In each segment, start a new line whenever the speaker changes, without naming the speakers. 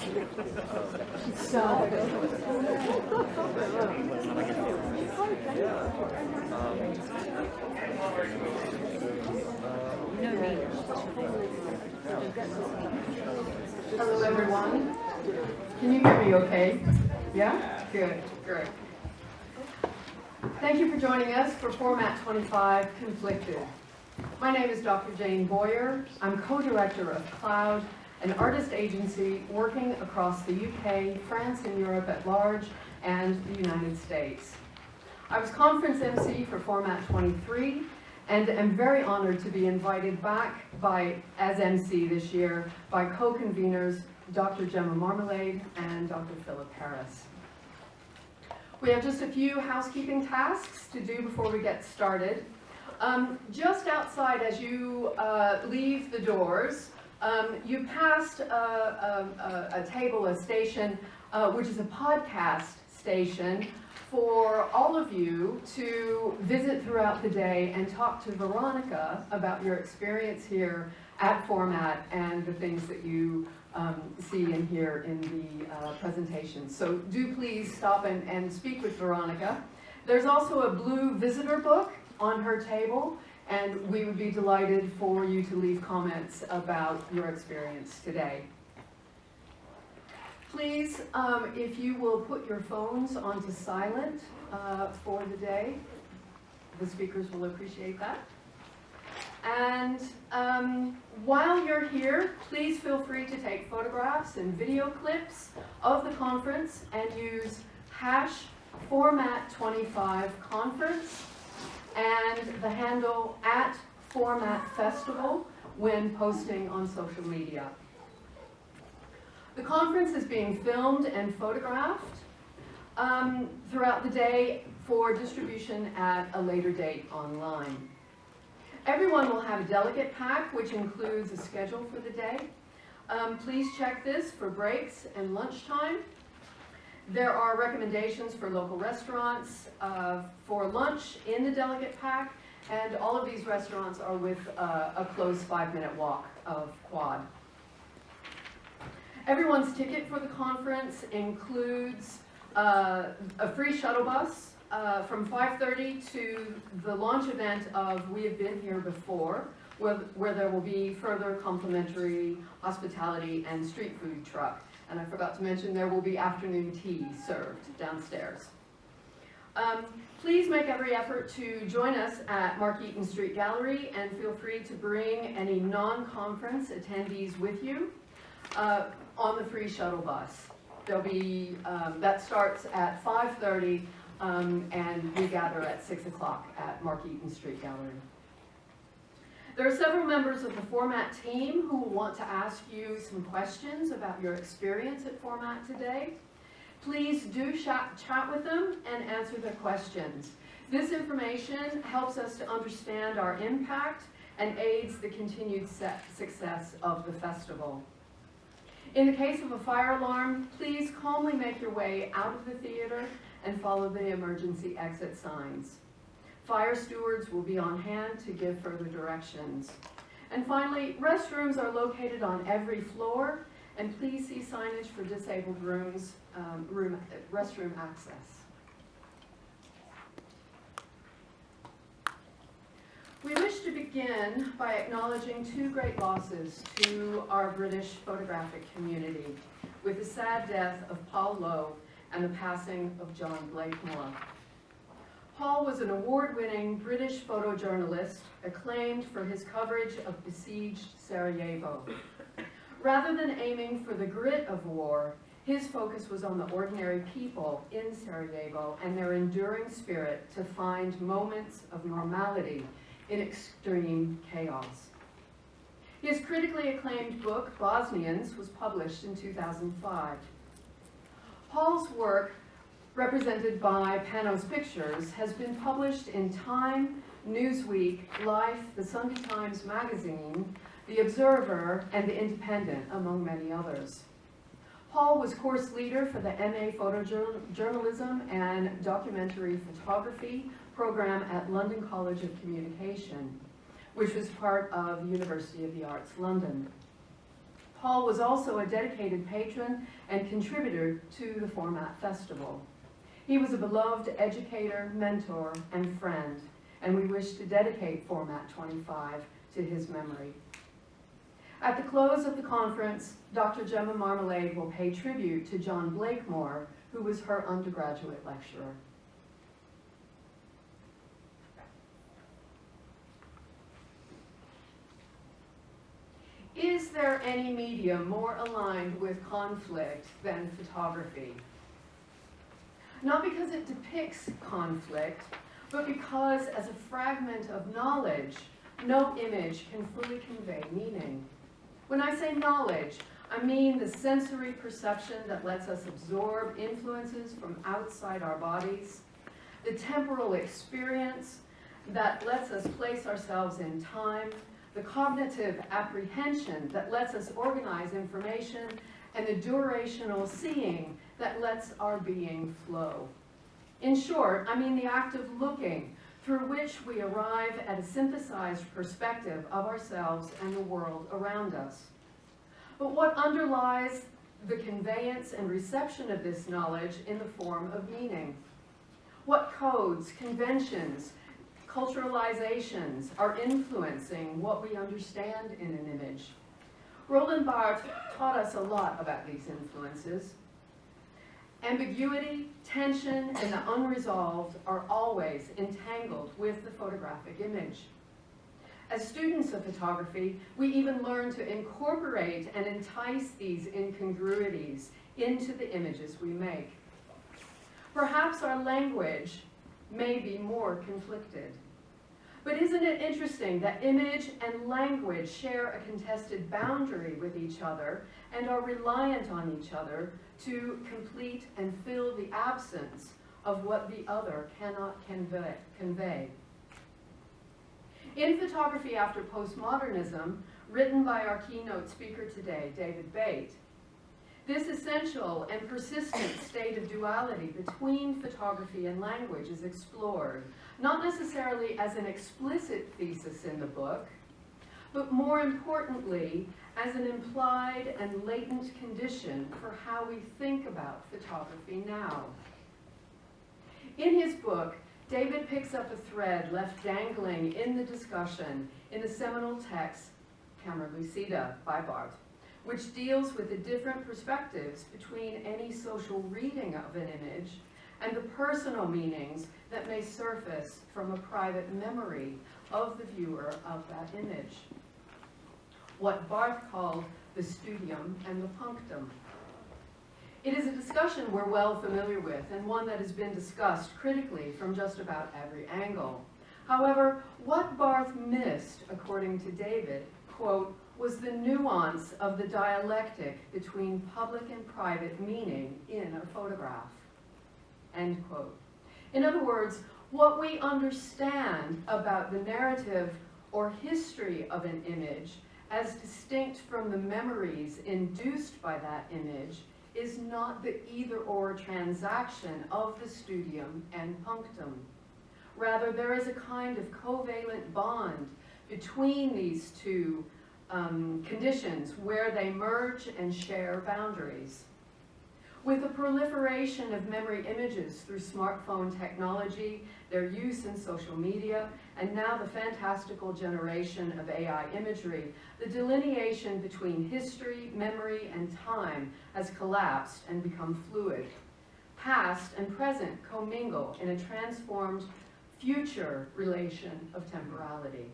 Hello, everyone. Can you hear me okay? Yeah? Good, great. Thank you for joining us for Format 25, Conflicted. My name is Dr. Jane Boyer. I'm co-director of Cloud, an artist agency working across the UK, France, and Europe at large, and the United States. I was conference MC for Format 23, and am very honored to be invited back as MC this year by co-conveners Dr. Gemma Marmalade and Dr. Philip Harris. We have just a few housekeeping tasks to do before we get started. Just outside as you leave the doors, you passed a table, a station, which is a podcast station for all of you to visit throughout the day and talk to Veronica about your experience here at Format and the things that you see and hear in the presentation. So do please stop and speak with Veronica. There's also a blue visitor book on her table, and we would be delighted for you to leave comments about your experience today. Please, if you will put your phones onto silent for the day, the speakers will appreciate that. And while you're here, please feel free to take photographs and video clips of the conference and use #Format25Conference and the handle @FormatFestival when posting on social media. The conference is being filmed and photographed throughout the day for distribution at a later date online. Everyone will have a delegate pack, which includes a schedule for the day. Please check this for breaks and lunchtime. There are recommendations for local restaurants for lunch in the delegate pack, and all of these restaurants are with a close 5-minute walk of quad. Everyone's ticket for the conference includes a free shuttle bus from 5:30 to the launch event of We Have Been Here Before, where there will be further complimentary hospitality and street food truck. And I forgot to mention there will be afternoon tea served downstairs. Please make every effort to join us at Mark Eaton Street Gallery, and feel free to bring any non-conference attendees with you on the free shuttle bus. There'll be, that starts at 5:30 and we gather at 6 o'clock at Mark Eaton Street Gallery. There are several members of the Format team who will want to ask you some questions about your experience at Format today. Please do chat with them and answer their questions. This information helps us to understand our impact and aids the continued success of the festival. In the case of a fire alarm, please calmly make your way out of the theater and follow the emergency exit signs. Fire stewards will be on hand to give further directions. And finally, restrooms are located on every floor, and please see signage for disabled rooms, restroom access. We wish to begin by acknowledging two great losses to our British photographic community, with the sad death of Paul Lowe and the passing of John Blakemore. Paul was an award-winning British photojournalist, acclaimed for his coverage of besieged Sarajevo. Rather than aiming for the grit of war, his focus was on the ordinary people in Sarajevo and their enduring spirit to find moments of normality in extreme chaos. His critically acclaimed book, Bosnians, was published in 2005. Paul's work, represented by Panos Pictures, has been published in Time, Newsweek, Life, the Sunday Times Magazine, The Observer, and The Independent, among many others. Paul was course leader for the MA Photojournalism and Documentary Photography program at London College of Communication, which was part of the University of the Arts, London. Paul was also a dedicated patron and contributor to the Format Festival. He was a beloved educator, mentor, and friend, and we wish to dedicate FORMAT25 to his memory. At the close of the conference, Dr. Gemma Marmalade will pay tribute to John Blakemore, who was her undergraduate lecturer. Is there any medium more aligned with conflict than photography? Not because it depicts conflict, but because as a fragment of knowledge, no image can fully convey meaning. When I say knowledge, I mean the sensory perception that lets us absorb influences from outside our bodies, the temporal experience that lets us place ourselves in time, the cognitive apprehension that lets us organize information, and the durational seeing that lets our being flow. In short, I mean the act of looking, through which we arrive at a synthesized perspective of ourselves and the world around us. But what underlies the conveyance and reception of this knowledge in the form of meaning? What codes, conventions, culturalizations are influencing what we understand in an image? Roland Barthes taught us a lot about these influences. Ambiguity, tension, and the unresolved are always entangled with the photographic image. As students of photography, we even learn to incorporate and entice these incongruities into the images we make. Perhaps our language may be more conflicted. But isn't it interesting that image and language share a contested boundary with each other and are reliant on each other to complete and fill the absence of what the other cannot convey? In Photography After Postmodernism, written by our keynote speaker today, David Bate, this essential and persistent state of duality between photography and language is explored, not necessarily as an explicit thesis in the book, but more importantly, as an implied and latent condition for how we think about photography now. In his book, David picks up a thread left dangling in the discussion in the seminal text, Camera Lucida by Barthes, which deals with the different perspectives between any social reading of an image and the personal meanings that may surface from a private memory of the viewer of that image. What Barthes called the studium and the punctum. It is a discussion we're well familiar with and one that has been discussed critically from just about every angle. However, what Barthes missed, according to David, quote, was the nuance of the dialectic between public and private meaning in a photograph, end quote. In other words, what we understand about the narrative or history of an image as distinct from the memories induced by that image is not the either-or transaction of the studium and punctum. Rather, there is a kind of covalent bond between these two conditions where they merge and share boundaries. With the proliferation of memory images through smartphone technology, their use in social media, and now the fantastical generation of AI imagery, the delineation between history, memory, and time has collapsed and become fluid. Past and present commingle in a transformed future relation of temporality.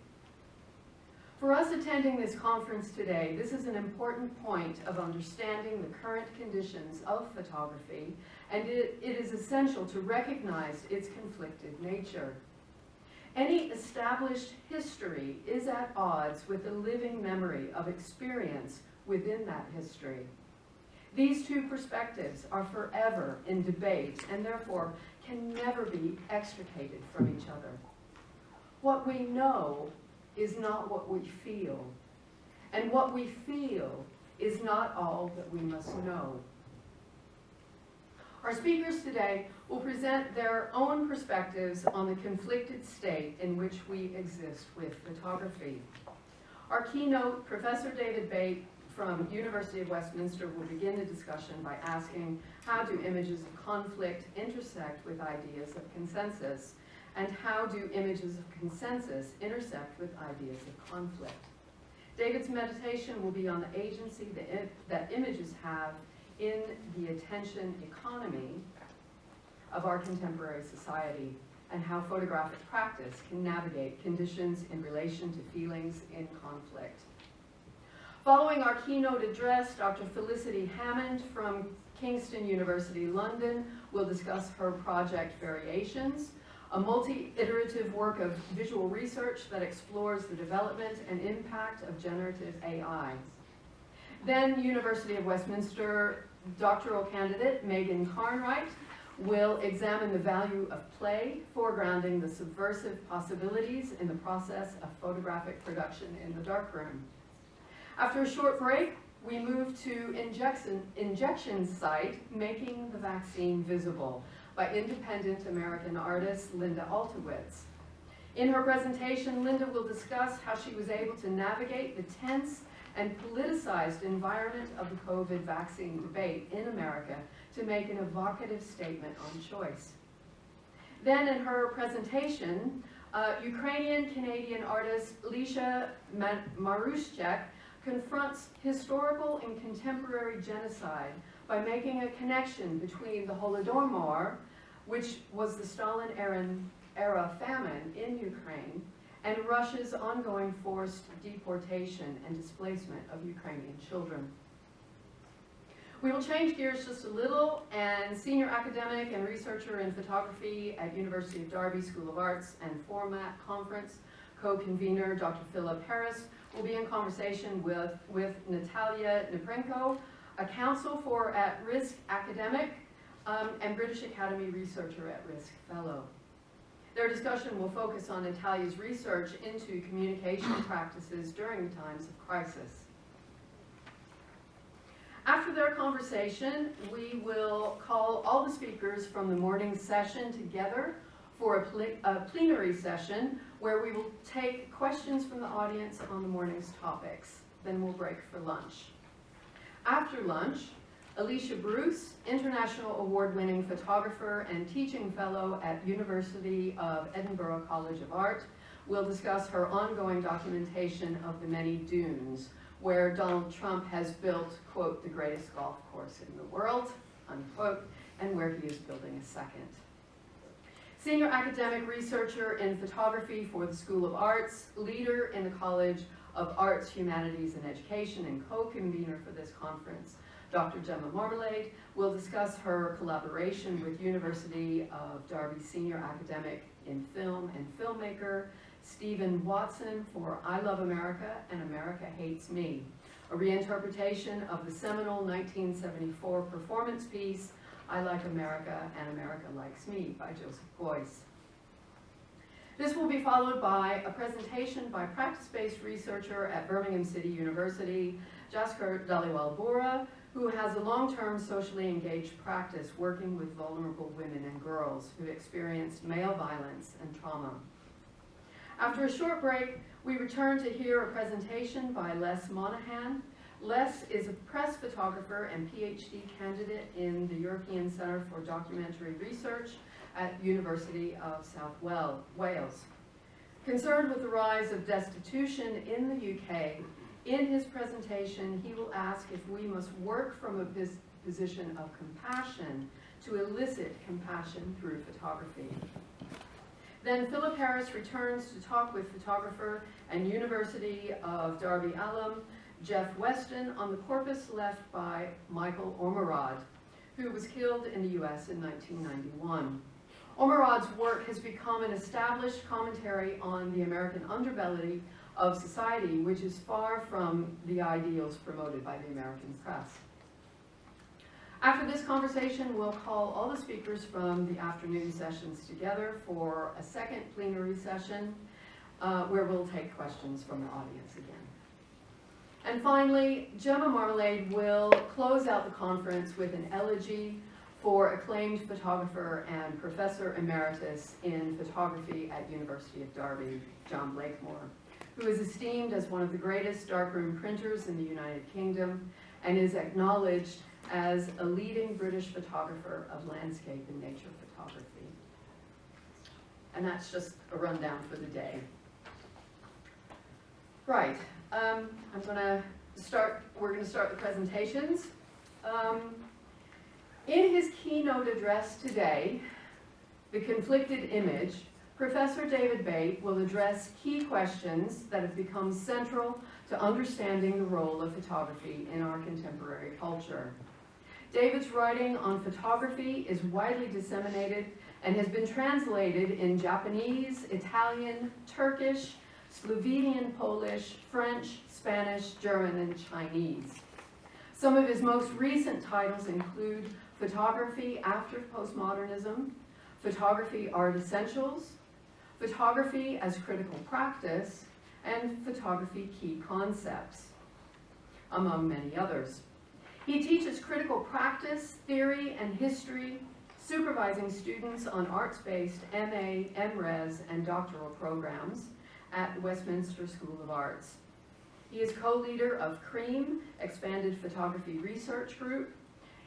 For us attending this conference today, this is an important point of understanding the current conditions of photography, and it is essential to recognize its conflicted nature. Any established history is at odds with the living memory of experience within that history. These two perspectives are forever in debate and therefore can never be extricated from each other. What we know is not what we feel, and what we feel is not all that we must know. Our speakers today will present their own perspectives on the conflicted state in which we exist with photography. Our keynote, Professor David Bate, from University of Westminster will begin the discussion by asking, how do images of conflict intersect with ideas of consensus? And how do images of consensus intersect with ideas of conflict? David's meditation will be on the agency that images have in the attention economy of our contemporary society, and how photographic practice can navigate conditions in relation to feelings in conflict. Following our keynote address, Dr. Felicity Hammond from Kingston University, London, will discuss her project Variations, a multi-iterative work of visual research that explores the development and impact of generative AI. Then University of Westminster doctoral candidate Megan Carnwright will examine the value of play, foregrounding the subversive possibilities in the process of photographic production in the darkroom. After a short break, we move to Injection Site, Making the Vaccine Visible, by independent American artist Linda Altowitz. In her presentation, Linda will discuss how she was able to navigate the tense and politicized environment of the COVID vaccine debate in America to make an evocative statement on choice. Then in her presentation, Ukrainian-Canadian artist Lisha Marushchek confronts historical and contemporary genocide by making a connection between the Holodomor, which was the Stalin-era famine in Ukraine, and Russia's ongoing forced deportation and displacement of Ukrainian children. We will change gears just a little, and senior academic and researcher in photography at University of Derby School of Arts and Format Conference co-convener Dr. Philip Harris will be in conversation with Natalia Neprenko, a counsel for at-risk academic and British Academy Researcher at-risk fellow. Their discussion will focus on Natalia's research into communication practices during times of crisis. After their conversation, we will call all the speakers from the morning session together for a plenary session where we will take questions from the audience on the morning's topics. Then we'll break for lunch. After lunch, Alicia Bruce, International Award-winning photographer and teaching fellow at University of Edinburgh College of Art, will discuss her ongoing documentation of the many dunes, where Donald Trump has built, quote, the greatest golf course in the world, unquote, and where he is building a second. Senior academic researcher in photography for the School of Arts, leader in the College of Arts, Humanities, and Education, and co-convener for this conference, Dr. Gemma Marmalade, will discuss her collaboration with University of Derby senior academic in film and filmmaker Stephen Watson for I Love America and America Hates Me, a reinterpretation of the seminal 1974 performance piece I Like America and America Likes Me by Joseph Beuys. This will be followed by a presentation by practice-based researcher at Birmingham City University, Jaskar Dhaliwal-Bora, who has a long-term socially engaged practice working with vulnerable women and girls who experienced male violence and trauma. After a short break, we return to hear a presentation by Les Monahan. Les is a press photographer and PhD candidate in the European Centre for Documentary Research at University of South Wales. Concerned with the rise of destitution in the UK, in his presentation, he will ask if we must work from a position of compassion to elicit compassion through photography. Then Philip Harris returns to talk with photographer and University of Derby alum Jeff Weston on the corpus left by Michael Ormerod, who was killed in the US in 1991. Ormerod's work has become an established commentary on the American underbelly of society, which is far from the ideals promoted by the American press. After this conversation, we'll call all the speakers from the afternoon sessions together for a second plenary session where we'll take questions from the audience again. And finally, Gemma Marmalade will close out the conference with an elegy for acclaimed photographer and professor emeritus in photography at University of Derby, John Blakemore, who is esteemed as one of the greatest darkroom printers in the United Kingdom and is acknowledged as a leading British photographer of landscape and nature photography. And that's just a rundown for the day. Right, we're gonna start the presentations. In his keynote address today, The Conflicted Image, Professor David Bate will address key questions that have become central to understanding the role of photography in our contemporary culture. David's writing on photography is widely disseminated and has been translated in Japanese, Italian, Turkish, Slovenian, Polish, French, Spanish, German, and Chinese. Some of his most recent titles include Photography After Postmodernism, Photography Art Essentials, Photography as Critical Practice, and Photography Key Concepts, among many others. He teaches critical practice, theory, and history, supervising students on arts-based MA, MRes, and doctoral programs at the Westminster School of Arts. He is co-leader of CREAM, Expanded Photography Research Group,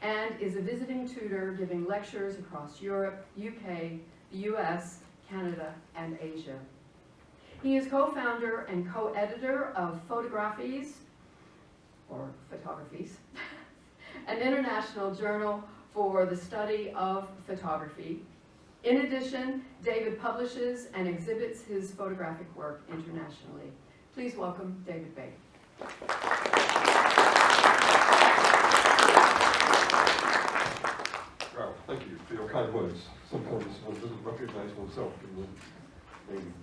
and is a visiting tutor giving lectures across Europe, UK, the US, Canada, and Asia. He is co-founder and co-editor of Photographies, or Photographies, an international journal for the study of photography. In addition, David publishes and exhibits his photographic work internationally. Please welcome David Bate.
Well, thank you for your kind words. Sometimes one doesn't recognize oneself in the name.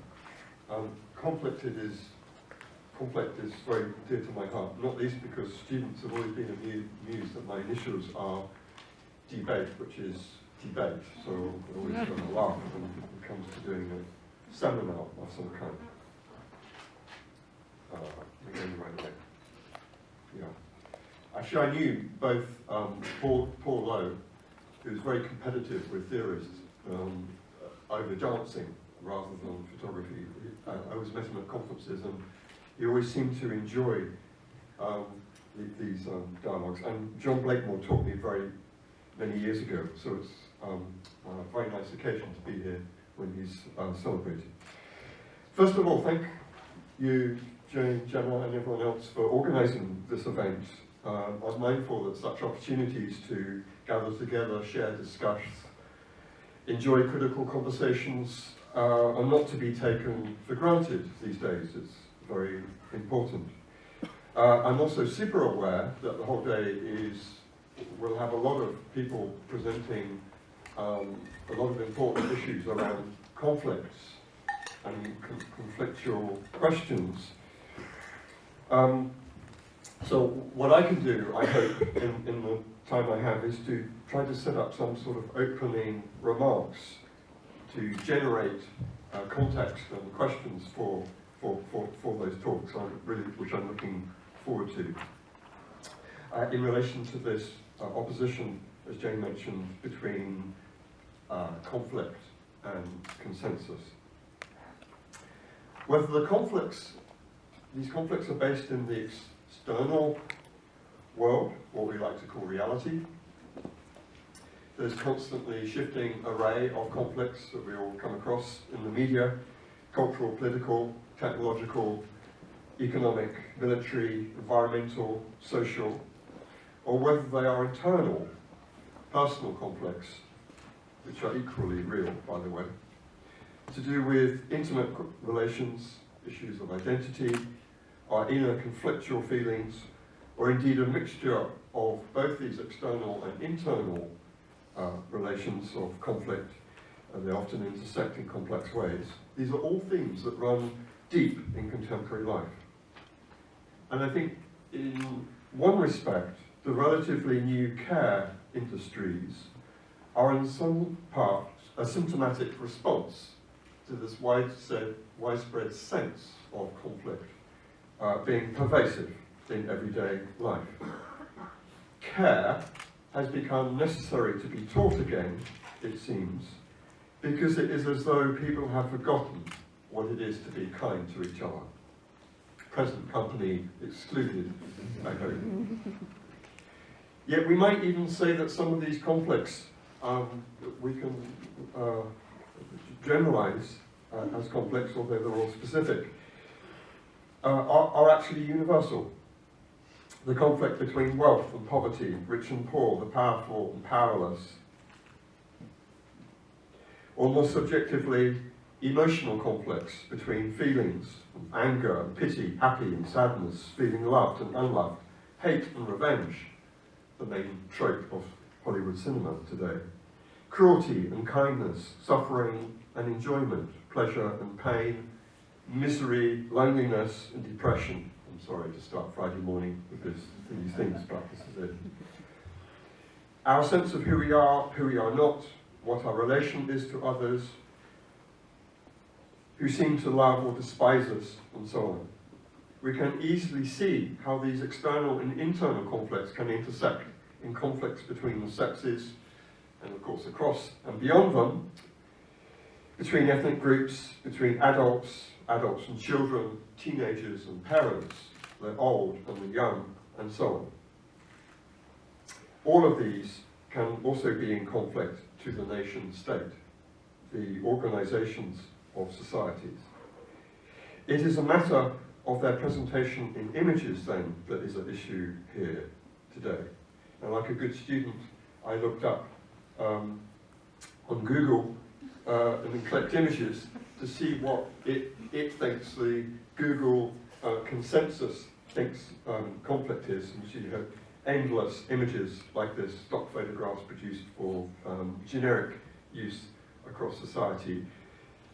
Conflict is very dear to my heart, not least because students have always been amused that my initials are debate, which is debate, so I always sort of laugh when it comes to doing a seminar of some kind. We're going the right way. Yeah. Actually, I knew both Paul Lowe, who's very competitive with theorists over dancing rather than photography. I always met him at conferences, and he always seemed to enjoy these dialogues. And John Blakemore taught me very many years ago, so it's a very nice occasion to be here when he's celebrated. First of all, thank you, Jane, Gemma, and everyone else for organising this event. I was mindful that such opportunities to gather together, share, discuss, enjoy critical conversations are not to be taken for granted these days. It's very important. I'm also super aware that the whole day will have a lot of people presenting a lot of important issues around conflicts and conflictual questions. So what I can do, I hope, in the time I have, is to try to set up some sort of opening remarks to generate context and questions for those talks, which I'm looking forward to. In relation to this opposition, as Jane mentioned, between conflict and consensus. Whether these conflicts are based in the external world, what we like to call reality. There's constantly shifting array of conflicts that we all come across in the media, cultural, political, technological, economic, military, environmental, social, or whether they are internal, personal conflicts, which are equally real, by the way, to do with intimate relations, issues of identity, our inner conflictual feelings, or indeed a mixture of both these external and internal relations of conflict, and they often intersect in complex ways. These are all themes that run deep in contemporary life. And I think in one respect, the relatively new care industries are in some parts a symptomatic response to this widespread sense of conflict being pervasive in everyday life. Care has become necessary to be taught again, it seems, because it is as though people have forgotten what it is to be kind to each other. present company excluded, I hope. Yet we might even say that some of these conflicts we can generalize as complex, although they're all specific, are actually universal. The conflict between wealth and poverty, rich and poor, the powerful and powerless. Or more subjectively, emotional conflicts between feelings, anger and pity, happy and sadness, feeling loved and unloved, hate and revenge, the main trope of Hollywood cinema today. Cruelty and kindness, suffering and enjoyment, pleasure and pain, misery, loneliness and depression. I'm sorry to start Friday morning with these things, but this is it. Our sense of who we are not, what our relation is to others, who seem to love or despise us, and so on. We can easily see how these external and internal conflicts can intersect in conflicts between the sexes, and of course across and beyond them, between ethnic groups, between adults and children, teenagers and parents, the old and the young, and so on. All of these can also be in conflict to the nation state, the organizations of societies. It is a matter of their presentation in images, then, that is at issue here today. And like a good student, I looked up on Google and then clicked images to see what it thinks the Google consensus thinks conflict is. And so you have endless images like this, stock photographs produced for generic use across society.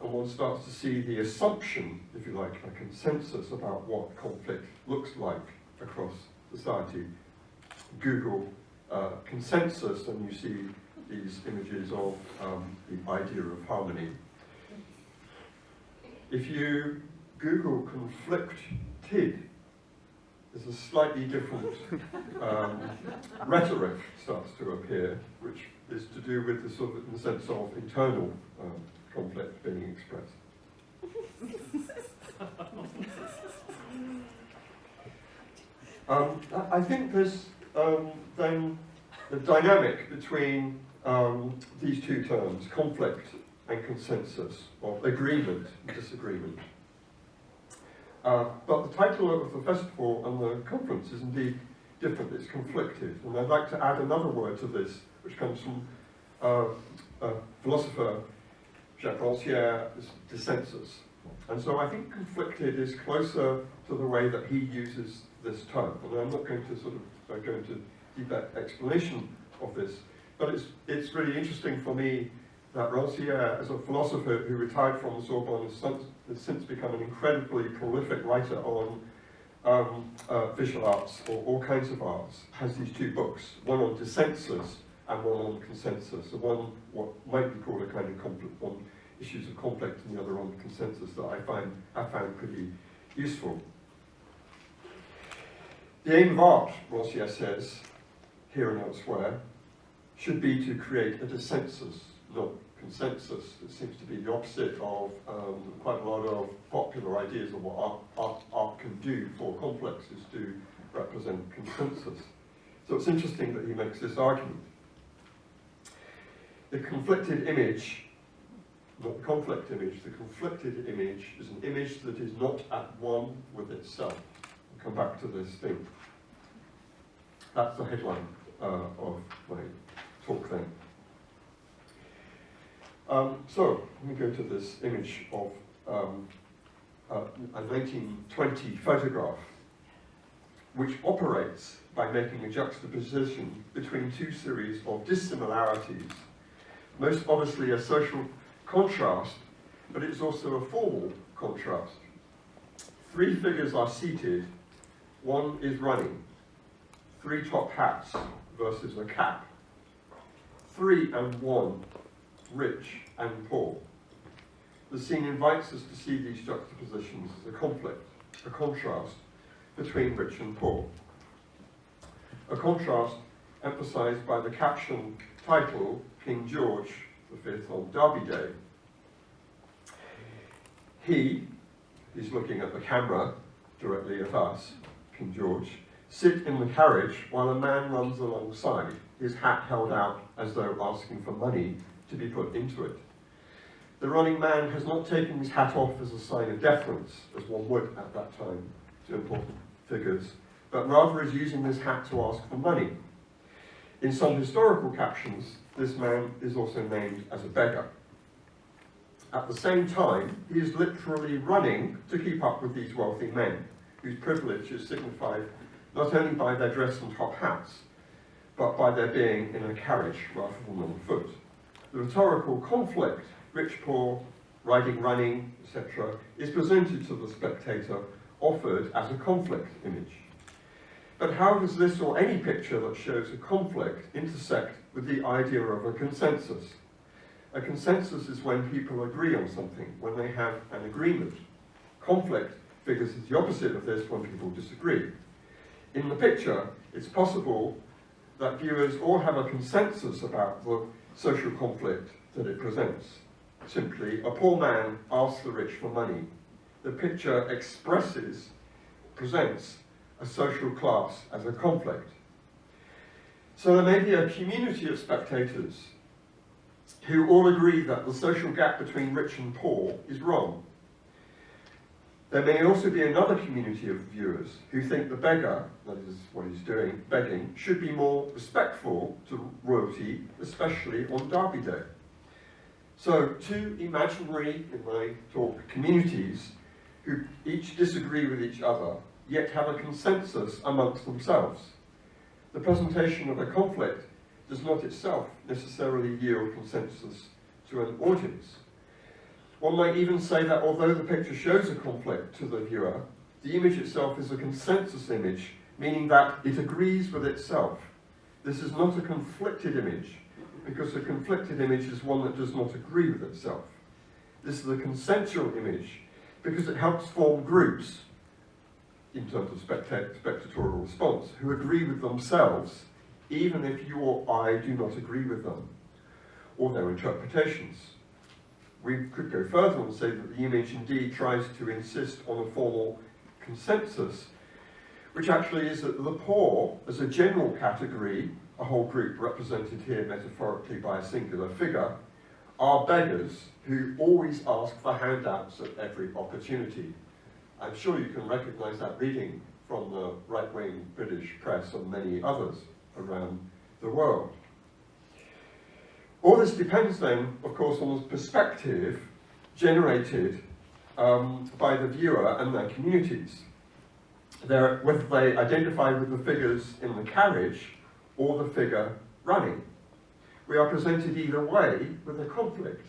And one starts to see the assumption, if you like, a consensus about what conflict looks like across society. Google consensus, and you see these images of the idea of harmony. If you Google conflicted, there's a slightly different rhetoric starts to appear, which is to do with the sort of, in the sense of internal conflict being expressed. I think there's then the dynamic between these two terms, conflict and consensus, or agreement and disagreement. But the title of the festival and the conference is indeed different, it's conflicted. And I'd like to add another word to this, which comes from a philosopher, Jacques Rancière's dissensus. And so I think conflicted is closer to the way that he uses this term. And I'm not going to sort of go into deep explanation of this, but it's really interesting for me that Rancière, as a philosopher who retired from the Sorbonne, has since become an incredibly prolific writer on visual arts, or all kinds of arts, has these two books, one on dissensus and one on consensus. So one, what might be called a kind of conflict, on issues of conflict, and the other on consensus, that I found pretty useful. The aim of art, Rancière says, here and elsewhere, should be to create a dissensus, not consensus. It seems to be the opposite of quite a lot of popular ideas of what art can do for conflicts, is to represent consensus. So it's interesting that he makes this argument. The conflicted image, not the conflict image, the conflicted image is an image that is not at one with itself. I'll come back to this thing. That's the headline of my talk then. So, let me go to this image of a 1920 photograph, which operates by making a juxtaposition between two series of dissimilarities. Most obviously a social contrast, but it's also a formal contrast. Three figures are seated, one is running. Three top hats versus a cap. 3 and 1, rich and poor. The scene invites us to see these juxtapositions as a conflict, a contrast between rich and poor. A contrast emphasised by the caption title, King George V on Derby Day. He's looking at the camera, directly at us, King George, sit in the carriage while a man runs alongside, his hat held out as though asking for money to be put into it. The running man has not taken his hat off as a sign of deference, as one would at that time to important figures, but rather is using this hat to ask for money. In some historical captions, this man is also named as a beggar. At the same time, he is literally running to keep up with these wealthy men, whose privilege is signified not only by their dress and top hats, but by their being in a carriage rather than on foot. The rhetorical conflict, rich-poor, riding, running, etc., is presented to the spectator, offered as a conflict image. But how does this or any picture that shows a conflict intersect with the idea of a consensus? A consensus is when people agree on something, when they have an agreement. Conflict figures as the opposite of this when people disagree. In the picture, it's possible that viewers all have a consensus about the social conflict that it presents. Simply, a poor man asks the rich for money. The picture presents a social class as a conflict. So there may be a community of spectators who all agree that the social gap between rich and poor is wrong. There may also be another community of viewers who think the beggar, that is what he's doing, begging, should be more respectful to royalty, especially on Derby Day. So two imaginary, in my talk, communities who each disagree with each other, yet have a consensus amongst themselves. The presentation of a conflict does not itself necessarily yield consensus to an audience. One might even say that although the picture shows a conflict to the viewer, the image itself is a consensus image, meaning that it agrees with itself. This is not a conflicted image, because a conflicted image is one that does not agree with itself. This is a consensual image, because it helps form groups, in terms of spectatorial response, who agree with themselves, even if you or I do not agree with them, or their interpretations. We could go further and say that the image indeed tries to insist on a formal consensus, which actually is that the poor, as a general category, a whole group represented here metaphorically by a singular figure, are beggars who always ask for handouts at every opportunity. I'm sure you can recognize that reading from the right-wing British press and many others around the world. All this depends then, of course, on the perspective generated by the viewer and their communities. Whether they identify with the figures in the carriage or the figure running. We are presented either way with a conflict,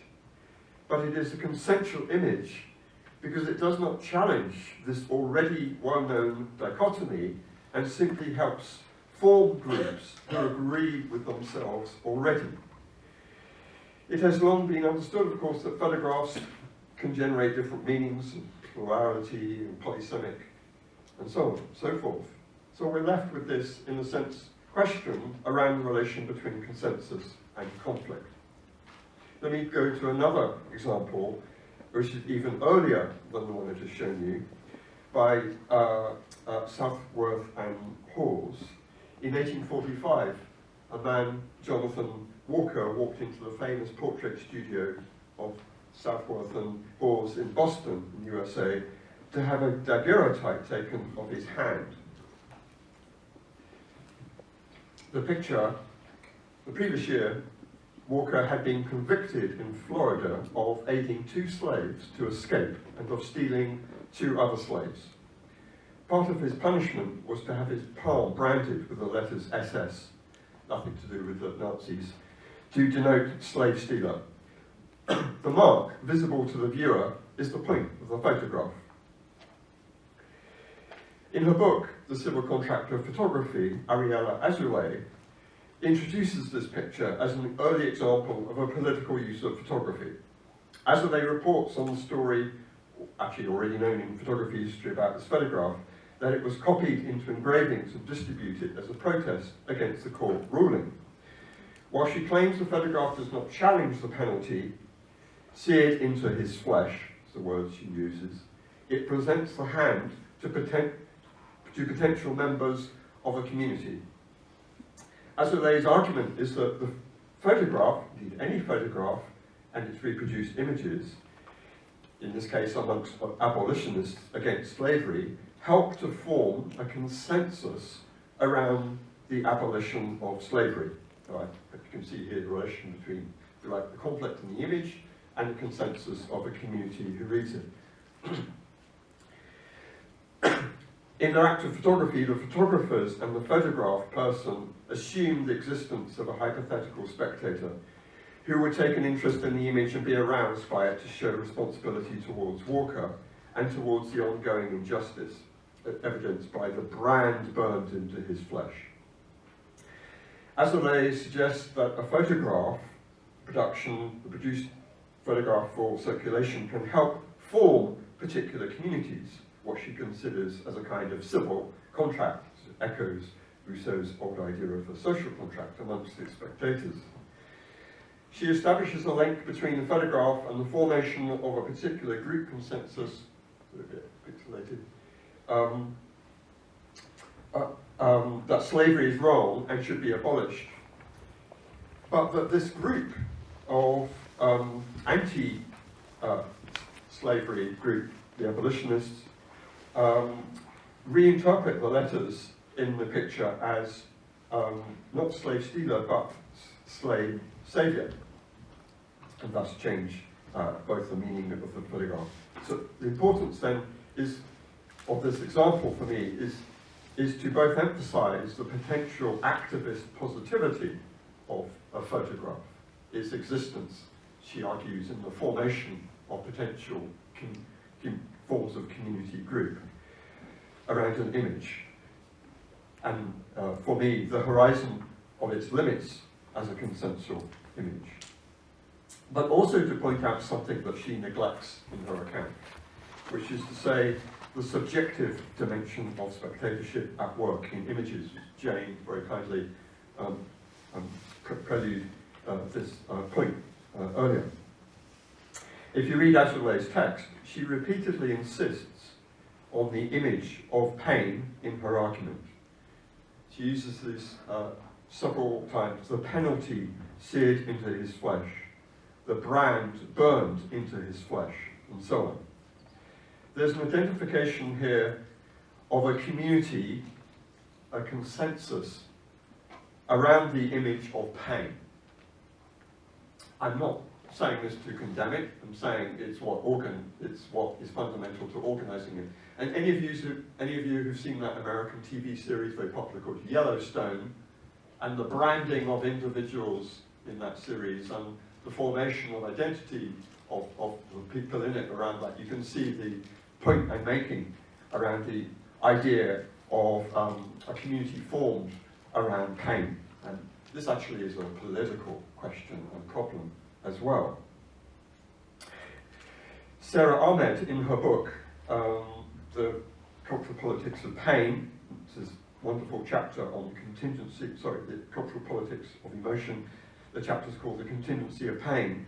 but it is a consensual image because it does not challenge this already well-known dichotomy and simply helps form groups who agree with themselves already. It has long been understood, of course, that photographs can generate different meanings, and plurality, and polysemic, and so on, so forth. So we're left with this, in a sense, question around the relation between consensus and conflict. Let me go to another example, which is even earlier than the one I just shown you, by Southworth and Hawes. In 1845, a man, Jonathan Walker, walked into the famous portrait studio of Southworth and Hawes in Boston, in the USA, to have a daguerreotype taken of his hand. The picture, the previous year, Walker had been convicted in Florida of aiding 2 slaves to escape and of stealing 2 other slaves. Part of his punishment was to have his palm branded with the letters SS, nothing to do with the Nazis, to denote slave stealer. The mark, visible to the viewer, is the point of the photograph. In her book, The Civil Contract of Photography, Ariella Azoulay introduces this picture as an early example of a political use of photography. Azoulay reports on the story, actually already known in photography history about this photograph, that it was copied into engravings and distributed as a protest against the court ruling. While she claims the photograph does not challenge the penalty, seared into his flesh, is the word she uses, it presents the hand to potential members of a community. Azulai's argument is that the photograph, indeed any photograph, and its reproduced images, in this case amongst abolitionists against slavery, help to form a consensus around the abolition of slavery. Right? You can see here the relation between the conflict in the image and the consensus of a community who reads it. In their act of photography, the photographers and the photographed person assume the existence of a hypothetical spectator who would take an interest in the image and be aroused by it to show responsibility towards Walker and towards the ongoing injustice, evidenced by the brand burned into his flesh. Azulai suggests that a photograph production, the produced photograph for circulation, can help form particular communities, what she considers as a kind of civil contract, echoes Rousseau's old idea of a social contract amongst the spectators. She establishes a link between the photograph and the formation of a particular group consensus, a bit pixelated, that slavery is wrong and should be abolished, but that this group of anti-slavery group, the abolitionists, reinterpret the letters in the picture as not slave stealer, but slave saviour, and thus change both the meaning of the photograph. So the importance then is of this example for me is to both emphasise the potential activist positivity of a photograph, its existence, she argues, in the formation of potential forms of community group around an image, and for me, the horizon of its limits as a consensual image. But also to point out something that she neglects in her account, which is to say the subjective dimension of spectatorship at work in images. Jane very kindly prelude this point earlier. If you read Azulai's text, she repeatedly insists on the image of pain in her argument. She uses this several times: the penalty seared into his flesh, the brand burned into his flesh, and so on. There's an identification here of a community, a consensus around the image of pain. I'm not saying this to condemn it. I'm saying it's what is fundamental to organising it. And any of you who've seen that American TV series, very popular, called Yellowstone, and the branding of individuals in that series and the formation of identity of the people in it around that, you can see the point I'm making around the idea of a community formed around pain. And this actually is a political question and problem as well. Sarah Ahmed, in her book, The Cultural Politics of Pain, this is a wonderful chapter on the cultural politics of emotion. The chapter is called The Contingency of Pain,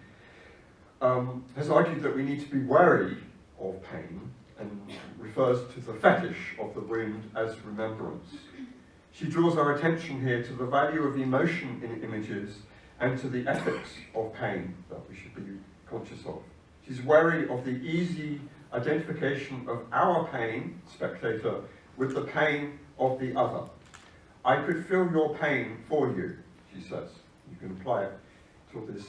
has argued that we need to be wary of pain and refers to the fetish of the wound as remembrance. She draws our attention here to the value of emotion in images and to the ethics of pain that we should be conscious of. She's wary of the easy identification of our pain, spectator, with the pain of the other. I could feel your pain for you, she says. You can apply it to this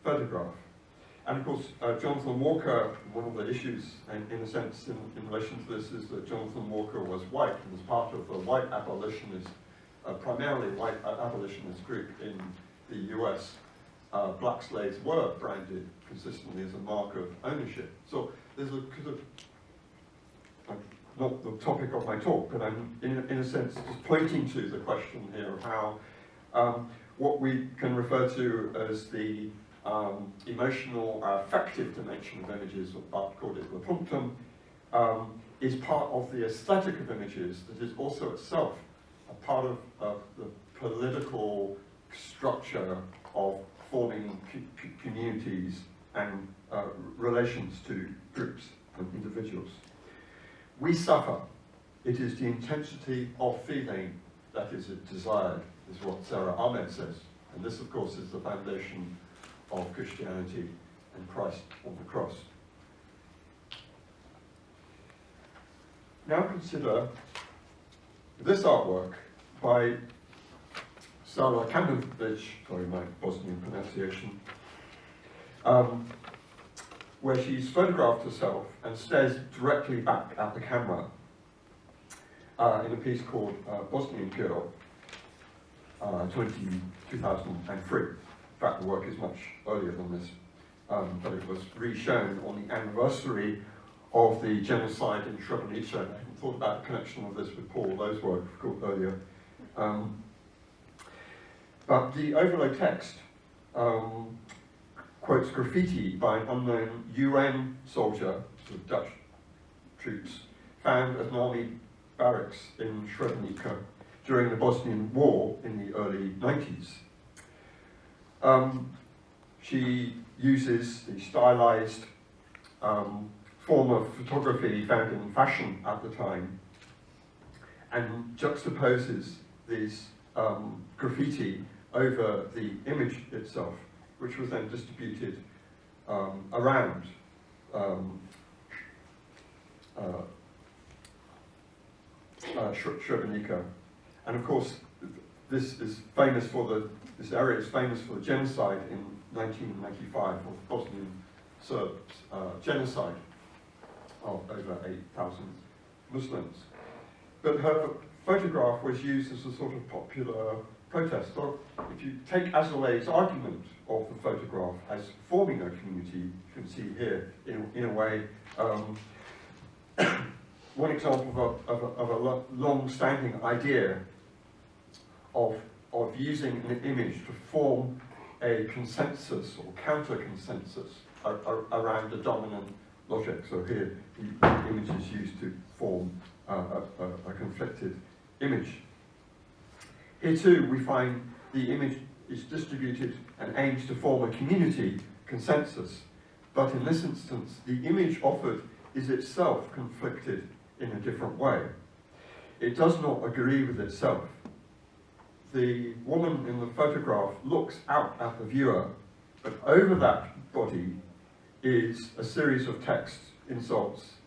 photograph. And of course, Jonathan Walker, one of the issues, and in a sense, in relation to this, is that Jonathan Walker was white and was part of the white abolitionist, primarily white abolitionist group in the US. Black slaves were branded consistently as a mark of ownership. So there's a kind of, not the topic of my talk, but I'm in a sense just pointing to the question here of how what we can refer to as the emotional affective dimension of images, or Barth called it the punctum, is part of the aesthetic of images that is also itself a part of the political structure of forming communities and relations to groups and individuals. We suffer It is the intensity of feeling that is desired, is what Sarah Ahmed says. And this, of course, is the foundation of Christianity and Christ on the cross. Now consider this artwork by Sara Kamenovich, sorry, my Bosnian pronunciation, where she's photographed herself and stares directly back at the camera in a piece called Bosnian Girl, 2003. In fact, the work is much earlier than this, but it was re-shown on the anniversary of the genocide in Srebrenica. I hadn't thought about the connection of this with Paul Lowe's work earlier. But the overlay text quotes graffiti by an unknown UN soldier, sort of Dutch troops, found at an army barracks in Srebrenica during the Bosnian War in the early 90s. She uses the stylized form of photography found in fashion at the time and juxtaposes these graffiti over the image itself, which was then distributed around Srebrenica. And of course, this area is famous for the genocide in 1995 of Bosnian Serbs, genocide of over 8,000 Muslims. But her photograph was used as a sort of popular protest. So if you take Azoulay's argument of the photograph as forming a community, you can see here, in a way, one example of a long-standing idea of using an image to form a consensus or counter-consensus around a dominant logic. So here, the image is used to form a conflicted image. Here too, we find the image is distributed and aims to form a community consensus. But in this instance, the image offered is itself conflicted in a different way. It does not agree with itself. The woman in the photograph looks out at the viewer, but over that body is a series of text insults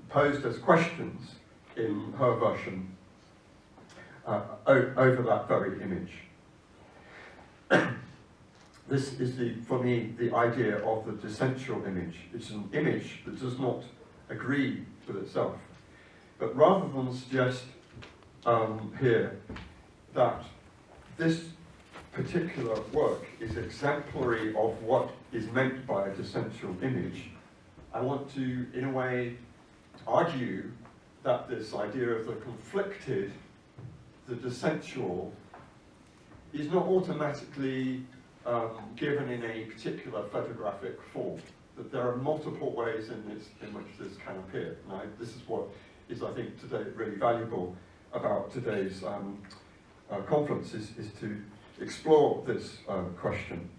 posed as questions in her version over that very image. This is, for me, the idea of the dissential image. It's an image that does not agree with itself. But rather than suggest here that this particular work is exemplary of what is meant by a dissential image, I want to, in a way, argue that this idea of the conflicted, the dissential, is not automatically given in a particular photographic form. That there are multiple ways in which this can appear. And this is what is, I think, today really valuable about today's conference, is to explore this question.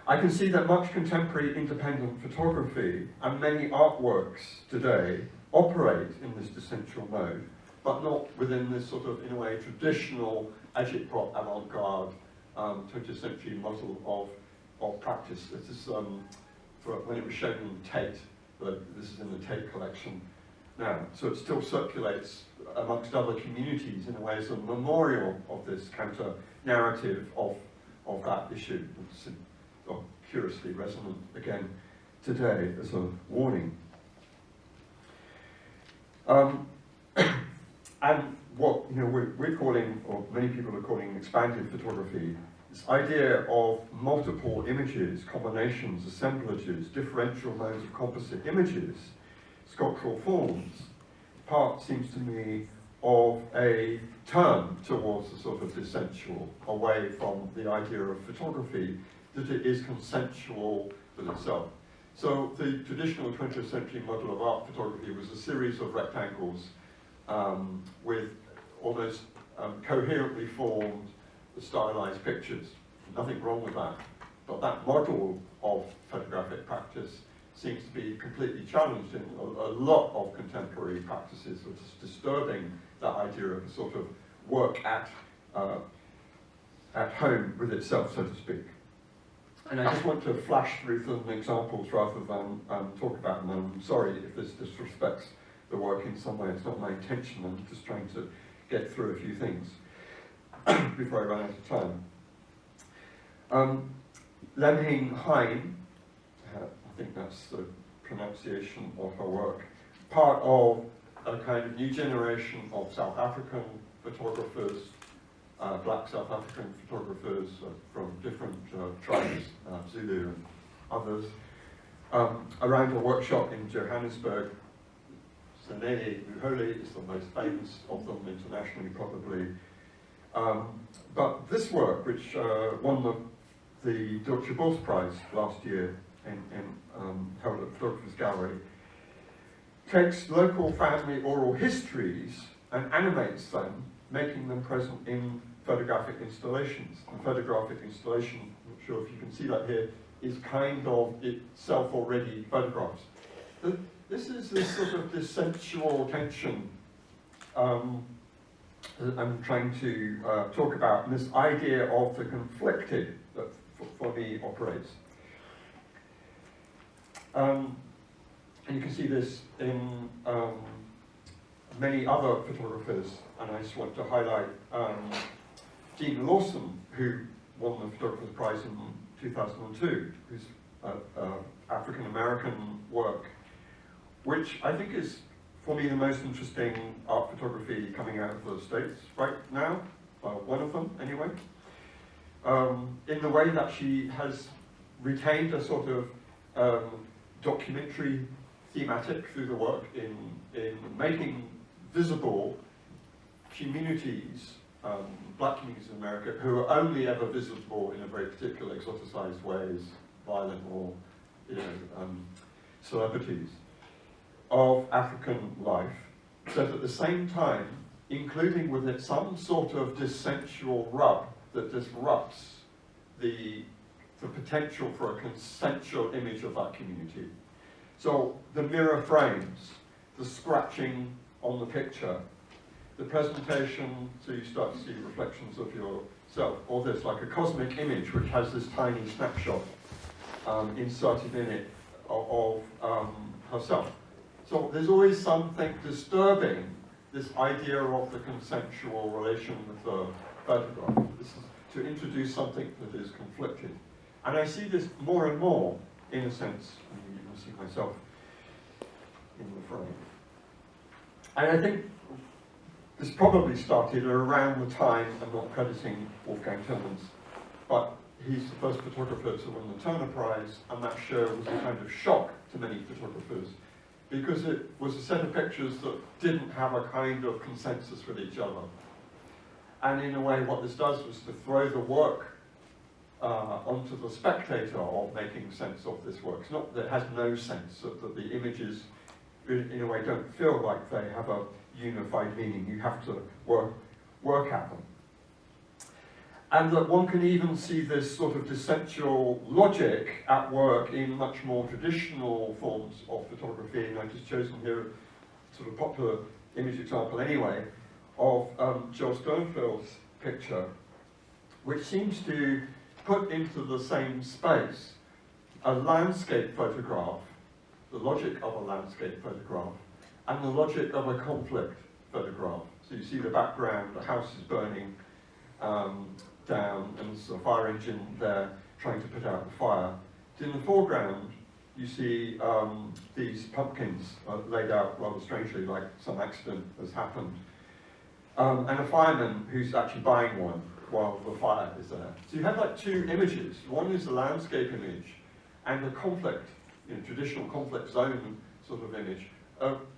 I can see that much contemporary independent photography and many artworks today operate in this dissential mode, but not within this sort of, in a way, traditional agitprop avant-garde 20th century model of practice. This is when it was shown in Tate, this is in the Tate collection now. So it still circulates amongst other communities in a way as a memorial of this counter-narrative of that issue. It's curiously resonant again today as a warning. And what we're calling, or many people are calling, expanded photography, this idea of multiple images, combinations, assemblages, differential modes of composite images, sculptural forms, part seems to me of a turn towards the sort of dissential, away from the idea of photography, that it is consensual with itself. So the traditional 20th century model of art photography was a series of rectangles with almost coherently formed stylized pictures. Nothing wrong with that. But that model of photographic practice seems to be completely challenged in a lot of contemporary practices, which is disturbing that idea of a sort of work at home with itself, so to speak. And I just want to flash through some examples rather than talk about them. I'm sorry if this disrespects the work in some way. It's not my intention. I'm just trying to get through a few things before I run out of time. Lemhing Hein, I think that's the pronunciation of her work, part of a kind of new generation of South African photographers, black South African photographers from different tribes, Zulu and others, around a workshop in Johannesburg. Sanele Muholi is the most famous of them internationally, probably. But this work, which won the Deutsche Bos Prize last year, held at Photographer's Gallery, takes local family oral histories and animates them, making them present in photographic installations. And photographic installation, I'm not sure if you can see that here, is kind of itself already photographs. This is this sort of this sensual tension that I'm trying to talk about, and this idea of the conflicted that for me operates. And you can see this in many other photographers, and I just want to highlight Dean Lawson, who won the Photographer's Prize in 2002, whose African-American work, which I think is, for me, the most interesting art photography coming out of the States right now, one of them anyway, in the way that she has retained a sort of documentary thematic through the work in making visible communities, black communities in America, who are only ever visible in a very particular exoticized ways, violent or celebrities, of African life, but at the same time, including with it some sort of dissensual rub that disrupts the potential for a consensual image of that community. So the mirror frames, the scratching on the picture, the presentation, so you start to see reflections of yourself, or this, like a cosmic image which has this tiny snapshot inserted in it of herself. So there's always something disturbing this idea of the consensual relation with the photograph. This is to introduce something that is conflicted. And I see this more and more, in a sense, you can see myself in the frame. And I think this probably started around the time, I'm not crediting Wolfgang Tillmans, but he's the first photographer to win the Turner Prize, and that show was a kind of shock to many photographers, because it was a set of pictures that didn't have a kind of consensus with each other. And in a way, what this does was to throw the work onto the spectator of making sense of this work. It's not that it has no sense, that the images, in a way, don't feel like they have a unified meaning. You have to work at them. And that one can even see this sort of dissensual logic at work in much more traditional forms of photography. And I've just chosen here a sort of popular image example anyway, of Joel Sternfeld's picture, which seems to put into the same space a landscape photograph, the logic of a landscape photograph, and the logic of a conflict photograph. So you see the background, the house is burning down, and there's a fire engine there trying to put out the fire. In the foreground, you see these pumpkins laid out rather strangely, like some accident has happened. And a fireman who's actually buying one while the fire is there. So you have like two images. One is the landscape image, and the conflict, traditional conflict zone sort of image,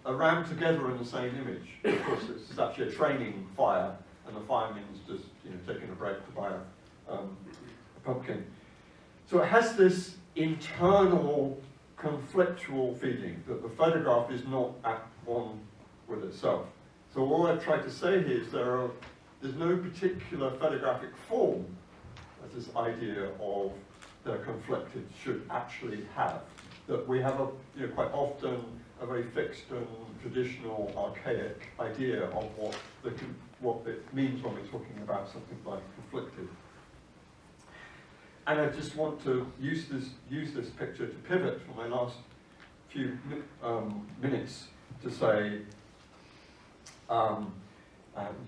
rammed together in the same image. Of course, it's actually a training fire, and the fireman's just taking a break to buy a pumpkin. So it has this internal conflictual feeling that the photograph is not at one with itself. So all I've tried to say here is there's no particular photographic form that this idea of the conflicted should actually have. that we have quite often a very fixed and traditional, archaic idea of what it means when we're talking about something like conflicted. And I just want to use this picture to pivot for my last few minutes to say,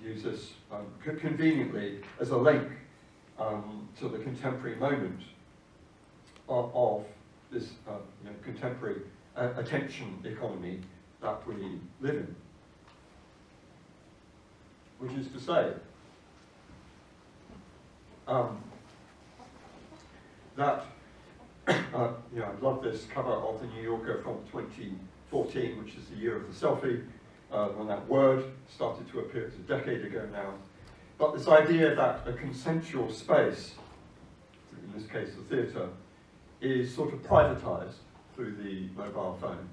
use this conveniently as a link to the contemporary moment of this contemporary attention economy that we live in. Which is to say, that I love this cover of the New Yorker from 2014, which is the year of the selfie, when that word started to appear. It's a decade ago now. But this idea that a consensual space, in this case the theatre, is sort of privatized through the mobile phone.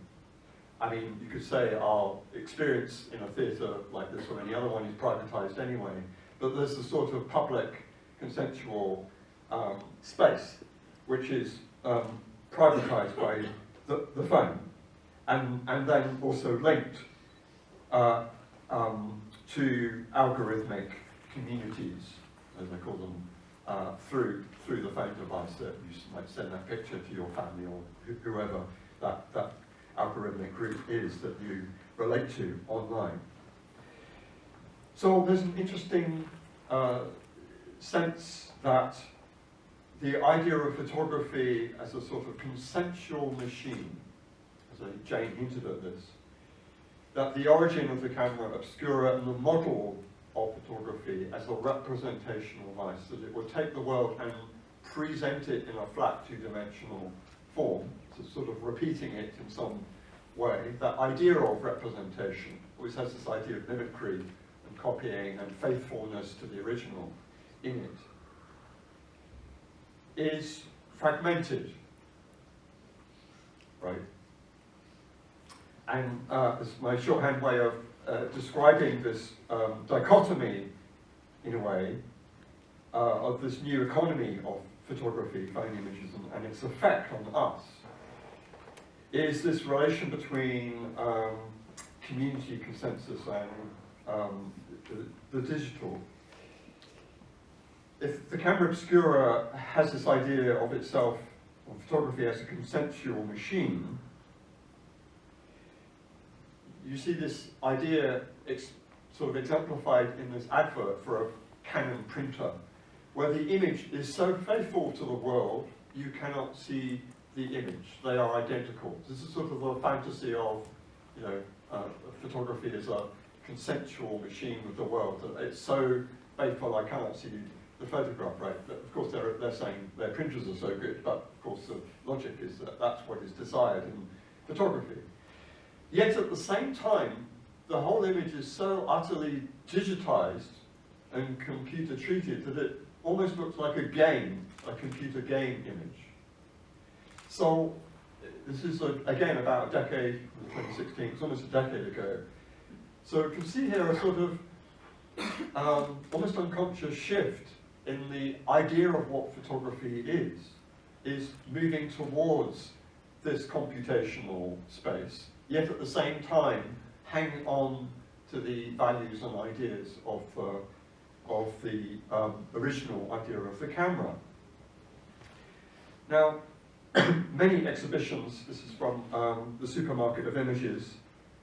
I mean, you could say our experience in a theatre like this or any other one is privatized anyway, but there's a sort of public consensual space which is privatized by the phone and then also linked to algorithmic communities, as I call them, through the phone device that you might send that picture to your family or whoever that algorithmic group is that you relate to online. So there's an interesting sense that the idea of photography as a sort of consensual machine, as Jane hinted at this, that the origin of the camera obscura and the model of photography as a representational device, that it would take the world and present it in a flat two-dimensional form, so sort of repeating it in some way. That idea of representation always has this idea of mimicry and copying and faithfulness to the original in it, is fragmented, right? And as my shorthand way of describing this dichotomy, in a way, of this new economy of photography, phone images, and its effect on us, is this relation between community consensus and the digital. If the camera obscura has this idea of itself, of photography as a consensual machine, you see this idea sort of exemplified in this advert for a Canon printer, where the image is so faithful to the world, you cannot see the image. They are identical. This is sort of a fantasy of, photography as a consensual machine with the world. That it's so faithful, I cannot see the photograph, right? But of course, they're saying their printers are so good, but of course the logic is that that's what is desired in photography. Yet at the same time, the whole image is so utterly digitized and computer treated that it almost looks like a game, a computer game image. So this is, again, about a decade, 2016, it's almost a decade ago. So you can see here a sort of almost unconscious shift in the idea of what photography is moving towards this computational space, yet at the same time hanging on to the values and ideas of the original idea of the camera. Now, many exhibitions, this is from the Supermarket of Images,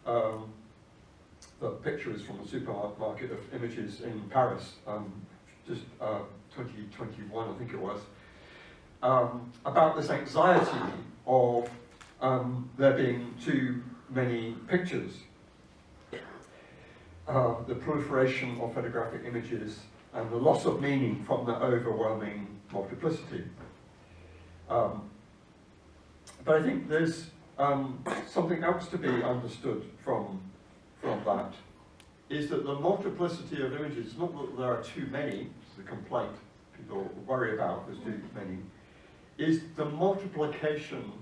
the picture is from the Supermarket of Images in Paris, just 2021 I think it was, about this anxiety of there being too many pictures. The proliferation of photographic images and the loss of meaning from the overwhelming multiplicity. But I think there's something else to be understood from that, is that the multiplicity of images, not that there are too many, it's the complaint people worry about, there's too many, is the multiplication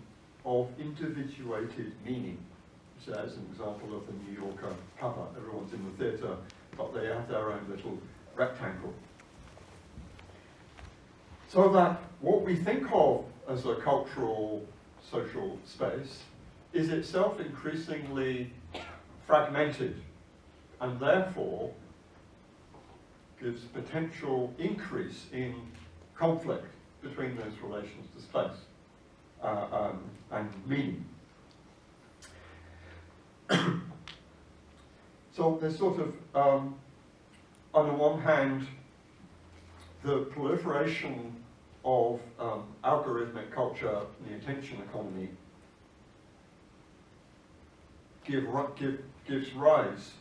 of individuated meaning. So as an example of the New Yorker cover, everyone's in the theatre, but they have their own little rectangle. So that what we think of as a cultural social space is itself increasingly fragmented and therefore gives potential increase in conflict between those relations to space and meaning. So there's sort of, on the one hand, the proliferation of algorithmic culture and the attention economy gives rise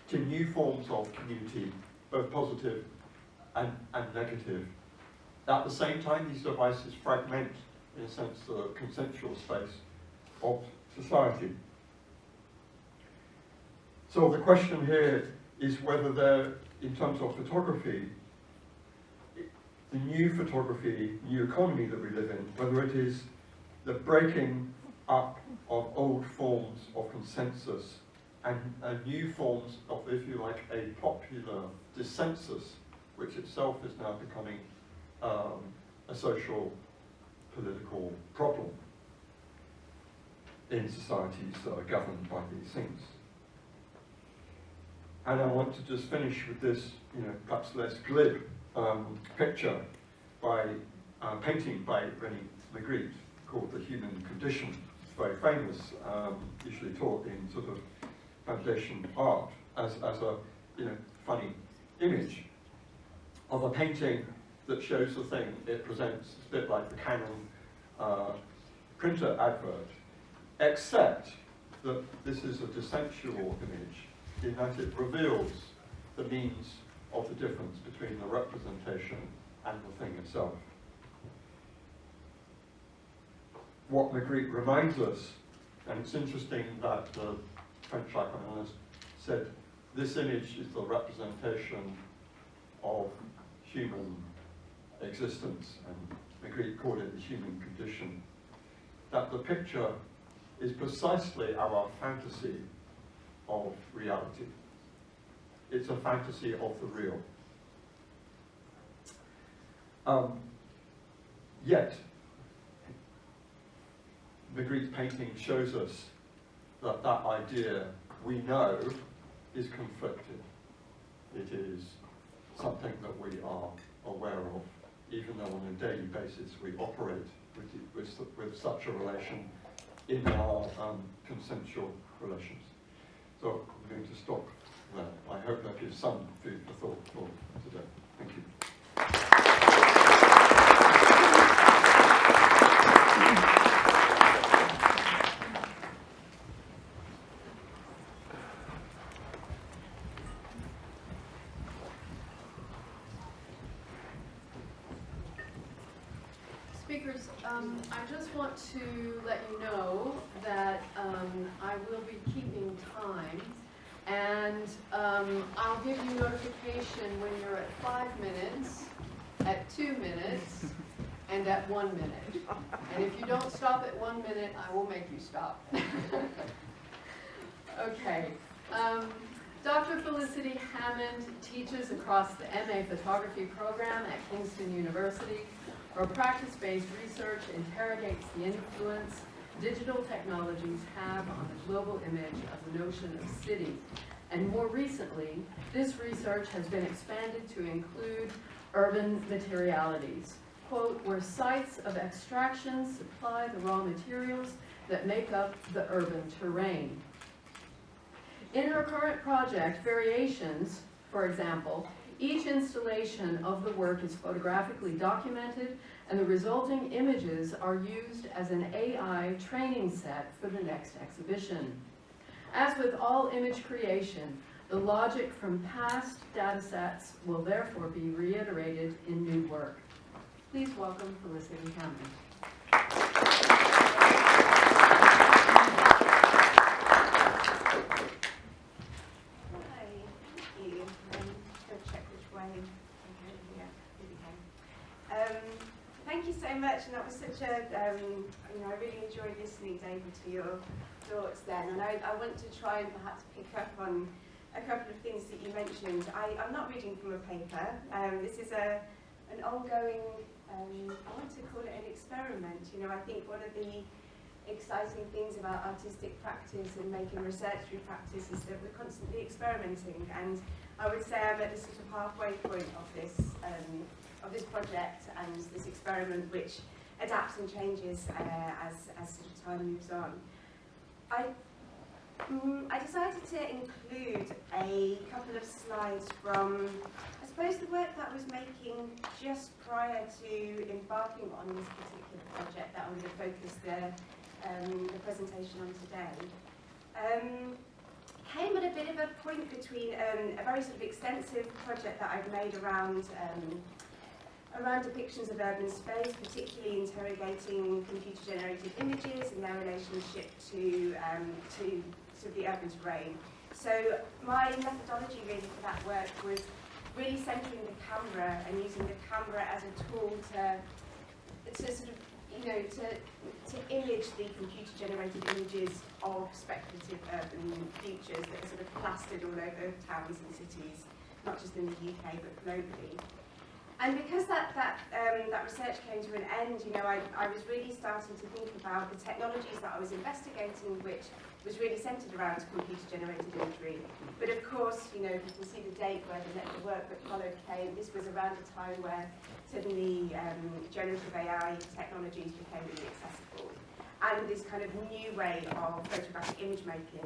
to new forms of community, both positive and negative. At the same time, these devices fragment, in a sense, the consensual space of society. So the question here is whether there, in terms of photography, the new photography, new economy that we live in, whether it is the breaking up of old forms of consensus and new forms of, if you like, a popular dissensus, which itself is now becoming a social, political problem in societies that are governed by these things. And I want to just finish with this, perhaps less glib picture by painting by René Magritte called The Human Condition. It's very famous, usually taught in sort of foundation art as a funny image of a painting that shows the thing it presents. It's a bit like the Canon printer advert, except that this is a dissensual image in that it reveals the means of the difference between the representation and the thing itself. What Magritte reminds us, and it's interesting that the French psychoanalyst said this image is the representation of human existence, and Magritte called it the human condition, that the picture is precisely our fantasy of reality. It's a fantasy of the real. Yet, Magritte's painting shows us that that idea, we know, is conflicted. It is something that we are aware of, even though on a daily basis we operate with such a relation in our consensual relations. So I'm going to stop there. I hope that gives some food for thought for today. Thank you.
Speakers, I just want to let you know that I will be keeping time, and I'll give you notification when you're at 5 minutes, at 2 minutes, and at 1 minute. And if you don't stop at 1 minute, I will make you stop. Okay. Dr. Felicity Hammond teaches across the MA Photography program at Kingston University, where practice-based research interrogates the influence digital technologies have on the global image of the notion of city. And more recently, this research has been expanded to include urban materialities, quote, where sites of extraction supply the raw materials that make up the urban terrain. In her current project, Variations, for example, each installation of the work is photographically documented, and the resulting images are used as an AI training set for the next exhibition. As with all image creation, the logic from past data sets will therefore be reiterated in new work. Please welcome Felicity Hammond.
Thank you so much, and that was such a, I really enjoyed listening, David, to your thoughts then, and I want to try and perhaps pick up on a couple of things that you mentioned. I'm not reading from a paper. This is a an ongoing, I want to call it an experiment. You know, I think one of the exciting things about artistic practice and making research through practice is that we're constantly experimenting, and I would say I'm at the sort of halfway point of this project and this experiment, which adapts and changes as sort of time moves on. I decided to include a couple of slides from, I suppose, the work that I was making just prior to embarking on this particular project that I'm going to focus the presentation on today. Came at a bit of a point between a very sort of extensive project that I've made around depictions of urban space, particularly interrogating computer-generated images and their relationship to sort of the urban terrain. So my methodology really for that work was really centering the camera and using the camera as a tool to sort of, you know, to image the computer-generated images of speculative urban features that are sort of plastered all over towns and cities, not just in the UK but globally. And because that research came to an end, you know, I was really starting to think about the technologies that I was investigating, which was really centred around computer-generated imagery. But of course, you know, you can see the date where the work that followed came. This was around a time where suddenly generative AI technologies became really accessible. And this kind of new way of photographic image making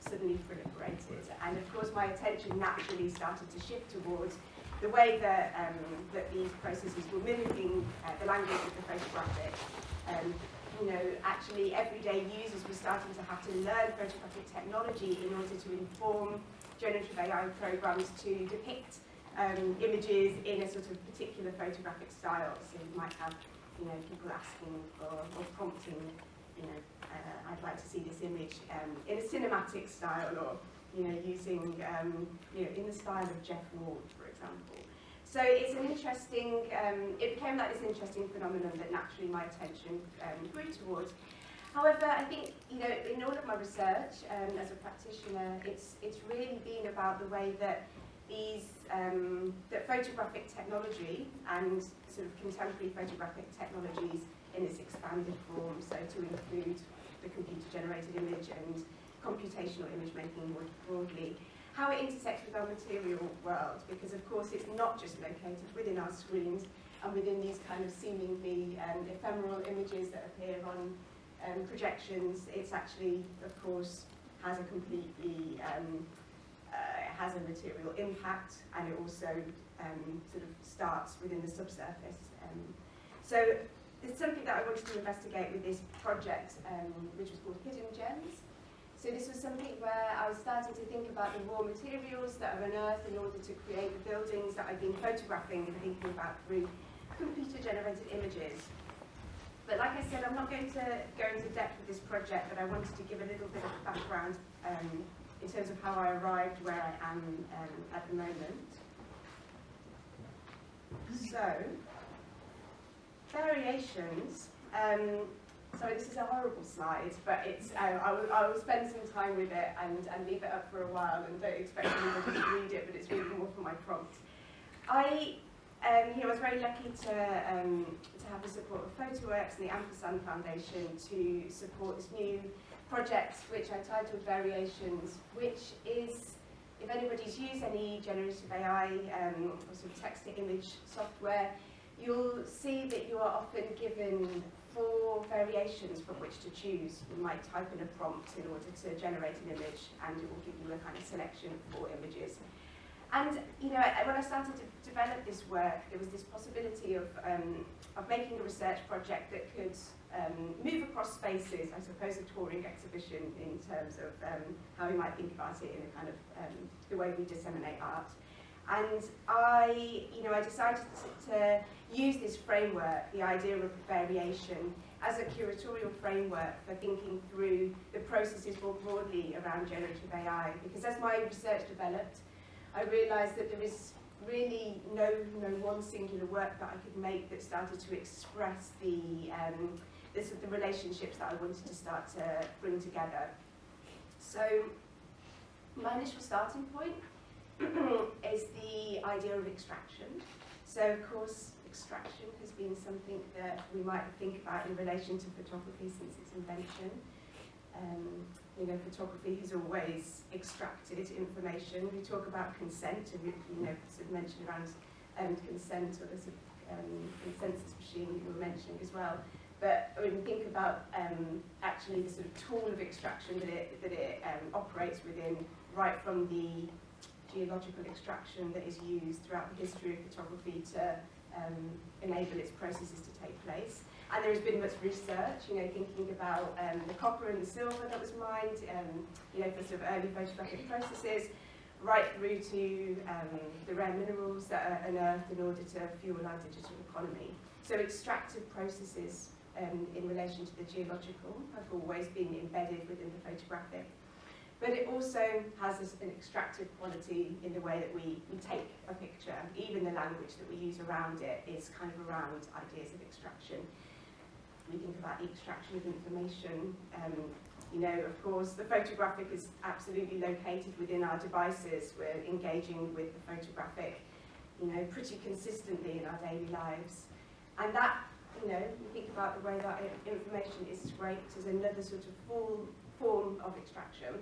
suddenly proliferated. And of course, my attention naturally started to shift towards the way that these processes were mimicking the language of the photographic. You know, actually, everyday users were starting to have to learn photographic technology in order to inform generative AI programs to depict images in a sort of particular photographic style. So you might have, you know, people asking or prompting, you know, I'd like to see this image in a cinematic style, or, you know, using, you know, in the style of Jeff Ward, for example. So it's an interesting, it became like this interesting phenomenon that naturally my attention grew towards. However, I think, you know, in all of my research as a practitioner, it's really been about the way that these, that photographic technology and sort of contemporary photographic technologies in this expanded form, so to include the computer-generated image and computational image making more broadly, how it intersects with our material world, because of course it's not just located within our screens and within these kind of seemingly ephemeral images that appear on projections. It's actually, of course, has a completely, has a material impact, and it also sort of starts within the subsurface. So it's something that I wanted to investigate with this project, which was called Hidden Gems. So this was something where I was starting to think about the raw materials that are unearthed in order to create the buildings that I've been photographing and thinking about through computer-generated images. But like I said, I'm not going to go into depth with this project, but I wanted to give a little bit of background in terms of how I arrived where I am at the moment. So, variations. Sorry, this is a horrible slide, but it's, I will spend some time with it and leave it up for a while, and don't expect anybody to read it, but it's really more for my prompt. You know, I was very lucky to have the support of PhotoWorks and the Ampersand Foundation to support this new project, which I titled Variations, which is, if anybody's used any generative AI or sort of text-to-image software, you'll see that you are often given 4 variations from which to choose. You might type in a prompt in order to generate an image, and it will give you a kind of selection of 4 images. And you know, when I started to develop this work, there was this possibility of making a research project that could move across spaces, I suppose a touring exhibition in terms of how we might think about it in a kind of the way we disseminate art. And I decided to use this framework, the idea of variation, as a curatorial framework for thinking through the processes more broadly around generative AI. Because as my research developed, I realised that there is really no one singular work that I could make that started to express the relationships that I wanted to start to bring together. So my initial starting point is the idea of extraction. So of course, extraction has been something that we might think about in relation to photography since its invention. You know, photography has always extracted information. We talk about consent, and we, you know, sort of mentioned around consent, or the sort of consensus machine you were mentioning as well. But when we think about actually the sort of tool of extraction that it operates within, right from the geological extraction that is used throughout the history of photography to enable its processes to take place. And there has been much research, you know, thinking about the copper and the silver that was mined, you know, for sort of early photographic processes, right through to the rare minerals that are unearthed in order to fuel our digital economy. So extractive processes in relation to the geological have always been embedded within the photographic. But it also has an extractive quality in the way that we take a picture. Even the language that we use around it is kind of around ideas of extraction. We think about the extraction of information. You know, of course, the photographic is absolutely located within our devices. We're engaging with the photographic, you know, pretty consistently in our daily lives. And that, you know, we think about the way that information is scraped as another sort of form of extraction.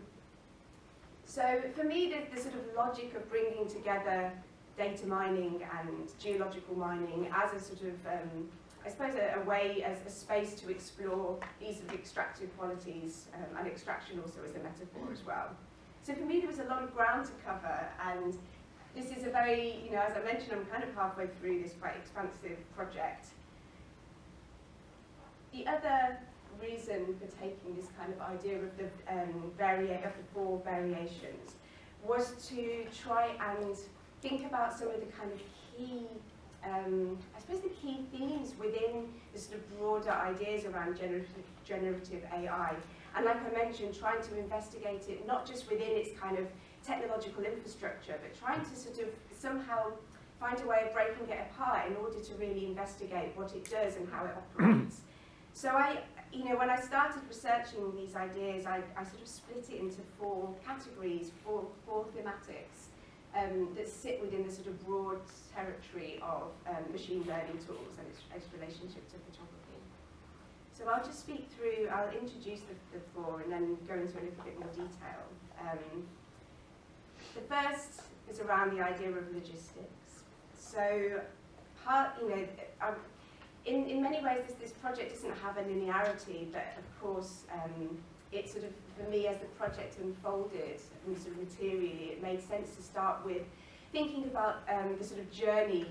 So for me, the sort of logic of bringing together data mining and geological mining as a sort of, I suppose, a way, as a space to explore these sort of extractive qualities, and extraction also as a metaphor as well. So for me, there was a lot of ground to cover, and this is a very, you know, as I mentioned, I'm kind of halfway through this quite expansive project. The other reason for taking this kind of idea of the four variations was to try and think about some of the kind of key, I suppose the key themes within the sort of broader ideas around generative AI. And like I mentioned, trying to investigate it not just within its kind of technological infrastructure, but trying to sort of somehow find a way of breaking it apart in order to really investigate what it does and how it operates. So you know, when I started researching these ideas, I sort of split it into four categories, four thematics that sit within the sort of broad territory of machine learning tools and its relationship to photography. So I'll just speak through, I'll introduce the four and then go into a little bit more detail. The first is around the idea of logistics. So, you know, in many ways, this project doesn't have a linearity, but of course, it sort of, for me, as the project unfolded and sort of materially, it made sense to start with thinking about the sort of journey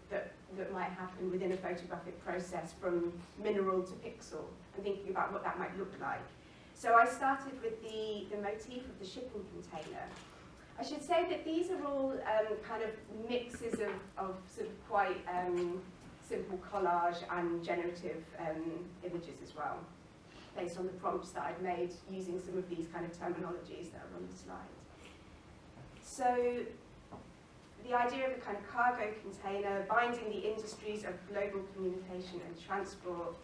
that might happen within a photographic process from mineral to pixel, and thinking about what that might look like. So I started with the motif of the shipping container. I should say that these are all kind of mixes of sort of quite simple collage and generative images as well, based on the prompts that I've made using some of these kind of terminologies that are on the slide. So the idea of a kind of cargo container binding the industries of global communication and transport.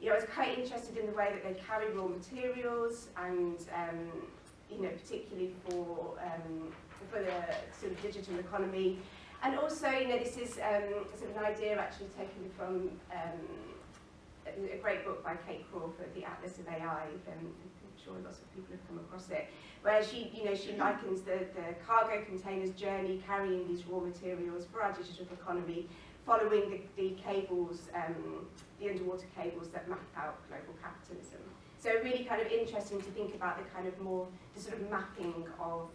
You know, I was quite interested in the way that they carry raw materials and, you know, particularly for the sort of digital economy. And also, you know, this is sort of an idea actually taken from a great book by Kate Crawford, The Atlas of AI. I'm sure lots of people have come across it, where she, you know, she likens the cargo container's journey carrying these raw materials for our digital economy, following the cables, the underwater cables that map out global capitalism. So really kind of interesting to think about the kind of more, the sort of mapping of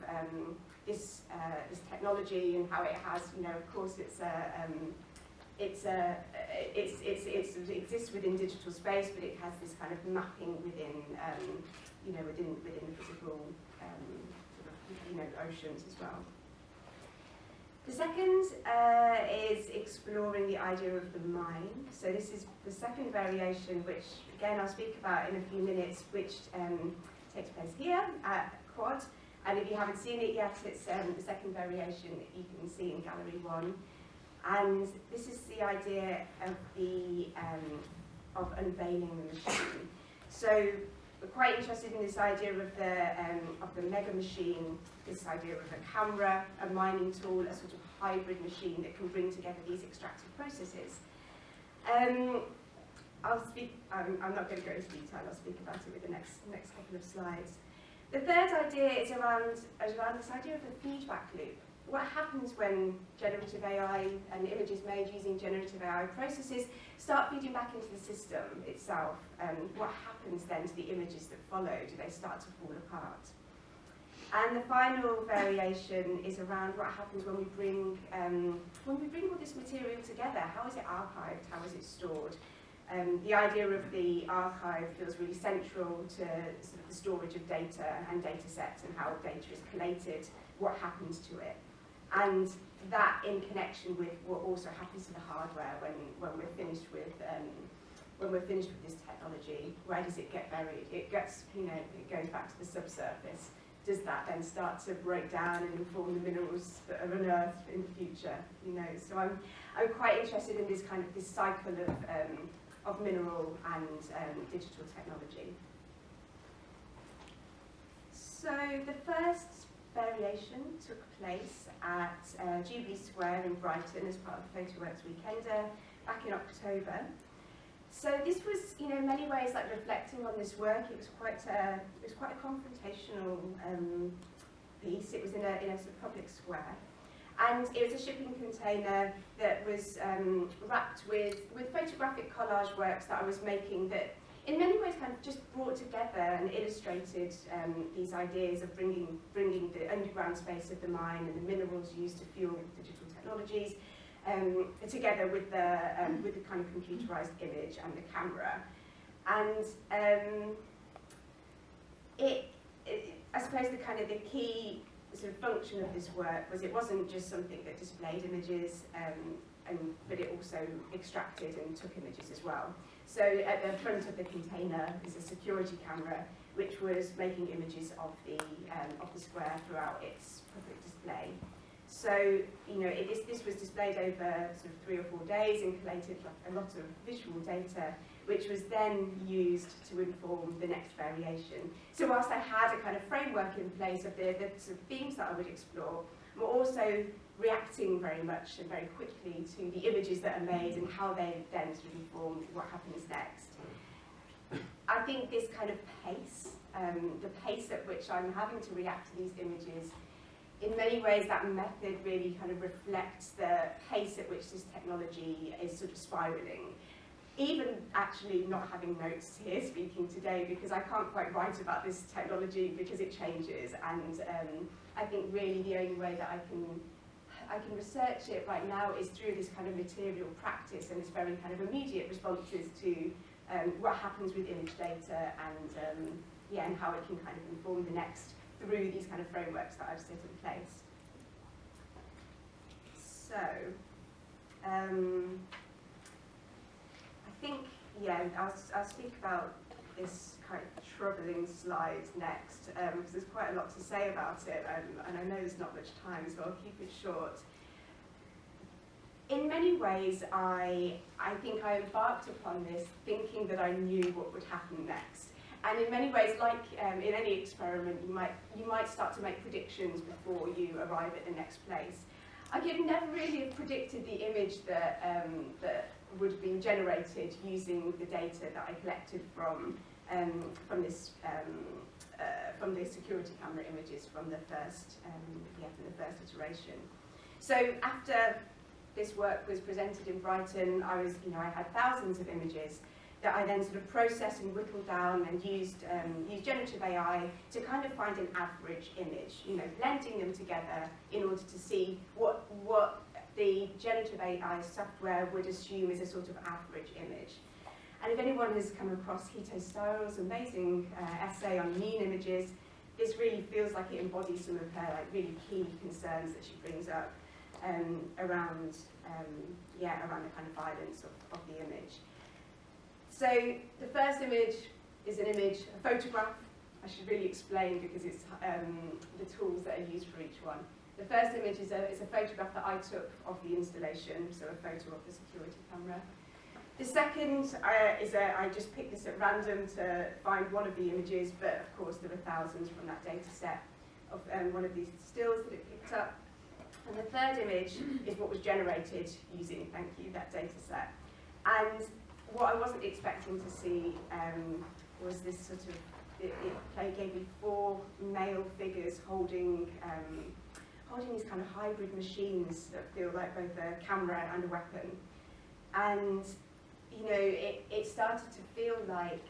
this technology and how it has, you know, of course it exists within digital space, but it has this kind of mapping within, you know, within the physical, sort of, you know, oceans as well. The second is exploring the idea of the mine. So this is the second variation, which again I'll speak about in a few minutes, which takes place here at Quad. And if you haven't seen it yet, it's the second variation that you can see in Gallery 1. And this is the idea of the of unveiling the machine. So we're quite interested in this idea of the mega machine, this idea of a camera, a mining tool, a sort of hybrid machine that can bring together these extractive processes. I'm not going to go into detail, I'll speak about it with the next couple of slides. The third idea is around this idea of a feedback loop. What happens when generative AI and images made using generative AI processes start feeding back into the system itself? What happens then to the images that follow? Do they start to fall apart? And the final variation is around what happens when we bring all this material together. How is it archived? How is it stored? The idea of the archive feels really central to sort of the storage of data and data sets and how data is collated, what happens to it. And that in connection with what also happens to the hardware when we're finished with this technology. Where does it get buried? It gets, it goes back to the subsurface. Does that then start to break down and inform the minerals that are unearthed in the future? So I'm quite interested in this kind of this cycle of mineral and digital technology. So the first variation took place at Jubilee Square in Brighton as part of the PhotoWorks Weekender back in October. So this was, in many ways, like reflecting on this work. It was quite a confrontational piece. It was in a sort of public square, and it was a shipping container that was wrapped with photographic collage works that I was making that, in many ways, kind of just brought together and illustrated these ideas of bringing the underground space of the mine and the minerals used to fuel digital technologies together with the kind of computerized image and the camera. And I suppose the key sort of function of this work was it wasn't just something that displayed images, but it also extracted and took images as well. So at the front of the container is a security camera which was making images of the square throughout its public display. So this was displayed over sort of 3 or 4 days and collated a lot of visual data, which was then used to inform the next variation. So whilst I had a kind of framework in place of the sort of themes that I would explore, I'm also reacting very much and very quickly to the images that are made and how they then sort of inform what happens next. I think this kind of pace, the pace at which I'm having to react to these images, in many ways that method really kind of reflects the pace at which this technology is sort of spiralling. Even actually not having notes here speaking today, because I can't quite write about this technology because it changes, and I think really the only way that I can research it right now is through this kind of material practice and this very kind of immediate responses to what happens with image data and how it can kind of inform the next through these kind of frameworks that I've set in place. So, I think, I'll speak about this kind of troubling slide next, because there's quite a lot to say about it, and I know there's not much time, so I'll keep it short. In many ways, I think I embarked upon this thinking that I knew what would happen next. And in many ways, like in any experiment, you might start to make predictions before you arrive at the next place. I could never really have predicted the image that would be generated using the data that I collected from the security camera images from the first iteration. So after this work was presented in Brighton, I had thousands of images that I then sort of processed and whittled down and used generative AI to kind of find an average image, blending them together in order to see what the generative AI software would assume is a sort of average image. And if anyone has come across Hito Styles' amazing essay on mean images, this really feels like it embodies some of her really key concerns that she brings up around the kind of violence of the image. So the first image is an image, a photograph. I should really explain because it's the tools that are used for each one. The first image is a photograph that I took of the installation, so a photo of the security camera. The second is I just picked this at random to find one of the images, but of course there were thousands from that data set of one of these stills that it picked up. And the third image is what was generated using, thank you, that data set. And what I wasn't expecting to see was this sort of, it gave me 4 male figures holding these kind of hybrid machines that feel like both a camera and a weapon. And, you know, it started to feel like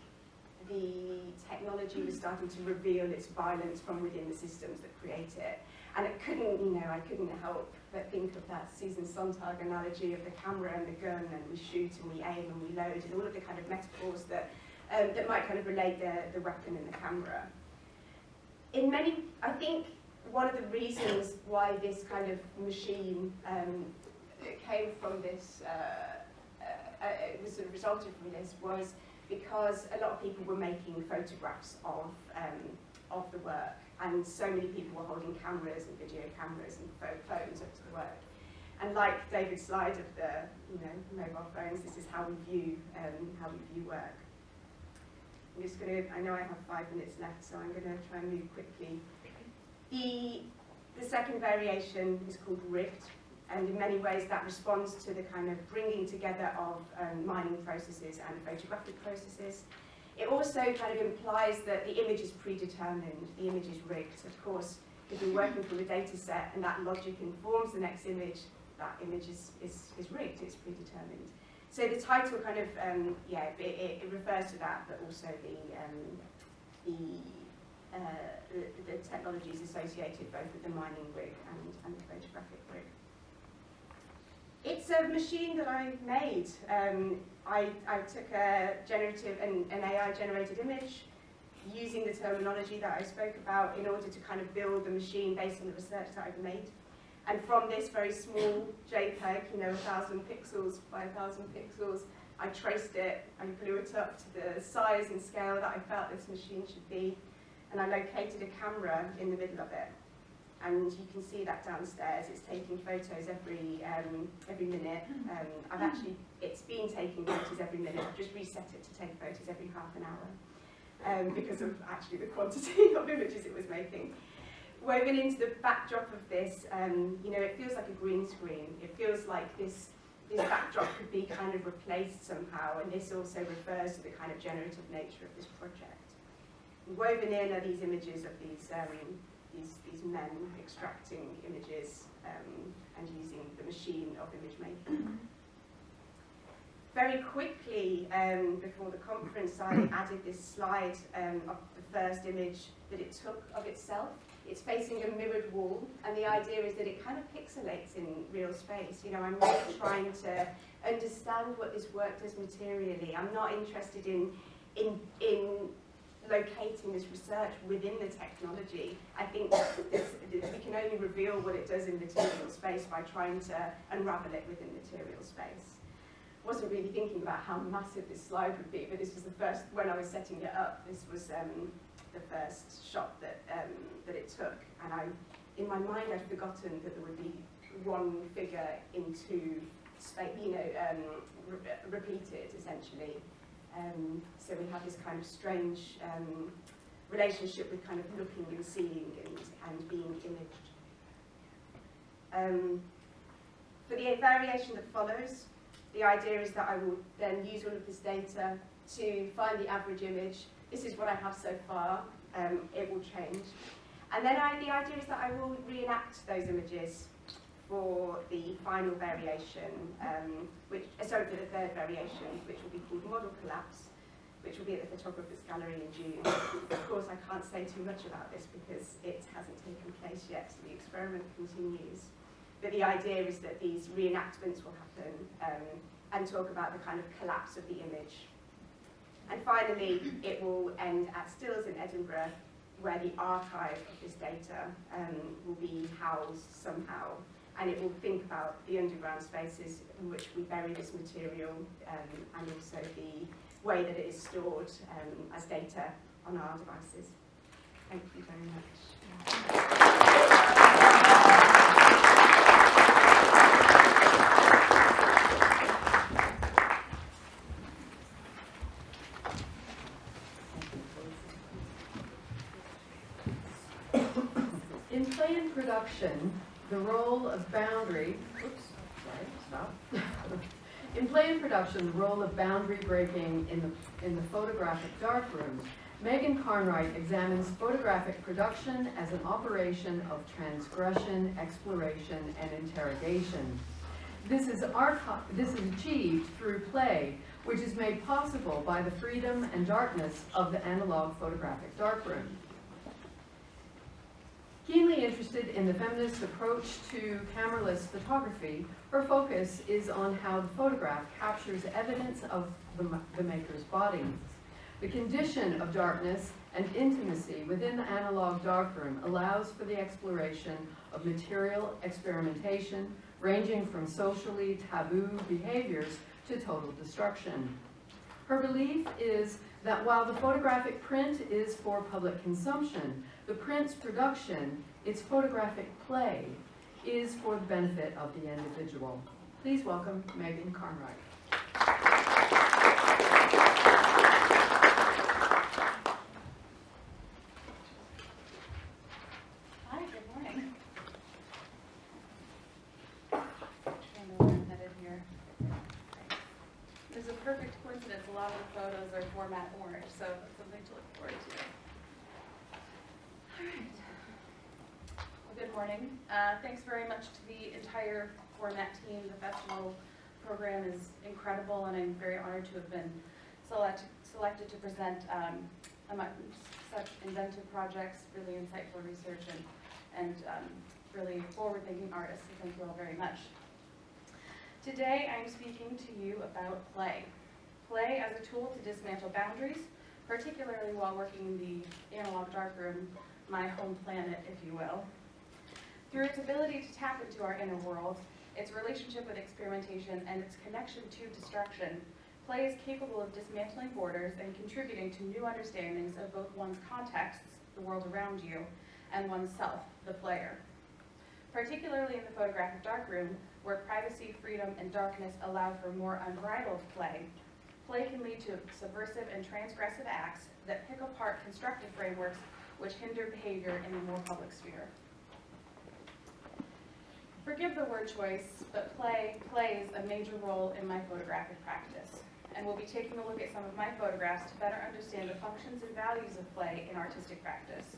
the technology was starting to reveal its violence from within the systems that create it. And I couldn't help but think of that Susan Sontag analogy of the camera and the gun, and we shoot and we aim and we load, and all of the kind of metaphors that that might kind of relate the weapon and the camera. I think one of the reasons why this kind of machine came from this, it was sort of resulted from this, was because a lot of people were making photographs of the work, and so many people were holding cameras and video cameras and phones up to the work. And like David's slide of the mobile phones, this is how we view work. I'm just going to, I know I have 5 minutes left, so I'm going to try and move quickly. The second variation is called rigged, and in many ways that responds to the kind of bringing together of mining processes and photographic processes. It also kind of implies that the image is predetermined, the image is rigged. Of course, if we're working from a data set and that logic informs the next image, that image is rigged, it's predetermined. So the title kind of, it refers to that, but also the technologies associated both with the mining rig and the photographic rig. It's a machine that I made. I took an AI-generated image using the terminology that I spoke about in order to kind of build the machine based on the research that I've made. And from this very small JPEG, 1,000 pixels by 1,000 pixels, I traced it, I blew it up to the size and scale that I felt this machine should be, and I located a camera in the middle of it. And you can see that downstairs. It's taking photos every minute. It's been taking photos every minute. I've just reset it to take photos every half an hour because of actually the quantity of images it was making. Woven into the backdrop of this, it feels like a green screen. It feels like this backdrop could be kind of replaced somehow, and this also refers to the kind of generative nature of this project. Woven in are these images of these men extracting images and using the machine of image making. Very quickly, before the conference, I added this slide of the first image that it took of itself. It's facing a mirrored wall, and the idea is that it kind of pixelates in real space. I'm really trying to understand what this work does materially. I'm not interested in locating this research within the technology. I think we can only reveal what it does in material space by trying to unravel it within material space. Wasn't really thinking about how massive this slide would be, but this was the first, when I was setting it up, this was the first shot that it took. And in my mind, I'd forgotten that there would be one figure in 2 space, repeated, essentially. So we have this kind of strange relationship with kind of looking and seeing and being imaged. For the variation that follows, the idea is that I will then use all of this data to find the average image. This is what I have so far. It will change. And then the idea is that I will reenact those images for the final variation, for the third variation, which will be called Model Collapse, which will be at the Photographer's Gallery in June. Of course, I can't say too much about this because it hasn't taken place yet, so the experiment continues. But the idea is that these reenactments will happen and talk about the kind of collapse of the image. And finally, it will end at Stills in Edinburgh, where the archive of this data will be housed somehow. And it will think about the underground spaces in which we bury this material and also the way that it is stored as data on our devices. Thank you very much.
of boundary, oops, sorry, stop. In play and production, the role of boundary breaking in the photographic darkroom, Megan Carnwright examines photographic production as an operation of transgression, exploration, and interrogation. This is achieved through play, which is made possible by the freedom and darkness of the analog photographic darkroom. Keenly interested in the feminist approach to cameraless photography, her focus is on how the photograph captures evidence of the maker's body. The condition of darkness and intimacy within the analog darkroom allows for the exploration of material experimentation, ranging from socially taboo behaviors to total destruction. Her belief is that while the photographic print is for public consumption, the print's production, its photographic play, is for the benefit of the individual. Please welcome Megan Carnwright.
Hi, good morning. Trying to learn headed here. There's a perfect coincidence. A lot of the photos are format orange, so that's something to look forward to. All right. Well, good morning. Thanks very much to the entire format team. The festival program is incredible, and I'm very honored to have been selected to present among such inventive projects, really insightful research, and really forward-thinking artists. So thank you all very much. Today, I'm speaking to you about play. Play as a tool to dismantle boundaries, particularly while working in the analog darkroom, my home planet, if you will. Through its ability to tap into our inner world, its relationship with experimentation, and its connection to destruction, play is capable of dismantling borders and contributing to new understandings of both one's contexts, the world around you, and oneself, the player. Particularly in the photographic darkroom, where privacy, freedom, and darkness allow for more unbridled play, play can lead to subversive and transgressive acts that pick apart constructive frameworks which hinder behavior in the more public sphere. Forgive the word choice, but play plays a major role in my photographic practice, and we'll be taking a look at some of my photographs to better understand the functions and values of play in artistic practice.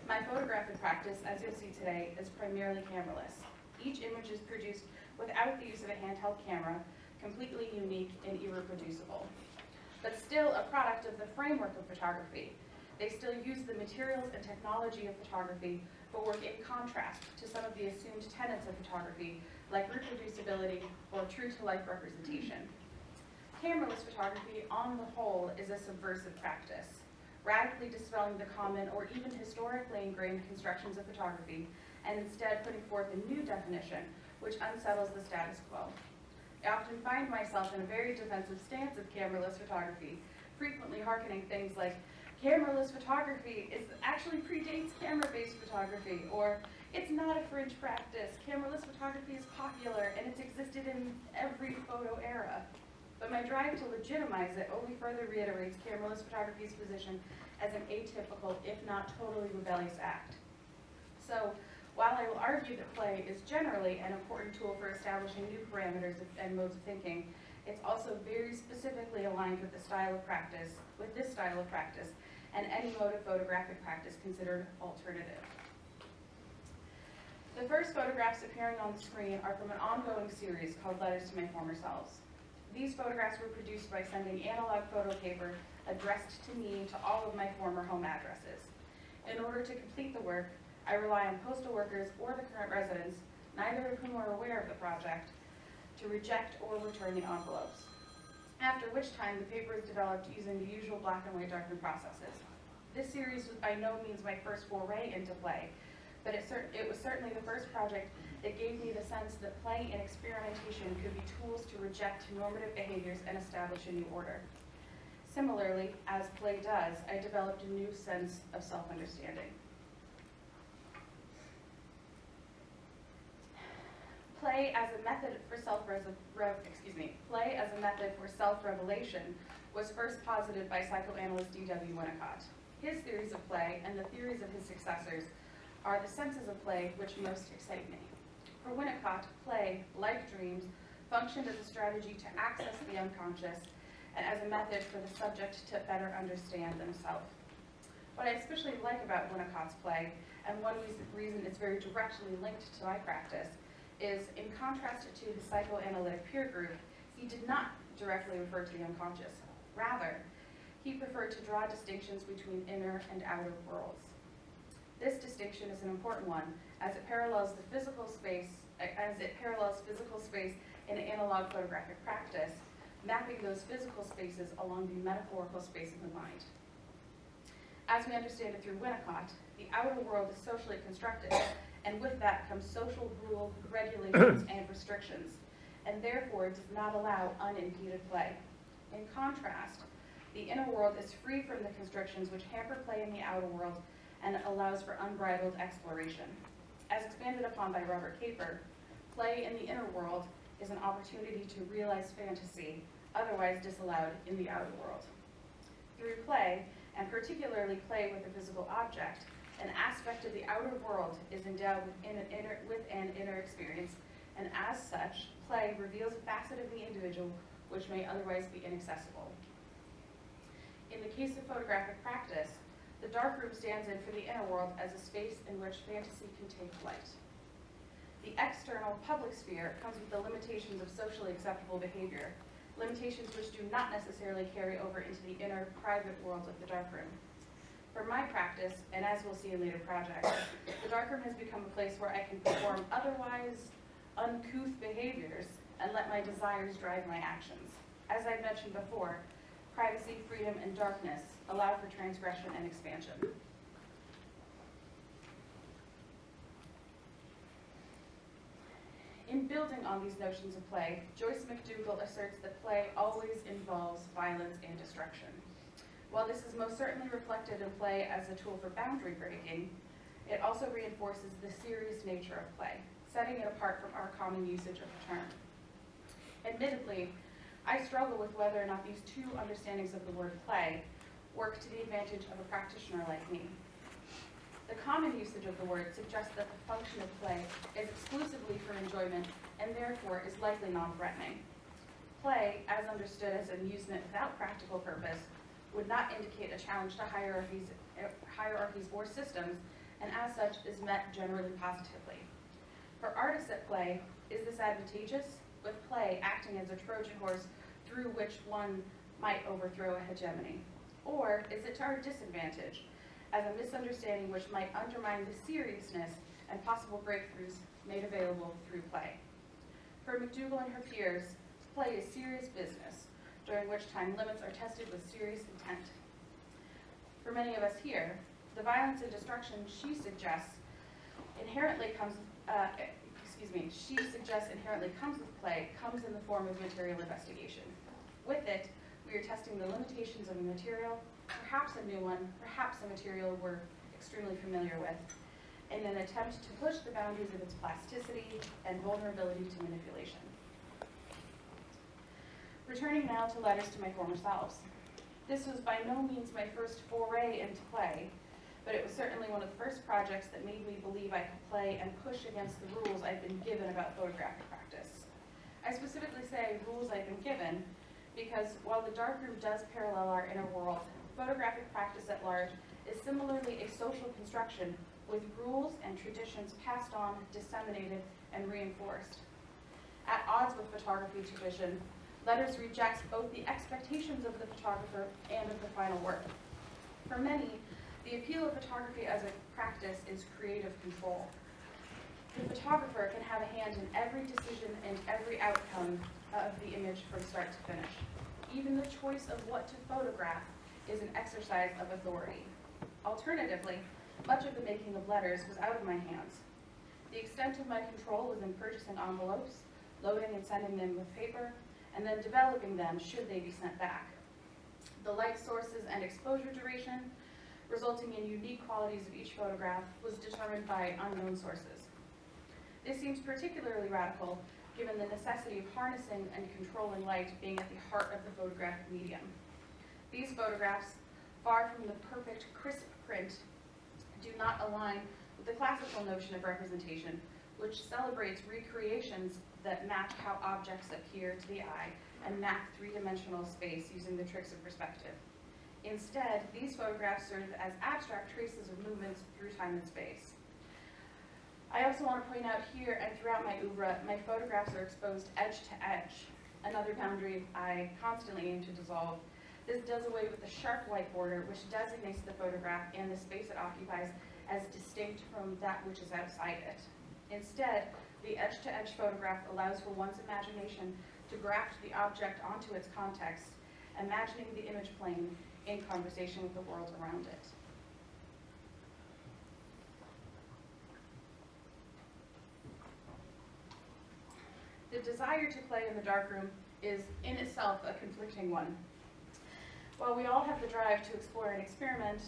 My photographic practice, as you'll see today, is primarily cameraless. Each image is produced without the use of a handheld camera, completely unique and irreproducible, but still a product of the framework of photography. They still use the materials and technology of photography, but work in contrast to some of the assumed tenets of photography, like reproducibility or true-to-life representation. Cameraless photography, on the whole, is a subversive practice, radically dispelling the common or even historically ingrained constructions of photography, and instead putting forth a new definition which unsettles the status quo. I often find myself in a very defensive stance of cameraless photography, frequently hearkening things like, cameraless photography actually predates camera-based photography, or it's not a fringe practice. Cameraless photography is popular and it's existed in every photo era. But my drive to legitimize it only further reiterates cameraless photography's position as an atypical, if not totally rebellious act. So, while I will argue that play is generally an important tool for establishing new parameters and modes of thinking, it's also very specifically aligned with this style of practice, and any mode of photographic practice considered alternative. The first photographs appearing on the screen are from an ongoing series called Letters to My Former Selves. These photographs were produced by sending analog photo paper addressed to me to all of my former home addresses. In order to complete the work, I rely on postal workers or the current residents, neither of whom are aware of the project, to reject or return the envelopes. After which time, the paper is developed using the usual black and white darkening processes. This series was by no means my first foray into play, but it was certainly the first project that gave me the sense that play and experimentation could be tools to reject normative behaviors and establish a new order. Similarly, as play does, I developed a new sense of self-understanding. Play as a method for self-revelation was first posited by psychoanalyst D.W. Winnicott. His theories of play and the theories of his successors are the senses of play which most excite me. For Winnicott, play, like dreams, functioned as a strategy to access the unconscious and as a method for the subject to better understand themselves. What I especially like about Winnicott's play, and one reason it's very directly linked to my practice, is in contrast to his psychoanalytic peer group, he did not directly refer to the unconscious. Rather, he preferred to draw distinctions between inner and outer worlds. This distinction is an important one, as it parallels physical space in analog photographic practice, mapping those physical spaces along the metaphorical space of the mind. As we understand it through Winnicott, the outer world is socially constructed, and with that comes social rule, regulations, and restrictions, and therefore does not allow unimpeded play. In contrast, the inner world is free from the constrictions which hamper play in the outer world and allows for unbridled exploration. As expanded upon by Robert Caper, play in the inner world is an opportunity to realize fantasy, otherwise disallowed in the outer world. Through play, and particularly play with a physical object, an aspect of the outer world is endowed with an inner experience, and as such, play reveals a facet of the individual which may otherwise be inaccessible. In the case of photographic practice, the darkroom stands in for the inner world as a space in which fantasy can take flight. The external public sphere comes with the limitations of socially acceptable behavior, limitations which do not necessarily carry over into the inner private world of the darkroom. For my practice, and as we'll see in later projects, the darkroom has become a place where I can perform otherwise uncouth behaviors and let my desires drive my actions. As I mentioned before, privacy, freedom, and darkness allow for transgression and expansion. In building on these notions of play, Joyce McDougall asserts that play always involves violence and destruction. While this is most certainly reflected in play as a tool for boundary breaking, it also reinforces the serious nature of play, setting it apart from our common usage of the term. Admittedly, I struggle with whether or not these two understandings of the word play work to the advantage of a practitioner like me. The common usage of the word suggests that the function of play is exclusively for enjoyment and therefore is likely non-threatening. Play, as understood as amusement without practical purpose, would not indicate a challenge to hierarchies or systems, and as such is met generally positively. For artists at play, is this advantageous? With play acting as a Trojan horse through which one might overthrow a hegemony? Or is it to our disadvantage, as a misunderstanding which might undermine the seriousness and possible breakthroughs made available through play? For McDougall and her peers, play is serious business, during which time limits are tested with serious intent. For many of us here, the violence and destruction she suggests inherently comes with play, comes in the form of material investigation. With it, we are testing the limitations of a material, perhaps a new one, perhaps a material we're extremely familiar with, in an attempt to push the boundaries of its plasticity and vulnerability to manipulation. Returning now to letters to my former selves. This was by no means my first foray into play, but it was certainly one of the first projects that made me believe I could play and push against the rules I'd been given about photographic practice. I specifically say rules I've been given because while the darkroom does parallel our inner world, photographic practice at large is similarly a social construction with rules and traditions passed on, disseminated, and reinforced. At odds with photography tradition, letters rejects both the expectations of the photographer and of the final work. For many, the appeal of photography as a practice is creative control. The photographer can have a hand in every decision and every outcome of the image from start to finish. Even the choice of what to photograph is an exercise of authority. Alternatively, much of the making of letters was out of my hands. The extent of my control was in purchasing envelopes, loading and sending them with paper, and then developing them should they be sent back. The light sources and exposure duration, resulting in unique qualities of each photograph, was determined by unknown sources. This seems particularly radical given the necessity of harnessing and controlling light being at the heart of the photographic medium. These photographs, far from the perfect, crisp print, do not align with the classical notion of representation, which celebrates recreations that match how objects appear to the eye and map three-dimensional space using the tricks of perspective. Instead, these photographs serve as abstract traces of movements through time and space. I also want to point out here and throughout my oeuvre, my photographs are exposed edge to edge, another boundary I constantly aim to dissolve. This does away with the sharp white border, which designates the photograph and the space it occupies as distinct from that which is outside it. Instead, the edge-to-edge photograph allows for one's imagination to graft the object onto its context, imagining the image plane in conversation with the world around it. The desire to play in the darkroom is in itself a conflicting one. While we all have the drive to explore and experiment,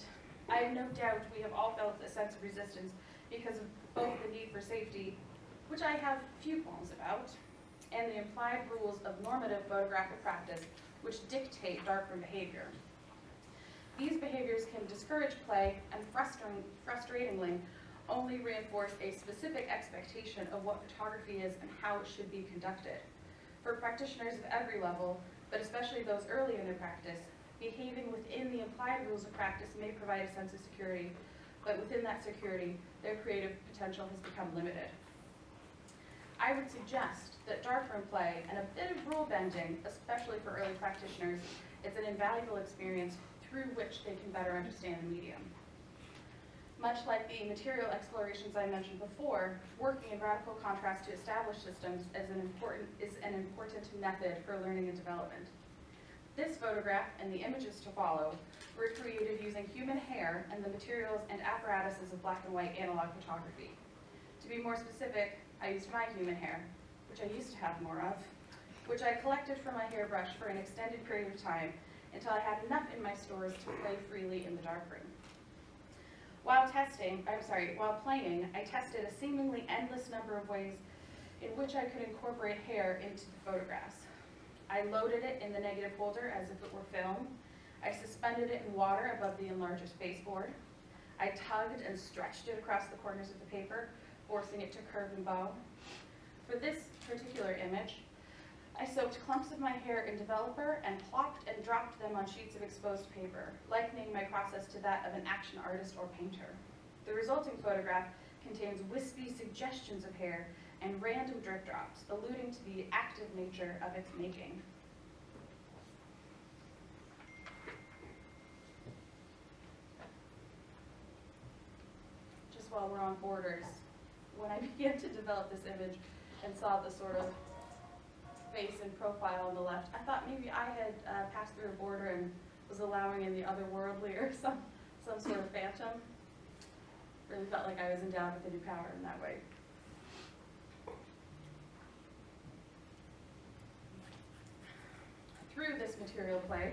I have no doubt we have all felt a sense of resistance because of both the need for safety, which I have few qualms about, and the implied rules of normative photographic practice, which dictate darkroom behavior. These behaviors can discourage play and frustratingly only reinforce a specific expectation of what photography is and how it should be conducted. For practitioners of every level, but especially those early in their practice, behaving within the implied rules of practice may provide a sense of security, but within that security, their creative potential has become limited. I would suggest that darkroom play and a bit of rule bending, especially for early practitioners, is an invaluable experience through which they can better understand the medium. Much like the material explorations I mentioned before, working in radical contrast to established systems is an important method for learning and development. This photograph and the images to follow were created using human hair and the materials and apparatuses of black and white analog photography. To be more specific, I used my human hair, which I used to have more of, which I collected from my hairbrush for an extended period of time until I had enough in my stores to play freely in the darkroom. While playing, I tested a seemingly endless number of ways in which I could incorporate hair into the photographs. I loaded it in the negative holder as if it were film. I suspended it in water above the enlarger spaceboard. I tugged and stretched it across the corners of the paper, forcing it to curve and bow. For this particular image, I soaked clumps of my hair in developer and plopped and dropped them on sheets of exposed paper, likening my process to that of an action artist or painter. The resulting photograph contains wispy suggestions of hair and random drip drops, alluding to the active nature of its making. Just while we're on borders, when I began to develop this image and saw the sort of face and profile on the left, I thought maybe I had passed through a border and was allowing in the otherworldly or some sort of phantom. Really felt like I was endowed with a new power in that way. Through this material play,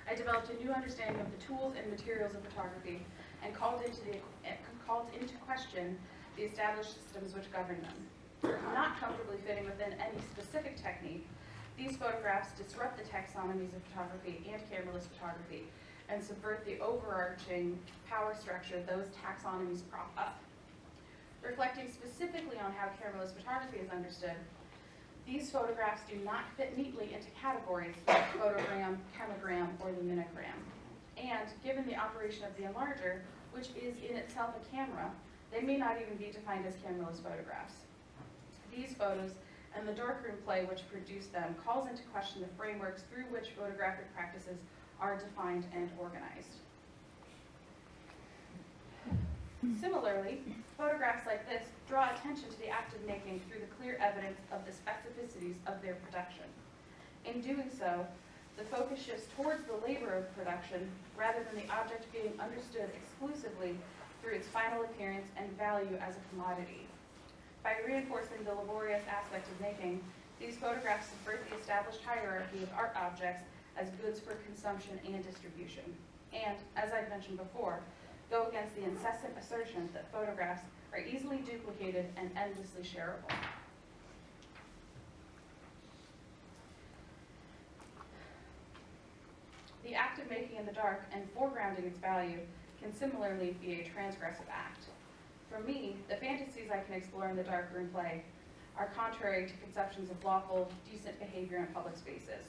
I developed a new understanding of the tools and materials of photography and called into question the established systems which govern them. Not comfortably fitting within any specific technique, these photographs disrupt the taxonomies of photography and cameraless photography and subvert the overarching power structure those taxonomies prop up. Reflecting specifically on how cameraless photography is understood, these photographs do not fit neatly into categories like photogram, chemogram, or the minogram. And given the operation of the enlarger, which is in itself a camera, they may not even be defined as cameraless photographs. These photos and the darkroom play which produced them calls into question the frameworks through which photographic practices are defined and organized. Similarly, photographs like this draw attention to the act of making through the clear evidence of the specificities of their production. In doing so, the focus shifts towards the labor of production rather than the object being understood exclusively through its final appearance and value as a commodity. By reinforcing the laborious aspect of making, these photographs subvert the established hierarchy of art objects as goods for consumption and distribution. And, as I've mentioned before, go against the incessant assertion that photographs are easily duplicated and endlessly shareable. The act of making in the dark and foregrounding its value can similarly be a transgressive act. For me, the fantasies I can explore in the darkroom play are contrary to conceptions of lawful, decent behavior in public spaces.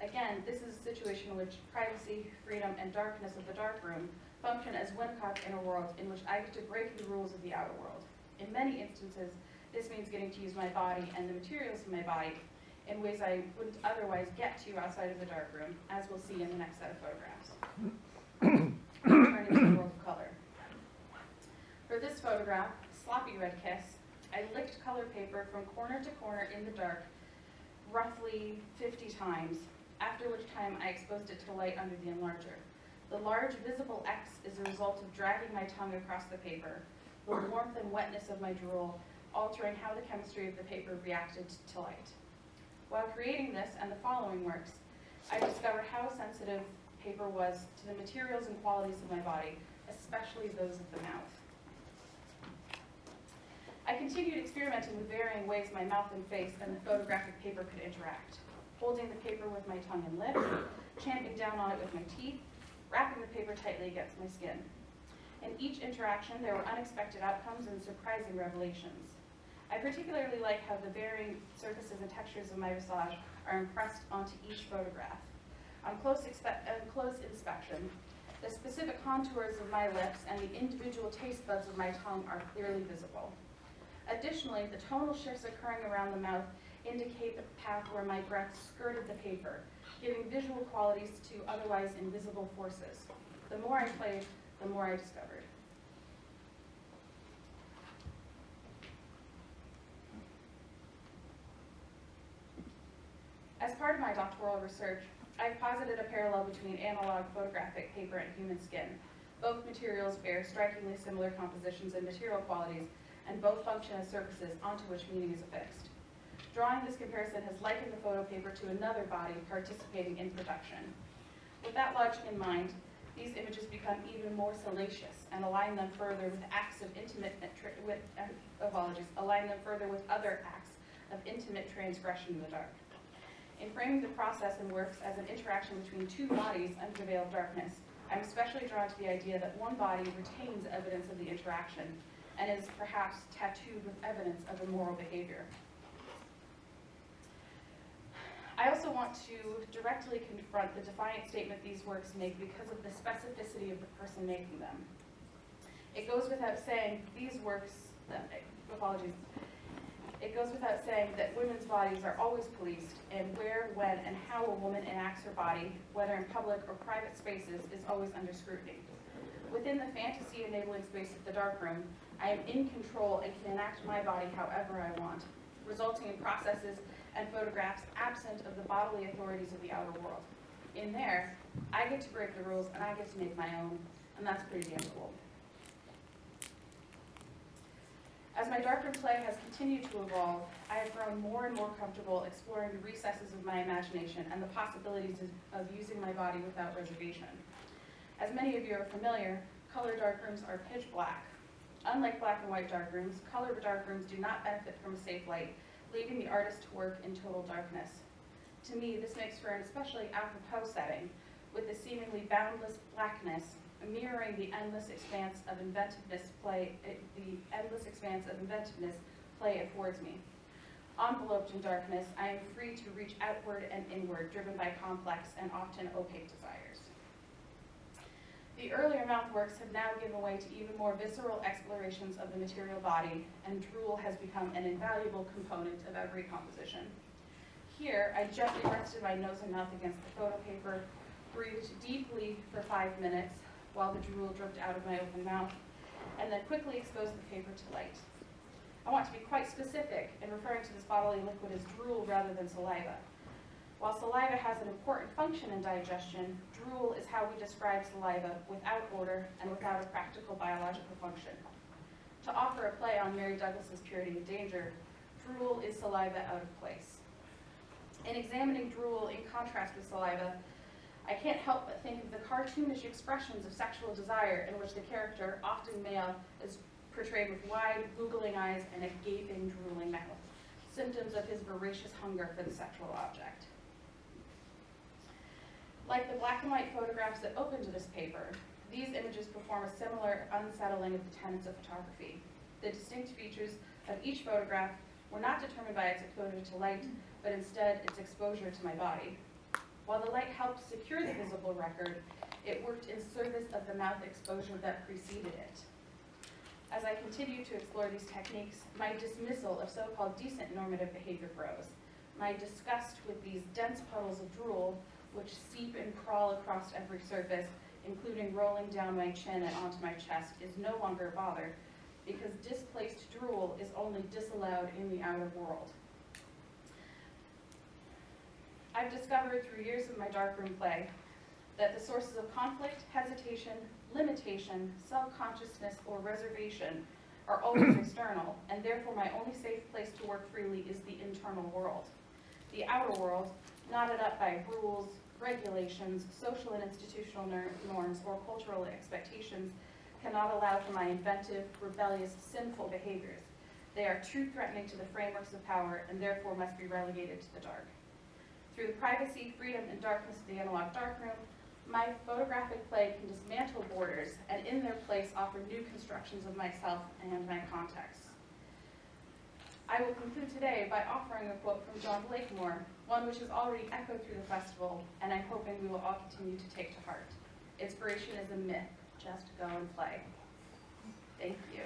Again, this is a situation in which privacy, freedom, and darkness of the darkroom function as windcock in a world in which I get to break the rules of the outer world. In many instances, this means getting to use my body and the materials of my body in ways I wouldn't otherwise get to outside of the darkroom, as we'll see in the next set of photographs. Turning to the world of color. For this photograph, Sloppy Red Kiss, I licked color paper from corner to corner in the dark roughly 50 times, after which time I exposed it to light under the enlarger. The large visible X is a result of dragging my tongue across the paper, the warmth and wetness of my drool altering how the chemistry of the paper reacted to light. While creating this and the following works, I discovered how sensitive paper was to the materials and qualities of my body, especially those of the mouth. I continued experimenting with varying ways my mouth and face and the photographic paper could interact. Holding the paper with my tongue and lips, champing down on it with my teeth, wrapping the paper tightly against my skin. In each interaction, there were unexpected outcomes and surprising revelations. I particularly like how the varying surfaces and textures of my visage are impressed onto each photograph. On close inspection, the specific contours of my lips and the individual taste buds of my tongue are clearly visible. Additionally, the tonal shifts occurring around the mouth indicate the path where my breath skirted the paper, giving visual qualities to otherwise invisible forces. The more I played, the more I discovered. As part of my doctoral research, I've posited a parallel between analog photographic paper and human skin. Both materials bear strikingly similar compositions and material qualities, and both function as surfaces onto which meaning is affixed. Drawing this comparison has likened the photo paper to another body participating in production. With that logic in mind, these images become even more salacious and align them further with acts of other acts of intimate transgression in the dark. In framing the process and works as an interaction between two bodies under the veil of darkness, I'm especially drawn to the idea that one body retains evidence of the interaction and is perhaps tattooed with evidence of immoral behavior. I also want to directly confront the defiant statement these works make because of the specificity of the person making them. It goes without saying It goes without saying that women's bodies are always policed, and where, when, and how a woman enacts her body, whether in public or private spaces, is always under scrutiny. Within the fantasy-enabling space of the darkroom, I am in control and can enact my body however I want, resulting in processes and photographs absent of the bodily authorities of the outer world. In there, I get to break the rules and I get to make my own, and that's pretty damn cool. As my darkroom play has continued to evolve, I have grown more and more comfortable exploring the recesses of my imagination and the possibilities of using my body without reservation. As many of you are familiar, color darkrooms are pitch black. Unlike black and white darkrooms, color darkrooms do not benefit from a safe light, leaving the artist to work in total darkness. To me, this makes for an especially apropos setting, with the seemingly boundless blackness mirroring the endless expanse of inventiveness play affords me. Enveloped in darkness, I am free to reach outward and inward, driven by complex and often opaque desires. The earlier mouthworks have now given way to even more visceral explorations of the material body, and drool has become an invaluable component of every composition. Here, I gently rested my nose and mouth against the photo paper, breathed deeply for 5 minutes while the drool dripped out of my open mouth, and then quickly exposed the paper to light. I want to be quite specific in referring to this bodily liquid as drool rather than saliva. While saliva has an important function in digestion, drool is how we describe saliva without order and without a practical biological function. To offer a play on Mary Douglas's Purity and Danger, drool is saliva out of place. In examining drool in contrast with saliva, I can't help but think of the cartoonish expressions of sexual desire in which the character, often male, is portrayed with wide, googling eyes and a gaping, drooling mouth, symptoms of his voracious hunger for the sexual object. Like the black and white photographs that open to this paper, These images perform a similar unsettling of the tenets of photography. The distinct features of each photograph were not determined by its exposure to light, but instead its exposure to my body. While the light helped secure the visible record, it worked in service of the mouth exposure that preceded it. As I continue to explore these techniques, my dismissal of so-called decent normative behavior grows. My disgust with these dense puddles of drool, which seep and crawl across every surface, including rolling down my chin and onto my chest, is no longer a bother, because displaced drool is only disallowed in the outer world. I've discovered through years of my darkroom play that the sources of conflict, hesitation, limitation, self-consciousness, or reservation are always external, and therefore my only safe place to work freely is the internal world. The outer world, knotted up by rules, regulations, social and institutional norms, or cultural expectations, cannot allow for my inventive, rebellious, sinful behaviors. They are too threatening to the frameworks of power and therefore must be relegated to the dark. Through the privacy, freedom, and darkness of the analog darkroom, my photographic play can dismantle borders and in their place offer new constructions of myself and my context. I will conclude today by offering a quote from John Blakemore, one which has already echoed through the festival, and I'm hoping we will all continue to take to heart. Inspiration is a myth, just go and play. Thank you.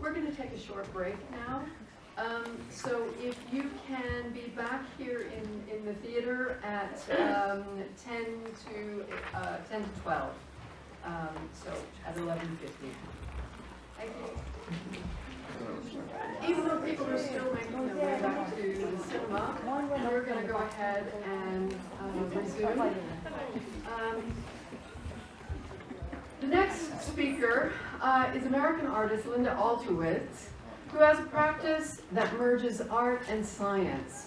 We're going to take a short break now. So if you can be back here in the theater at 10 to 12, so at 11:50. Thank you. Even though people are still making their way back to the cinema, we're going to go ahead and resume. The next speaker is American artist Linda Altowitz, who has a practice that merges art and science.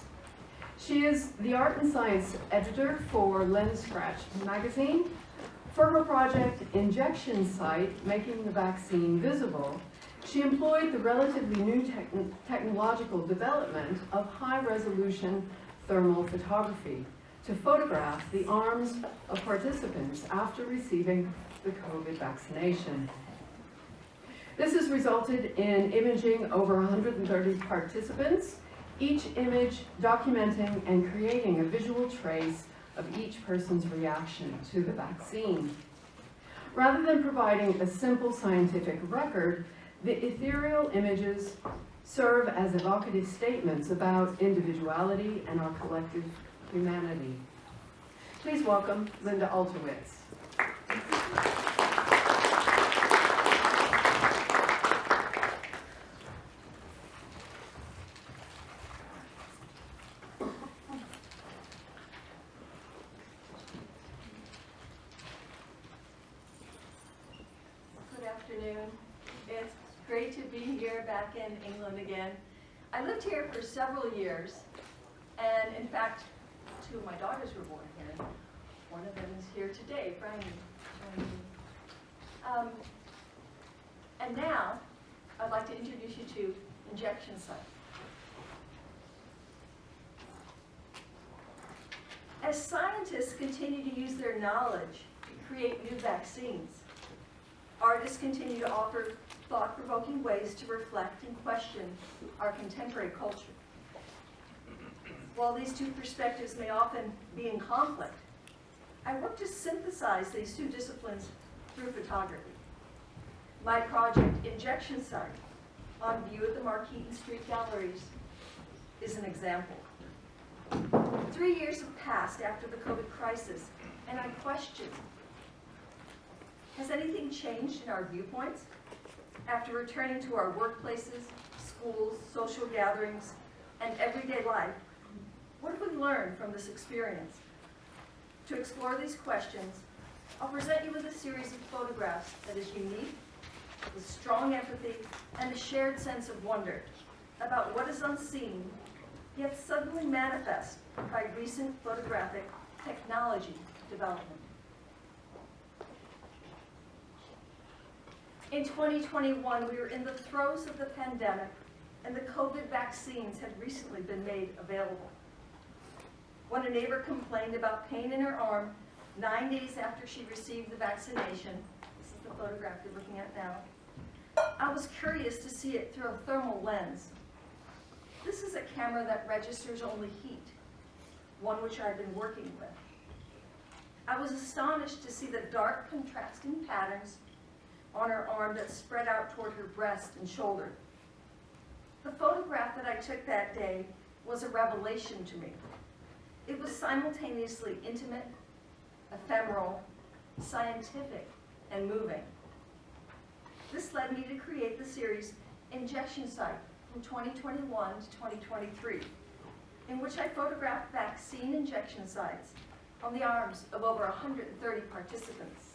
She is the art and science editor for Lens Scratch magazine. For her project Injection Site, Making the Vaccine Visible, she employed the relatively new technological development of high-resolution thermal photography to photograph the arms of participants after receiving the COVID vaccination. This has resulted in imaging over 130 participants, each image documenting and creating a visual trace of each person's reaction to the vaccine. Rather than providing a simple scientific record, the ethereal images serve as evocative statements about individuality and our collective humanity. Please welcome Linda Altowitz.
Good afternoon. It's great to be here back in England again. I lived here for several years, and in fact, two of my daughters were born here. One of them is here today, Franny. And now, I'd like to introduce you to Injection Site. As scientists continue to use their knowledge to create new vaccines, artists continue to offer thought-provoking ways to reflect and question our contemporary culture. While these two perspectives may often be in conflict, I work to synthesize these two disciplines through photography. My project, Injection Site, on view at the Markeaton Street Galleries, is an example. 3 years have passed after the COVID crisis, and I question, has anything changed in our viewpoints? After returning to our workplaces, schools, social gatherings, and everyday life, what have we learned from this experience? To explore these questions, I'll present you with a series of photographs that is unique, with strong empathy, and a shared sense of wonder about what is unseen, yet suddenly manifest by recent photographic technology development. In 2021, we were in the throes of the pandemic, and the COVID vaccines had recently been made available. When a neighbor complained about pain in her arm 9 days after she received the vaccination, this is the photograph you're looking at now, I was curious to see it through a thermal lens. This is a camera that registers only heat, one which I've been working with. I was astonished to see the dark contrasting patterns on her arm that spread out toward her breast and shoulder. The photograph that I took that day was a revelation to me. It was simultaneously intimate, ephemeral, scientific, and moving. This led me to create the series Injection Site from 2021 to 2023, in which I photographed vaccine injection sites on the arms of over 130 participants.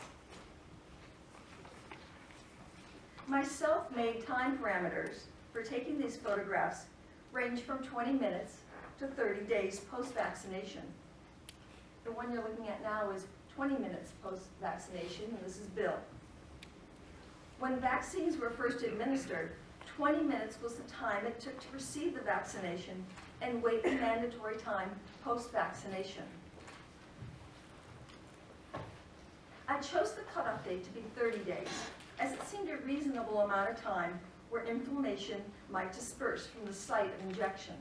My self-made time parameters for taking these photographs range from 20 minutes to 30 days post-vaccination. The one you're looking at now is 20 minutes post-vaccination, and this is Bill. When vaccines were first administered, 20 minutes was the time it took to receive the vaccination and wait the mandatory time post-vaccination. I chose the cutoff date to be 30 days, as it seemed a reasonable amount of time where inflammation might disperse from the site of injection.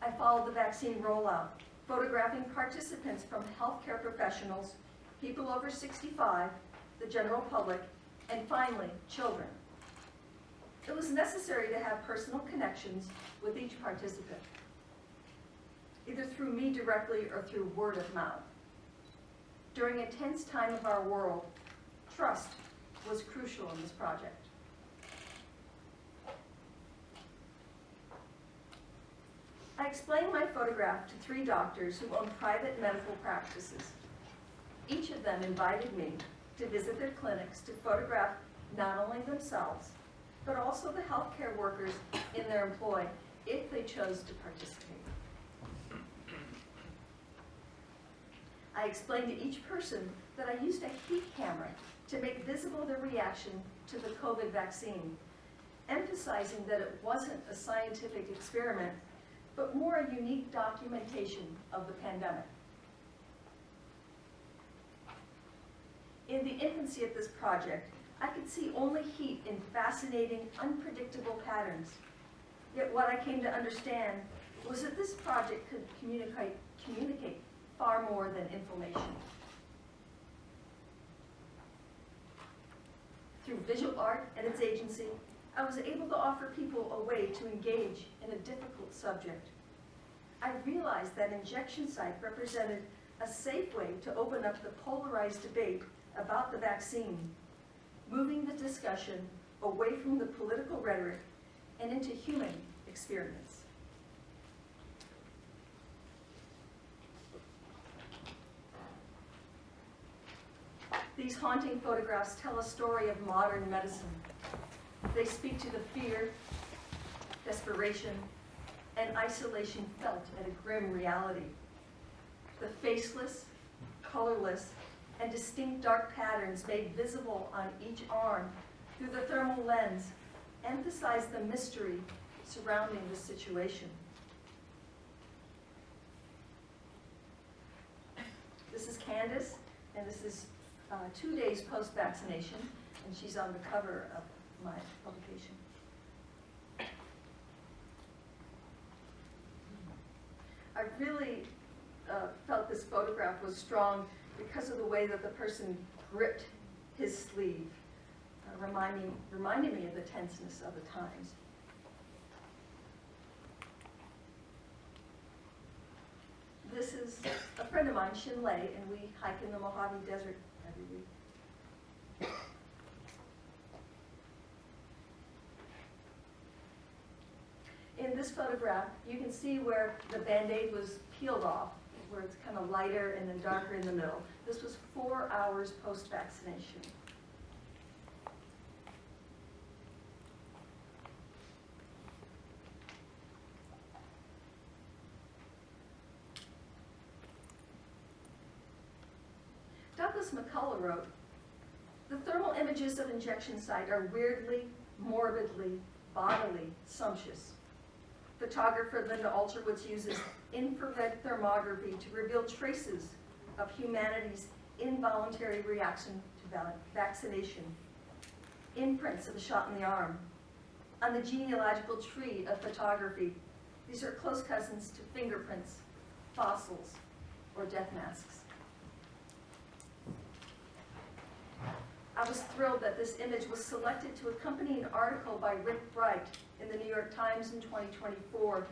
I followed the vaccine rollout, photographing participants from healthcare professionals, people over 65, the general public, and finally, children. It was necessary to have personal connections with each participant, either through me directly or through word of mouth. During a tense time of our world, trust was crucial in this project. I explained my photograph to 3 doctors who own private medical practices. Each of them invited me to visit their clinics to photograph not only themselves, but also the healthcare workers in their employ if they chose to participate. I explained to each person that I used a heat camera to make visible their reaction to the COVID vaccine, emphasizing that it wasn't a scientific experiment, but more a unique documentation of the pandemic. In the infancy of this project, I could see only heat in fascinating, unpredictable patterns. Yet what I came to understand was that this project could communicate far more than inflammation. Through visual art and its agency, I was able to offer people a way to engage in a difficult subject. I realized that injection site represented a safe way to open up the polarized debate about the vaccine, moving the discussion away from the political rhetoric and into human experience. These haunting photographs tell a story of modern medicine. They speak to the fear, desperation, and isolation felt at a grim reality. The faceless, colorless, and distinct dark patterns made visible on each arm through the thermal lens emphasize the mystery surrounding the situation. This is Candace, and this is 2 days post-vaccination, and she's on the cover of my publication. I really felt this photograph was strong because of the way that the person gripped his sleeve, reminding me of the tenseness of the times. This is a friend of mine, Shin Lei, and we hike in the Mojave Desert every week. In this photograph, you can see where the Band-Aid was peeled off, where it's kind of lighter and then darker in the middle. This was 4 hours post-vaccination. Douglas McCullough wrote, The thermal images of injection site are weirdly, morbidly, bodily, sumptuous. Photographer Linda Alterwitz uses infrared thermography to reveal traces of humanity's involuntary reaction to vaccination, imprints of a shot in the arm. On the genealogical tree of photography, these are close cousins to fingerprints, fossils, or death masks. I was thrilled that this image was selected to accompany an article by Rick Bright in the New York Times in 2024,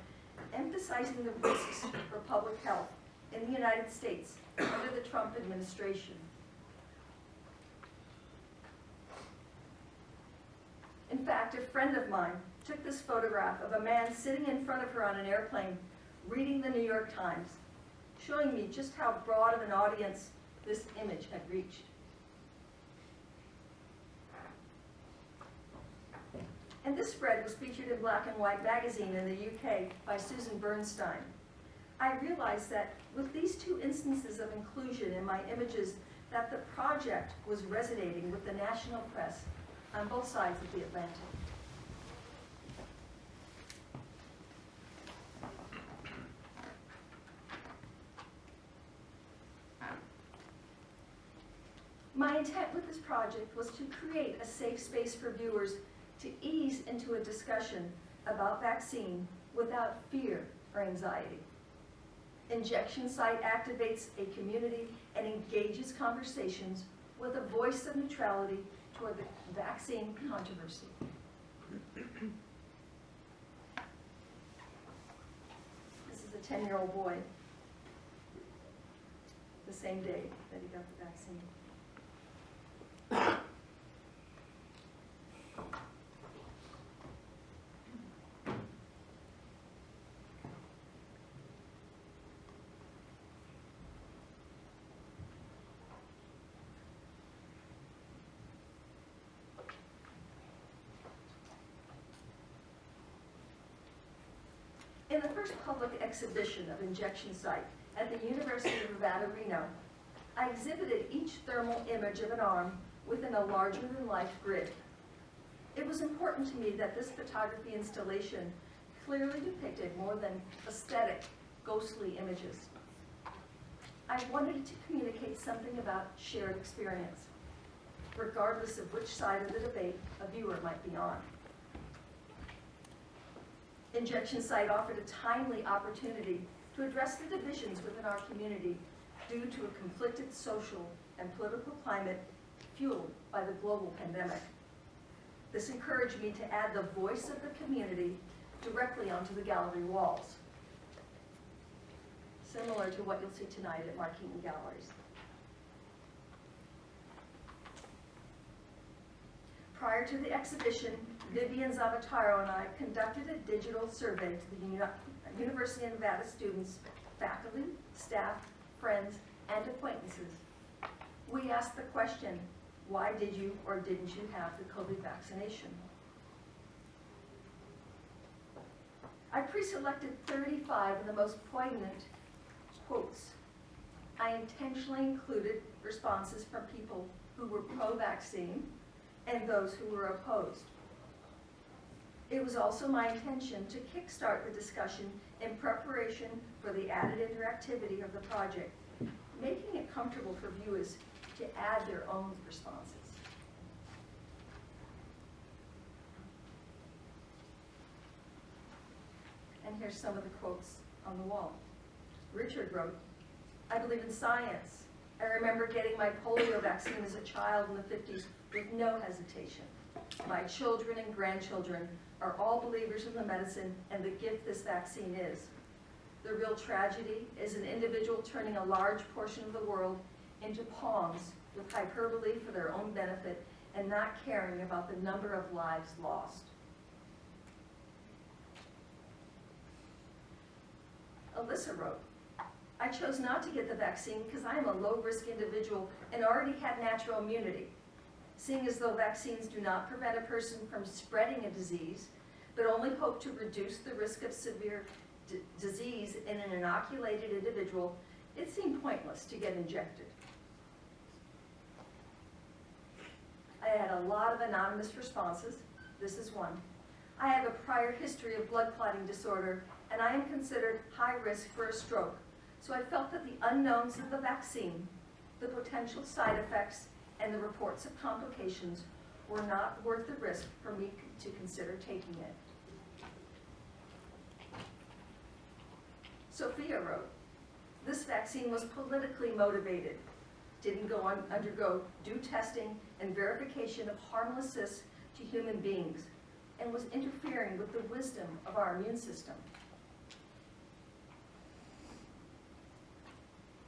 emphasizing the risks for public health in the United States under the Trump administration. In fact, a friend of mine took this photograph of a man sitting in front of her on an airplane reading the New York Times, showing me just how broad of an audience this image had reached. And this spread was featured in Black and White magazine in the UK by Susan Bernstein. I realized that with these two instances of inclusion in my images, that the project was resonating with the national press on both sides of the Atlantic. My intent with this project was to create a safe space for viewers to ease into a discussion about vaccine without fear or anxiety. Injection site activates a community and engages conversations with a voice of neutrality toward the vaccine controversy. This is a 10-year-old boy, the same day that he got the vaccine. In the first public exhibition of injection site at the University of Nevada, Reno, I exhibited each thermal image of an arm within a larger-than-life grid. It was important to me that this photography installation clearly depicted more than aesthetic, ghostly images. I wanted to communicate something about shared experience, regardless of which side of the debate a viewer might be on. Injection site offered a timely opportunity to address the divisions within our community due to a conflicted social and political climate fueled by the global pandemic. This encouraged me to add the voice of the community directly onto the gallery walls, similar to what you'll see tonight at Marquee Galleries. Prior to the exhibition, Vivian Zavataro and I conducted a digital survey to the University of Nevada students, faculty, staff, friends, and acquaintances. We asked the question, why did you or didn't you have the COVID vaccination? I pre-selected 35 of the most poignant quotes. I intentionally included responses from people who were pro-vaccine and those who were opposed. It was also my intention to kickstart the discussion in preparation for the added interactivity of the project, making it comfortable for viewers to add their own responses. And here's some of the quotes on the wall. Richard wrote, "I believe in science. I remember getting my polio vaccine as a child in the 50s with no hesitation. My children and grandchildren are all believers in the medicine and the gift this vaccine is. The real tragedy is an individual turning a large portion of the world into pawns with hyperbole for their own benefit and not caring about the number of lives lost." Alyssa wrote, "I chose not to get the vaccine because I am a low-risk individual and already had natural immunity. Seeing as though vaccines do not prevent a person from spreading a disease, but only hope to reduce the risk of severe disease in an inoculated individual, it seemed pointless to get injected." I had a lot of anonymous responses. This is one. I have a prior history of blood clotting disorder, and I am considered high risk for a stroke. So I felt that the unknowns of the vaccine, the potential side effects, and the reports of complications were not worth the risk for me to consider taking it. Sophia wrote, this vaccine was politically motivated, didn't undergo due testing and verification of harmlessness to human beings, and was interfering with the wisdom of our immune system.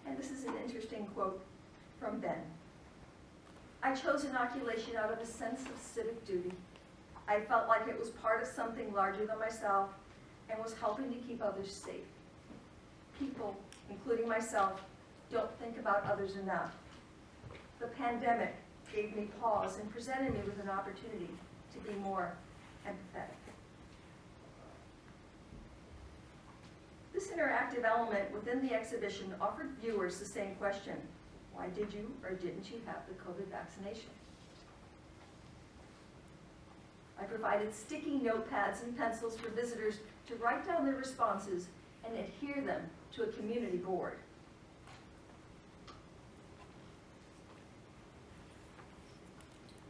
And this is an interesting quote from Ben. I chose inoculation out of a sense of civic duty. I felt like it was part of something larger than myself and was helping to keep others safe. People, including myself, don't think about others enough. The pandemic gave me pause and presented me with an opportunity to be more empathetic. This interactive element within the exhibition offered viewers the same question: why did you or didn't you have the COVID vaccination? I provided sticky notepads and pencils for visitors to write down their responses and adhere them to a community board.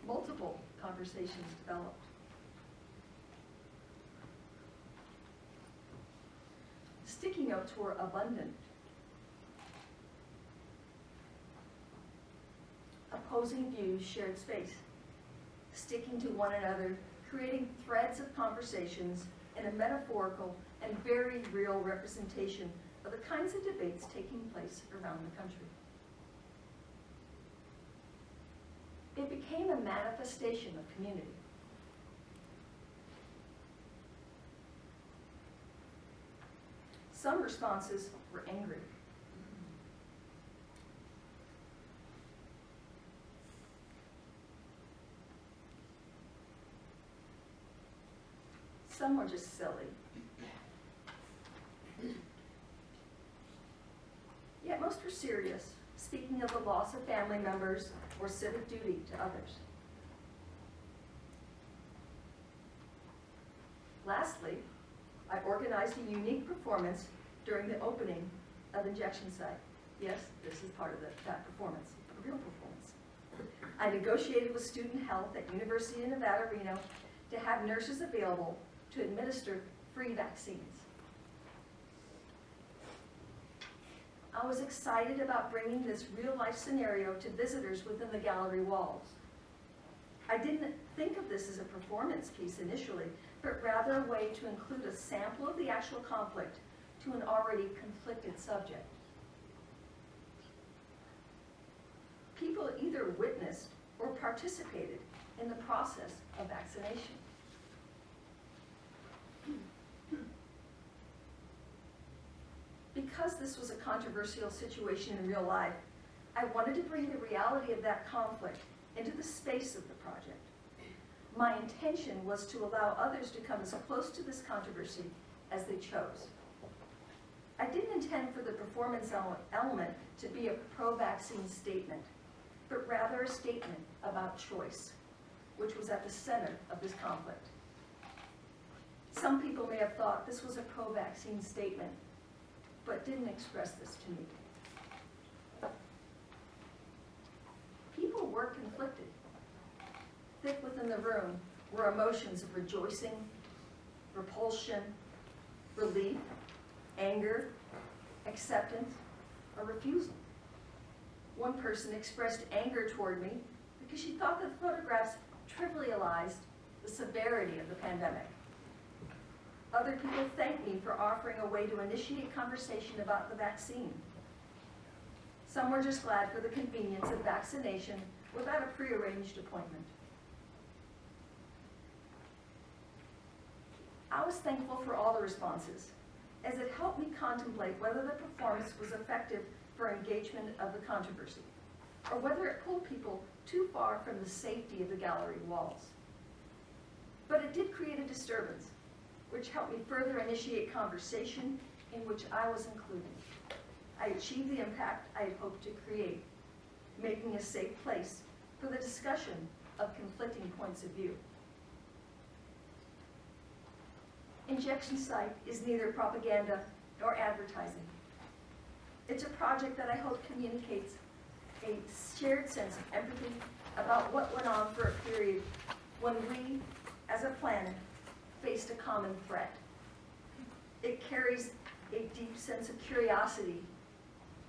Multiple conversations developed. Sticky notes were abundant. Opposing views shared space, sticking to one another, creating threads of conversations in a metaphorical and very real representation of the kinds of debates taking place around the country. It became a manifestation of community. Some responses were angry. Some were just silly. Yet most were serious, speaking of the loss of family members or civic duty to others. Lastly, I organized a unique performance during the opening of Injection Site. Yes, this is part of that performance, a real performance. I negotiated with Student Health at University of Nevada, Reno to have nurses available to administer free vaccines. I was excited about bringing this real-life scenario to visitors within the gallery walls. I didn't think of this as a performance piece initially, but rather a way to include a sample of the actual conflict to an already conflicted subject. People either witnessed or participated in the process of vaccination. Because this was a controversial situation in real life, I wanted to bring the reality of that conflict into the space of the project. My intention was to allow others to come as close to this controversy as they chose. I didn't intend for the performance element to be a pro-vaccine statement, but rather a statement about choice, which was at the center of this conflict. Some people may have thought this was a pro-vaccine statement, but didn't express this to me. People were conflicted. Thick within the room were emotions of rejoicing, repulsion, relief, anger, acceptance, or refusal. One person expressed anger toward me because she thought that the photographs trivialized the severity of the pandemic. Other people thanked me for offering a way to initiate conversation about the vaccine. Some were just glad for the convenience of vaccination without a prearranged appointment. I was thankful for all the responses, as it helped me contemplate whether the performance was effective for engagement of the controversy, or whether it pulled people too far from the safety of the gallery walls. But it did create a disturbance, which helped me further initiate conversation in which I was included. I achieved the impact I had hoped to create, making a safe place for the discussion of conflicting points of view. Injection Site is neither propaganda nor advertising. It's a project that I hope communicates a shared sense of empathy about what went on for a period when we, as a planet, faced a common threat. It carries a deep sense of curiosity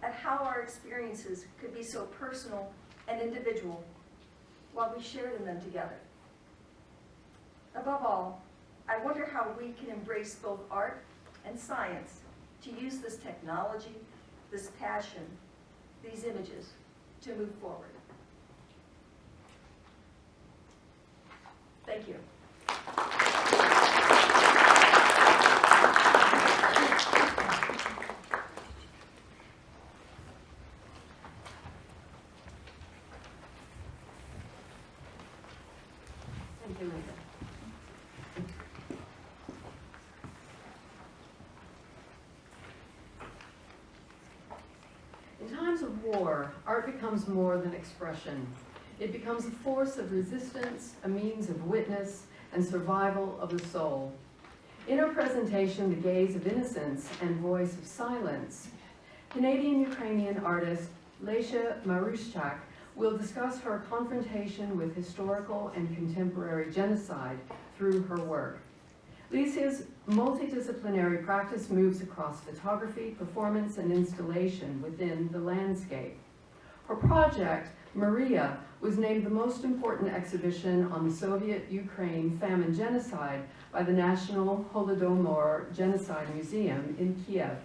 at how our experiences could be so personal and individual while we shared in them together. Above all, I wonder how we can embrace both art and science to use this technology, this passion, these images to move forward. Thank you.
Thank you, Linda. In times of war, art becomes more than expression. It becomes a force of resistance, a means of witness, and survival of the soul. In her presentation, The Gaze of Innocence and Voice of Silence, Canadian-Ukrainian artist Lesya Maruszczak will discuss her confrontation with historical and contemporary genocide through her work. Lesya's multidisciplinary practice moves across photography, performance, and installation within the landscape. Her project, Maria, was named the most important exhibition on the Soviet Ukraine famine genocide by the National Holodomor Genocide Museum in Kiev.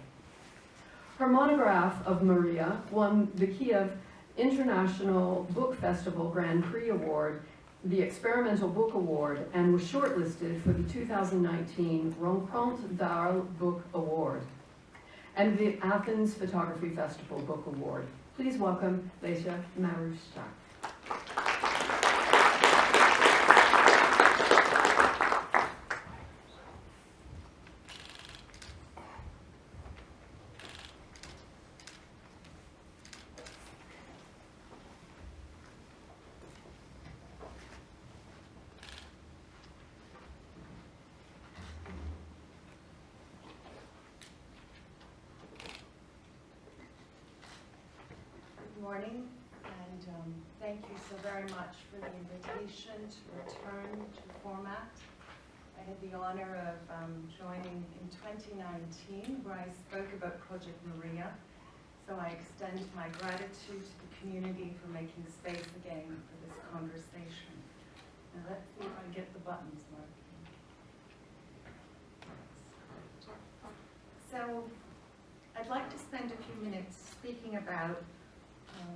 Her monograph of Maria won the Kiev International Book Festival Grand Prix Award, the Experimental Book Award, and was shortlisted for the 2019 Rencontre d'Arles Book Award and the Athens Photography Festival Book Award. Please welcome Lesya Maruszczak.
Good morning, and thank you so very much for the invitation to return to Format. I had the honor of joining in 2019, where I spoke about Project Maria, so I extend my gratitude to the community for making space again for this conversation. Now let's see if I get the buttons working. So I'd like to spend a few minutes speaking about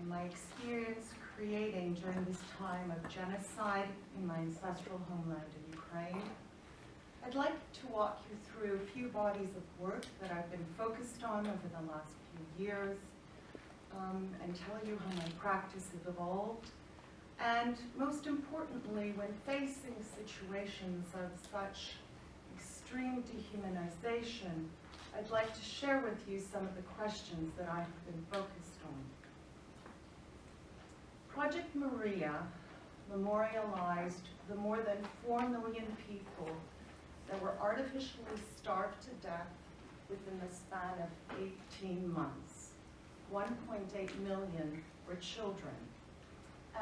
my experience creating during this time of genocide in my ancestral homeland in Ukraine. I'd like to walk you through a few bodies of work that I've been focused on over the last few years, and tell you how my practice has evolved. And most importantly, when facing situations of such extreme dehumanization, I'd like to share with you some of the questions that I have been focused on. Project Maria memorialized the more than 4 million people that were artificially starved to death within the span of 18 months. 1.8 million were children.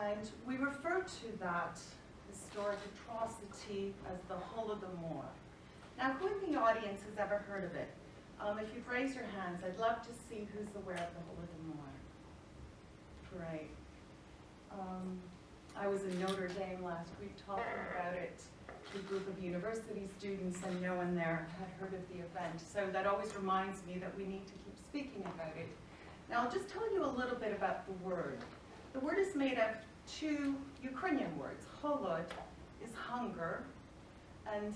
And we refer to that historic atrocity as the Holodomor. Now, who in the audience has ever heard of it? If you've raised your hands, I'd love to see who's aware of the Holodomor. Great. I was in Notre Dame last week talking about it to a group of university students, and no one there had heard of the event. So that always reminds me that we need to keep speaking about it. Now, I'll just tell you a little bit about the word. The word is made of 2 Ukrainian words. Holod is hunger, and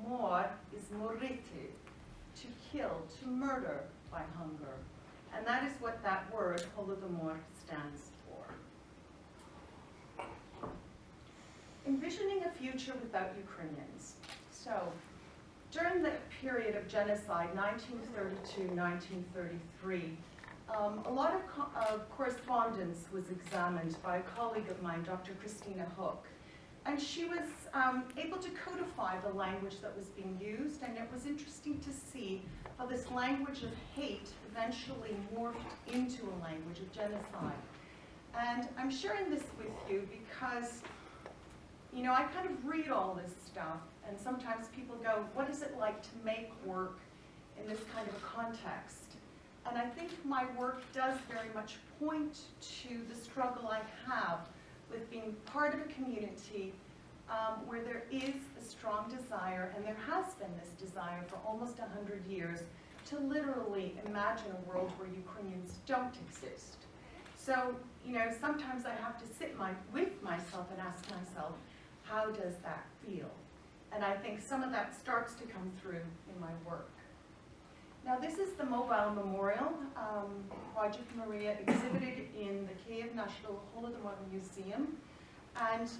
mor is moriti, to kill, to murder by hunger. And that is what that word, Holodomor, stands for. Envisioning a future without Ukrainians. So, during the period of genocide, 1932-1933, A lot of correspondence was examined by a colleague of mine, Dr. Christina Hook, and she was able to codify the language that was being used, and it was interesting to see how this language of hate eventually morphed into a language of genocide. And I'm sharing this with you because, you know, I kind of read all this stuff, and sometimes people go, what is it like to make work in this kind of a context? And I think my work does very much point to the struggle I have with being part of a community where there is a strong desire, and there has been this desire for almost 100 years, to literally imagine a world where Ukrainians don't exist. So, you know, sometimes I have to sit with myself and ask myself, how does that feel? And I think some of that starts to come through in my work. Now, this is the mobile memorial, Project Maria, exhibited in the Kiev National Holodomor Museum. And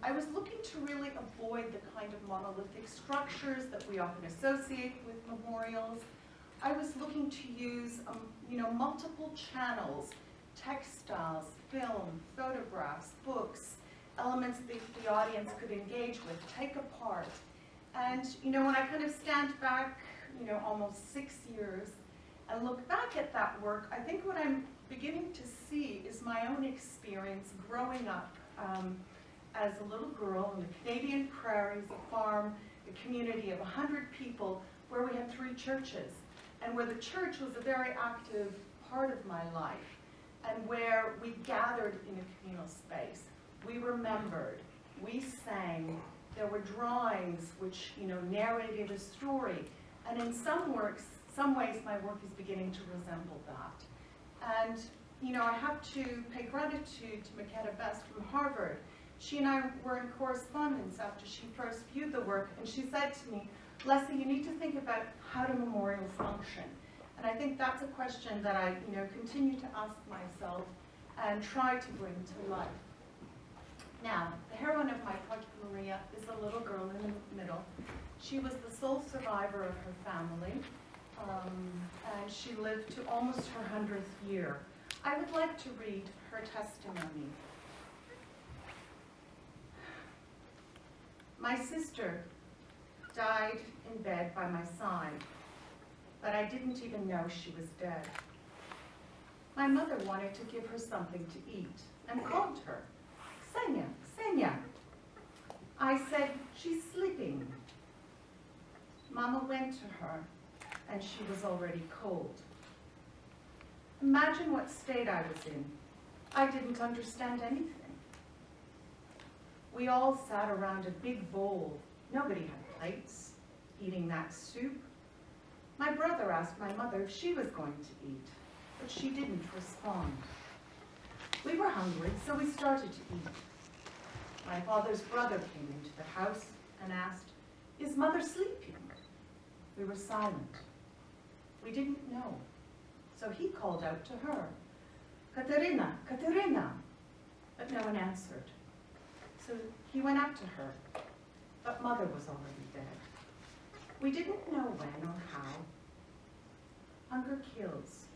I was looking to really avoid the kind of monolithic structures that we often associate with memorials. I was looking to use, you know, multiple channels, textiles, film, photographs, books, elements that the audience could engage with, take apart. And, you know, when I kind of stand back, you know, almost 6 years, and look back at that work, I think what I'm beginning to see is my own experience growing up as a little girl in the Canadian prairies, a farm, a community of 100 people, where we had 3 churches, and where the church was a very active part of my life, and where we gathered in a communal space. We remembered, we sang, there were drawings which, you know, narrated a story, and in some ways my work is beginning to resemble that. And, you know, I have to pay gratitude to Makeda Best from Harvard. She and I were in correspondence after she first viewed the work, and she said to me, Leslie, you need to think about how do memorials function. And I think that's a question that I, you know, continue to ask myself and try to bring to life. Now, the heroine of my Project Maria is a little girl in the middle. She was the sole survivor of her family, and she lived to almost her 100th year. I would like to read her testimony. My sister died in bed by my side, but I didn't even know she was dead. My mother wanted to give her something to eat and called her, Ksenia, Ksenia. I said, she's sleeping. Mama went to her, and she was already cold. Imagine what state I was in. I didn't understand anything. We all sat around a big bowl. Nobody had plates, eating that soup. My brother asked my mother if she was going to eat, but she didn't respond. We were hungry, so we started to eat. My father's brother came into the house and asked, is Mother sleeping? We were silent. We didn't know. So he called out to her, Katerina, Katerina, but no one answered. So he went up to her, but Mother was already dead. We didn't know when or how. Hunger kills.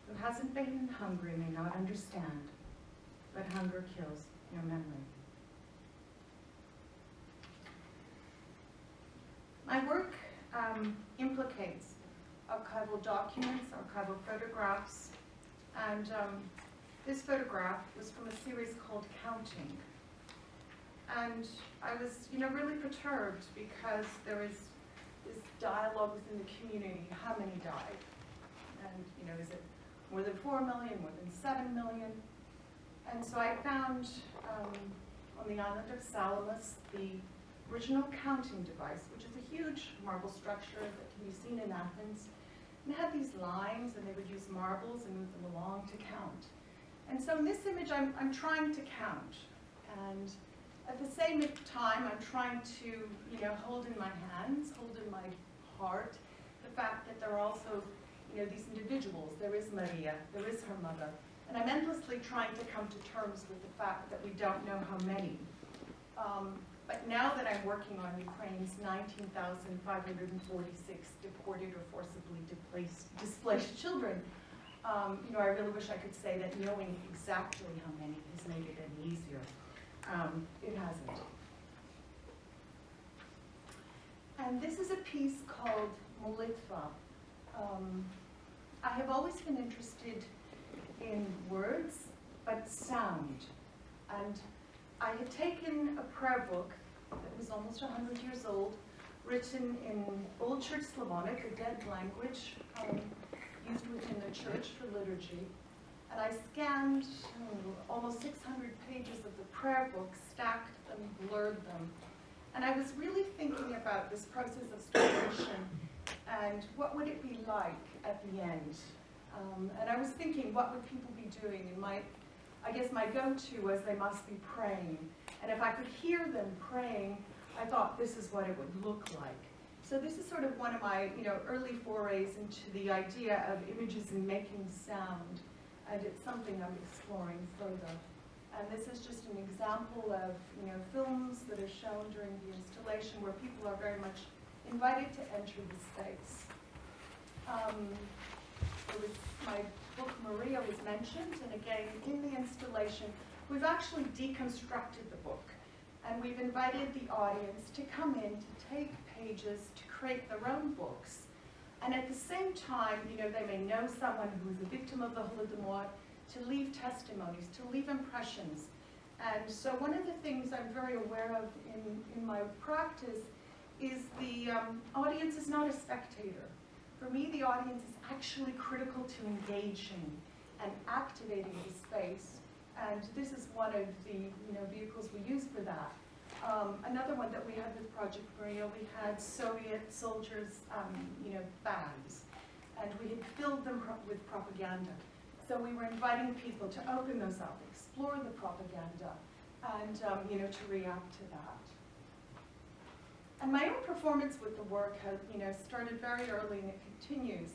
Who hasn't been hungry may not understand, but hunger kills your memory. My work implicates archival documents, archival photographs, and this photograph was from a series called Counting. And I was, you know, really perturbed because there is this dialogue within the community, how many died? And, you know, is it more than 4 million, more than 7 million? And so I found on the island of Salamis the original counting device, which is a huge marble structure that can be seen in Athens. And it had these lines, and they would use marbles and move them along to count. And so in this image, I'm trying to count. And at the same time, I'm trying to, you know, hold in my hands, hold in my heart, the fact that there are also, you know, these individuals. There is Maria, there is her mother. And I'm endlessly trying to come to terms with the fact that we don't know how many. But now that I'm working on Ukraine's 19,546 deported or forcibly displaced children, I really wish I could say that knowing exactly how many has made it any easier. It hasn't. And this is a piece called Molitva. I have always been interested in words, but sound. And I had taken a prayer book that was almost 100 years old, written in Old Church Slavonic, a dead language, used within the church for liturgy. And I scanned almost 600 pages of the prayer book, stacked them, blurred them. And I was really thinking about this process of storation and what would it be like at the end. And I was thinking, what would people be doing? And I guess my go-to was they must be praying. And if I could hear them praying, I thought this is what it would look like. So this is sort of one of my early forays into the idea of images and making sound. And it's something I'm exploring further. And this is just an example of films that are shown during the installation where people are very much invited to enter the space. My book Maria was mentioned, and again in the installation we've actually deconstructed the book, and we've invited the audience to come in to take pages to create their own books. And at the same time, they may know someone who was a victim of the Holodomor, to leave testimonies, to leave impressions. And so one of the things I'm very aware of in my practice is the audience is not a spectator. For me, the audience is actually critical to engaging and activating the space. And this is one of the vehicles we use for that. Another one that we had with Project Maria, we had Soviet soldiers, bags, and we had filled them with propaganda. So we were inviting people to open those up, explore the propaganda, and to react to that. And my own performance with the work has, started very early and it continues.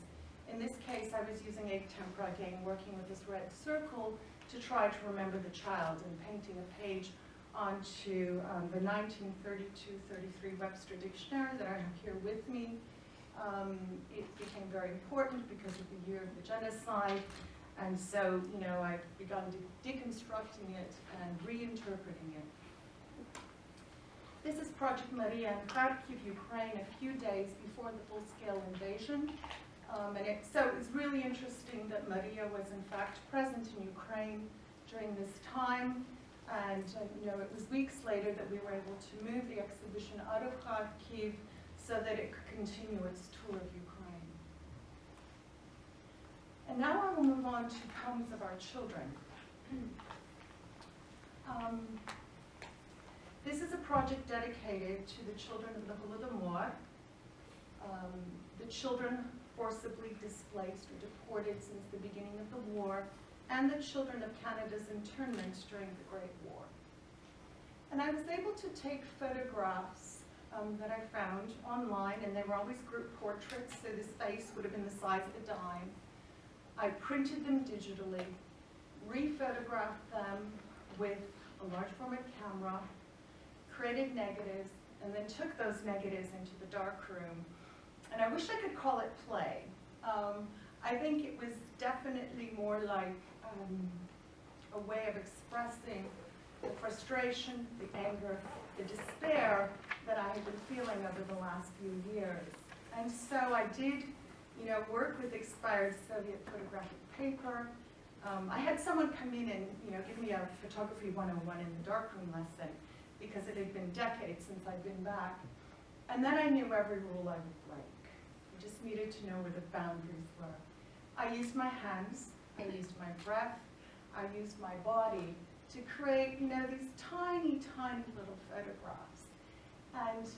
In this case, I was using egg tempera again, working with this red circle to try to remember the child and painting a page onto the 1932-33 Webster Dictionary that I have here with me. It became very important because of the year of the genocide. And so, I've begun deconstructing it and reinterpreting it. This is Project Maria in Kharkiv, Ukraine, a few days before the full-scale invasion. So it was really interesting that Maria was in fact present in Ukraine during this time. And it was weeks later that we were able to move the exhibition out of Kharkiv so that it could continue its tour of Ukraine. And now I will move on to Poems of Our Children. This is a project dedicated to the children of the Holodomor, the children forcibly displaced or deported since the beginning of the war, and the children of Canada's internment during the Great War. And I was able to take photographs that I found online, and they were always group portraits, so this face would have been the size of a dime. I printed them digitally, re-photographed them with a large format camera, created negatives, and then took those negatives into the darkroom. And I wish I could call it play. I think it was definitely more like a way of expressing the frustration, the anger, the despair that I had been feeling over the last few years. And so I did, work with expired Soviet photographic paper. I had someone come in and, give me a photography 101 in the darkroom lesson because it had been decades since I'd been back. And then I knew every rule I would break. I just needed to know where the boundaries were. I used my hands, I used my breath, I used my body to create, these tiny, tiny little photographs. And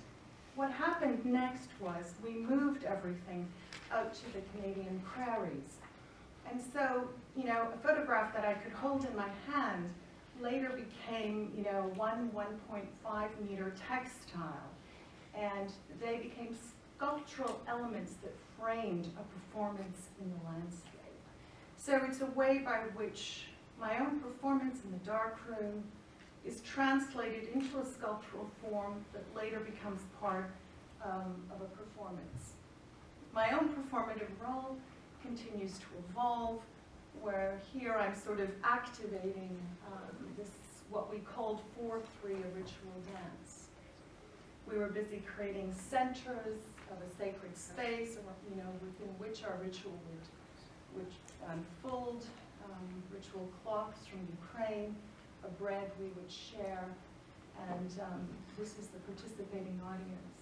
what happened next was we moved everything out to the Canadian prairies. And so, a photograph that I could hold in my hand later became, 1.5 meter textile. And they became sculptural elements that framed a performance in the landscape. So it's a way by which my own performance in the darkroom is translated into a sculptural form that later becomes part of a performance. My own performative role continues to evolve. where here I'm sort of activating this, what we called 4-3, a ritual dance. We were busy creating centers of a sacred space, or, within which our ritual would unfold, ritual cloths from Ukraine, a bread we would share, and this is the participating audience.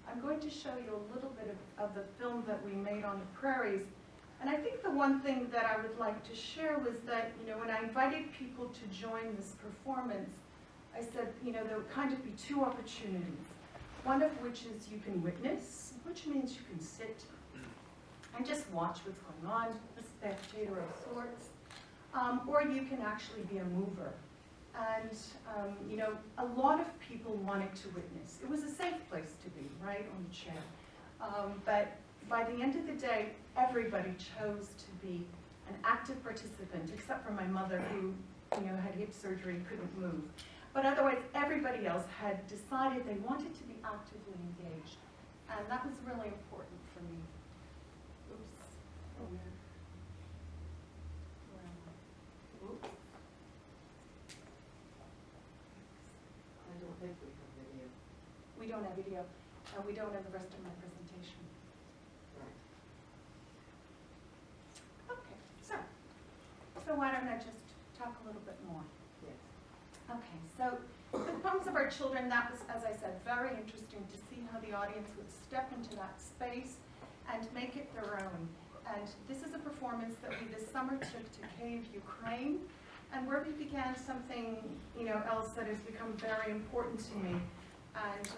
I'm going to show you a little bit of the film that we made on the prairies. And I think the one thing that I would like to share was that, when I invited people to join this performance, I said, there would kind of be two opportunities. One of which is you can witness, which means you can sit and just watch what's going on, a spectator of sorts, or you can actually be a mover. And, a lot of people wanted to witness. It was a safe place to be, right, on the chair. But by the end of the day, everybody chose to be an active participant, except for my mother, who, had hip surgery and couldn't move. But otherwise, everybody else had decided they wanted to be actively engaged. And that was really important for me. Oops. Oh, yeah. Where am I? Oops.
I don't think we have video.
We don't have video, and we don't have the rest of my presentation.
Right.
Okay, so why don't I just talk a little bit more?
Yes.
Okay, so the poems of our children, that was, as I said, very interesting to see how the audience would step into that space and make it their own. And this is a performance that we this summer took to Kyiv, Ukraine, and where we began something, else that has become very important to me. And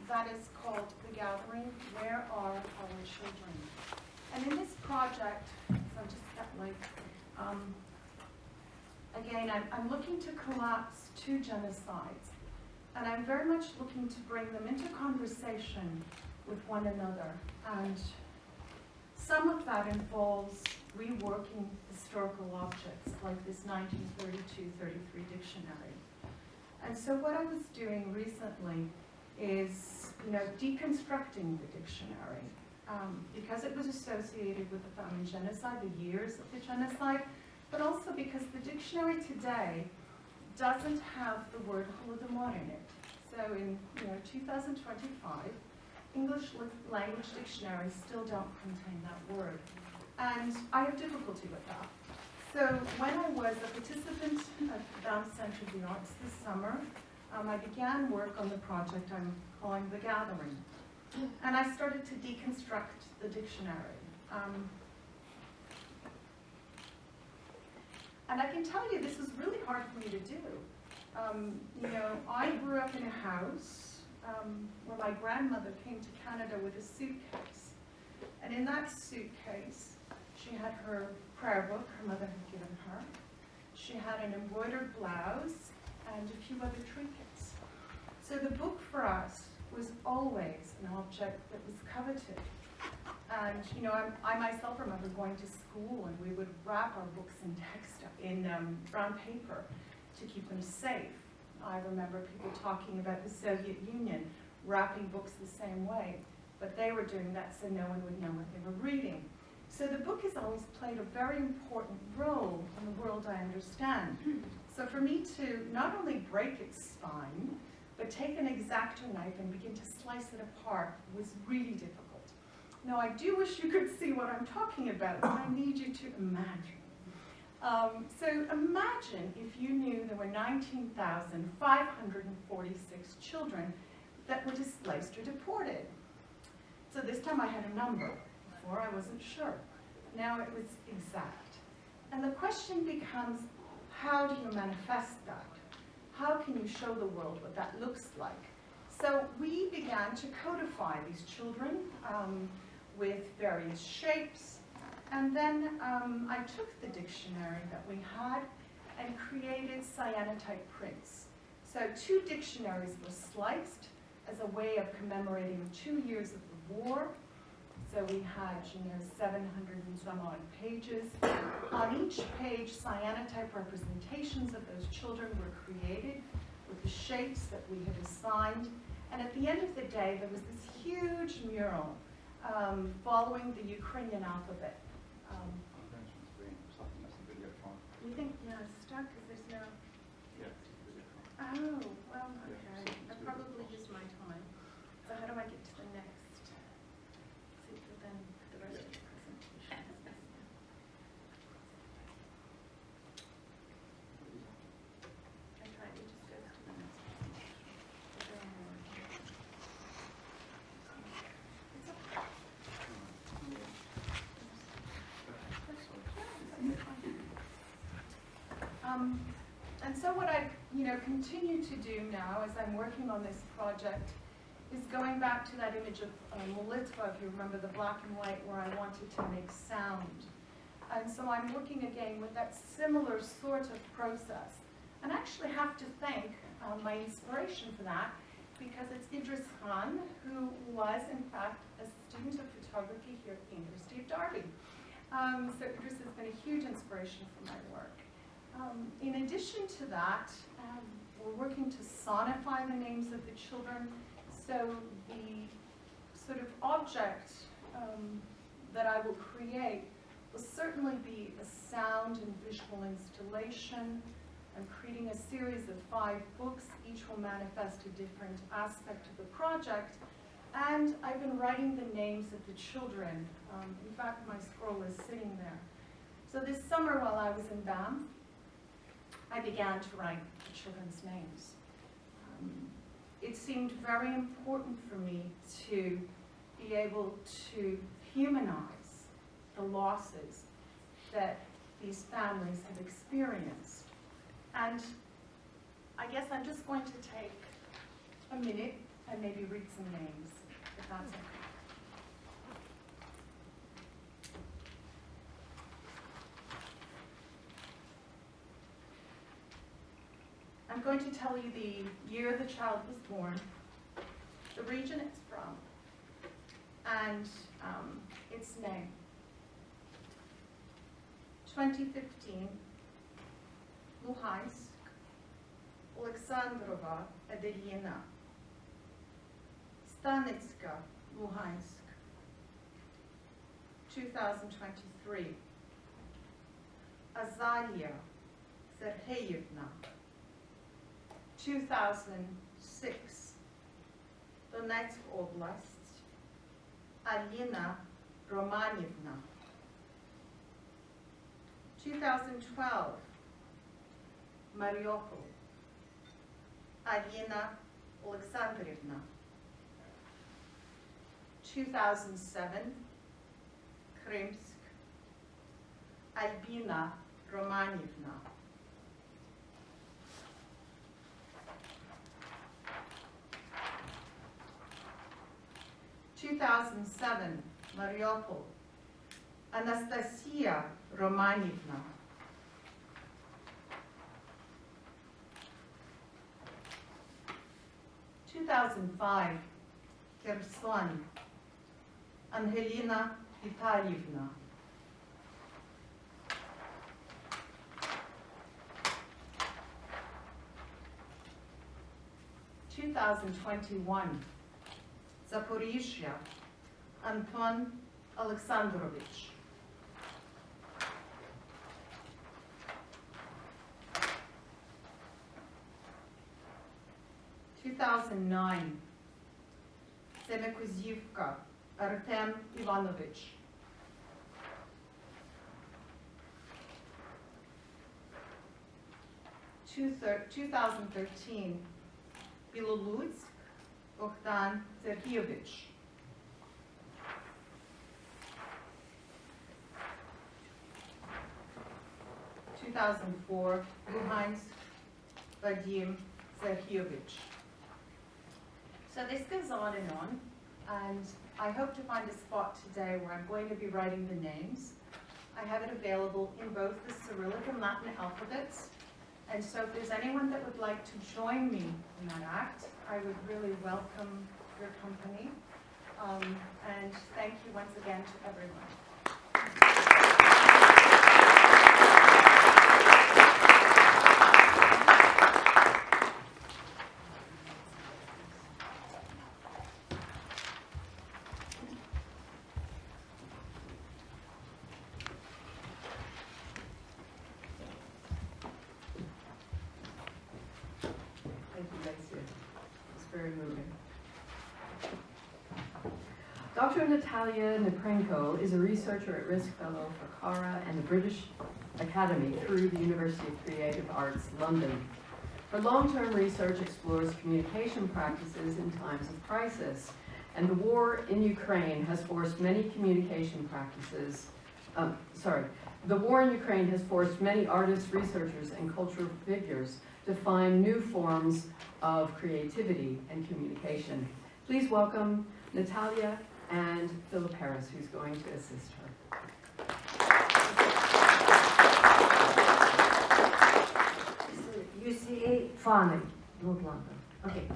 that is called The Gathering, Where Are Our Children? And in this project, so just that again, I'm looking to collapse two genocides, and I'm very much looking to bring them into conversation with one another. And some of that involves reworking historical objects, like this 1932-33 dictionary. And so what I was doing recently is, deconstructing the dictionary, because it was associated with the famine genocide, the years of the genocide, but also because the dictionary today doesn't have the word Holodomor in it. So in 2025, English language dictionaries still don't contain that word. And I have difficulty with that. So when I was a participant at the Down Center of the Arts this summer, I began work on the project I'm calling The Gathering. And I started to deconstruct the dictionary. And I can tell you, this was really hard for me to do. I grew up in a house where my grandmother came to Canada with a suitcase. And in that suitcase, she had her prayer book her mother had given her. She had an embroidered blouse and a few other trinkets. So the book for us was always an object that was coveted. And I myself remember going to school, and we would wrap our books in brown paper to keep them safe. I remember people talking about the Soviet Union wrapping books the same way, but they were doing that so no one would know what they were reading. So the book has always played a very important role in the world I understand. So for me to not only break its spine, but take an X-Acto knife and begin to slice it apart was really difficult. Now, I do wish you could see what I'm talking about, but I need you to imagine. So imagine if you knew there were 19,546 children that were displaced or deported. So this time I had a number. Before I wasn't sure. Now it was exact. And the question becomes, how do you manifest that? How can you show the world what that looks like? So we began to codify these children with various shapes. And then I took the dictionary that we had and created cyanotype prints. So 2 dictionaries were sliced as a way of commemorating 2 years of the war. So we had, 700 and some odd pages. On each page, cyanotype representations of those children were created with the shapes that we had assigned. And at the end of the day, there was this huge mural following the Ukrainian alphabet. you think, it's stuck because there's no,
Yeah.
oh, well, okay. I probably used my time. So how do I get to the next? See, but then the rest of the presentation is this. I tried, it just goes to the next presentation. But there are more. It's okay. And so what I, continue to do now as I'm working on this project is going back to that image of molitva, if you remember the black and white, where I wanted to make sound. And so I'm working again with that similar sort of process. And I actually have to thank my inspiration for that, because it's Idris Khan, who was in fact a student of photography here at the University of Derby. So Idris has been a huge inspiration for my work. In addition to that, we're working to sonify the names of the children. So the sort of object that I will create will certainly be a sound and visual installation. I'm creating a series of 5 books. Each will manifest a different aspect of the project. And I've been writing the names of the children. In fact, my scroll is sitting there. So this summer while I was in Banff, I began to write the children's names. It seemed very important for me to be able to humanize the losses that these families have experienced. And I guess I'm just going to take a minute and maybe read some names, if that's okay. I'm going to tell you the year the child was born, the region it's from, and its name. 2015, Luhansk, Oleksandrova, Adelina. Stanitska, Luhansk. 2023, Azalia Sergeyevna. 2006, Donetsk Oblast, Alina Romanievna. 2012, Mariupol, Alina Alexandrovna. 2007, Krymsk, Albina Romanievna. 2007, Mariupol, Anastasia Romanievna. 2005, Kherson, Angelina Vitalyevna. 2021, Zaporizhia, Anton Alexandrovich. 2009, Semekuzivka, Artem Ivanovich. 2013, Bilolutsk, Bogdan Sergeyevich. 2004, Luhansk, Vadim Sergeyevich. So this goes on, and I hope to find a spot today where I'm going to be writing the names. I have it available in both the Cyrillic and Latin alphabets, and so if there's anyone that would like to join me in that act, I would really welcome your company. And thank you once again to everyone.
Dr. Natalia Neprenko is a researcher at risk fellow for CARA and the British Academy through the University of Creative Arts, London. Her long-term research explores communication practices in times of crisis, and the war in Ukraine has forced many communication practices, the war in Ukraine has forced many artists, researchers, and cultural figures to find new forms of creativity and communication. Please welcome Natalia and Philip Harris, who's going to assist her.
UCA Farnham, North London. Okay.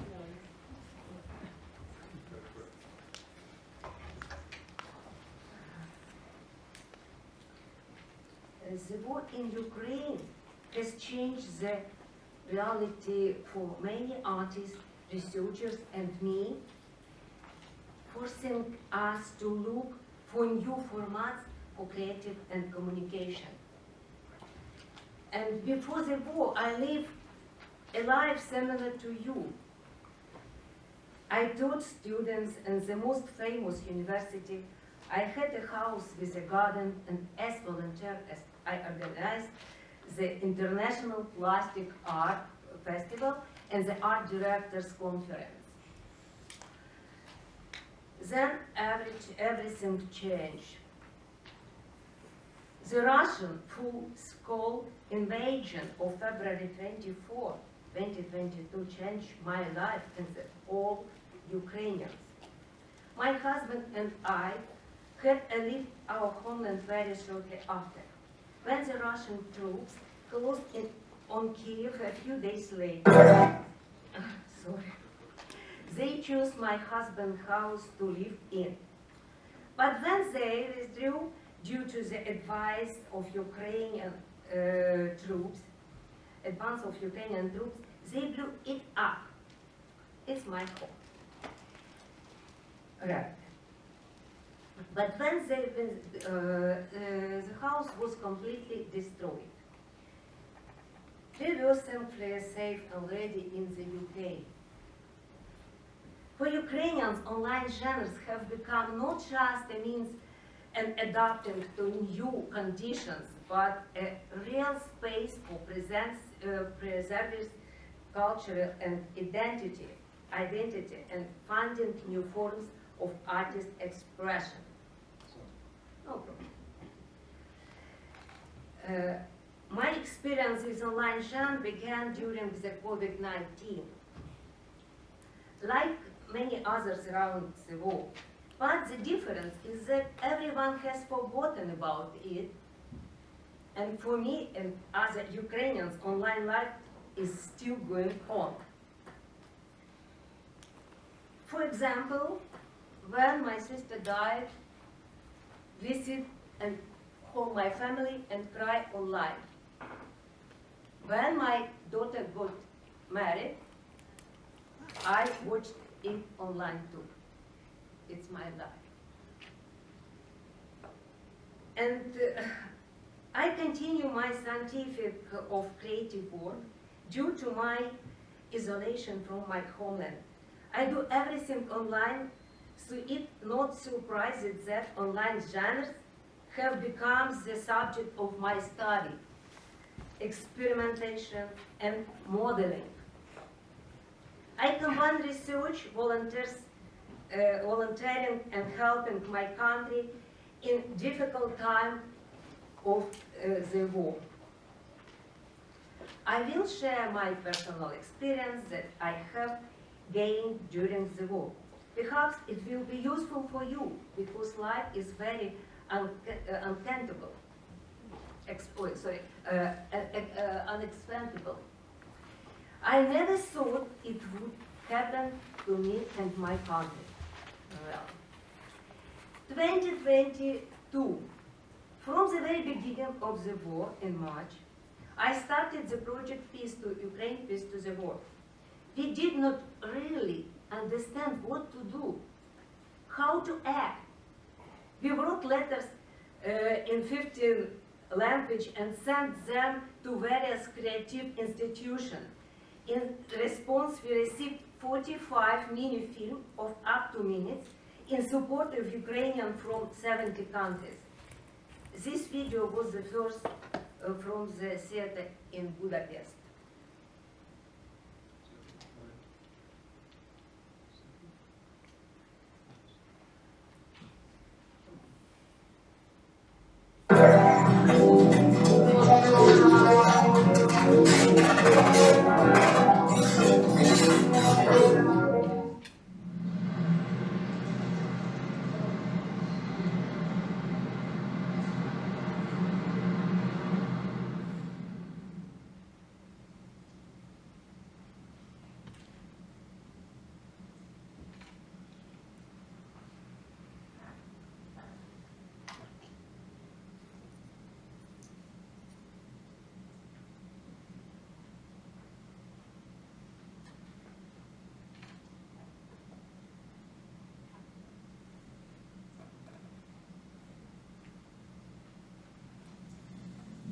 The war in Ukraine has changed the reality for many artists, researchers, and me, forcing us to look for new formats for creative and communication. And before the war, I lived a life similar to you. I taught students in the most famous university. I had a house with a garden, and as volunteer, I organized the International Plastic Art Festival and the Art Directors Conference. Then everything changed. The Russian full-scale invasion of February 24, 2022 changed my life and all Ukrainians. My husband and I had left our homeland very shortly after. When the Russian troops closed in on Kiev a few days later, they chose my husband's house to live in. But when they withdrew due to the advice of Ukrainian troops, advance of Ukrainian troops, they blew it up. It's my home. Right. But when the house was completely destroyed, we were thankfully safe already in the UK. For Ukrainians, online genres have become not just a means and adapting to new conditions, but a real space for preserving cultural and identity and finding new forms of artist expression. No problem. My experience with online genre began during the COVID-19. Like many others around the world. But the difference is that everyone has forgotten about it. And for me and other Ukrainians, online life is still going on. For example, when my sister died, visit and call my family and cry online. When my daughter got married, I watched it online too. It's my life. And I continue my scientific of creative work due to my isolation from my homeland. I do everything online, so it's not surprising that online genres have become the subject of my study, experimentation, and modeling. I combine research, volunteering, and helping my country in difficult time of the war. I will share my personal experience that I have gained during the war. Perhaps it will be useful for you because life is very uncountable, unexplainable. I never thought it would happen to me and my country. Well, 2022, from the very beginning of the war in March, I started the project Peace to Ukraine, Peace to the War. We did not really understand what to do, how to act. We wrote letters in 15 languages and sent them to various creative institutions. In response, we received 45 mini-films of up to minutes in support of Ukrainians from 70 countries. This video was the first from the theater in Budapest.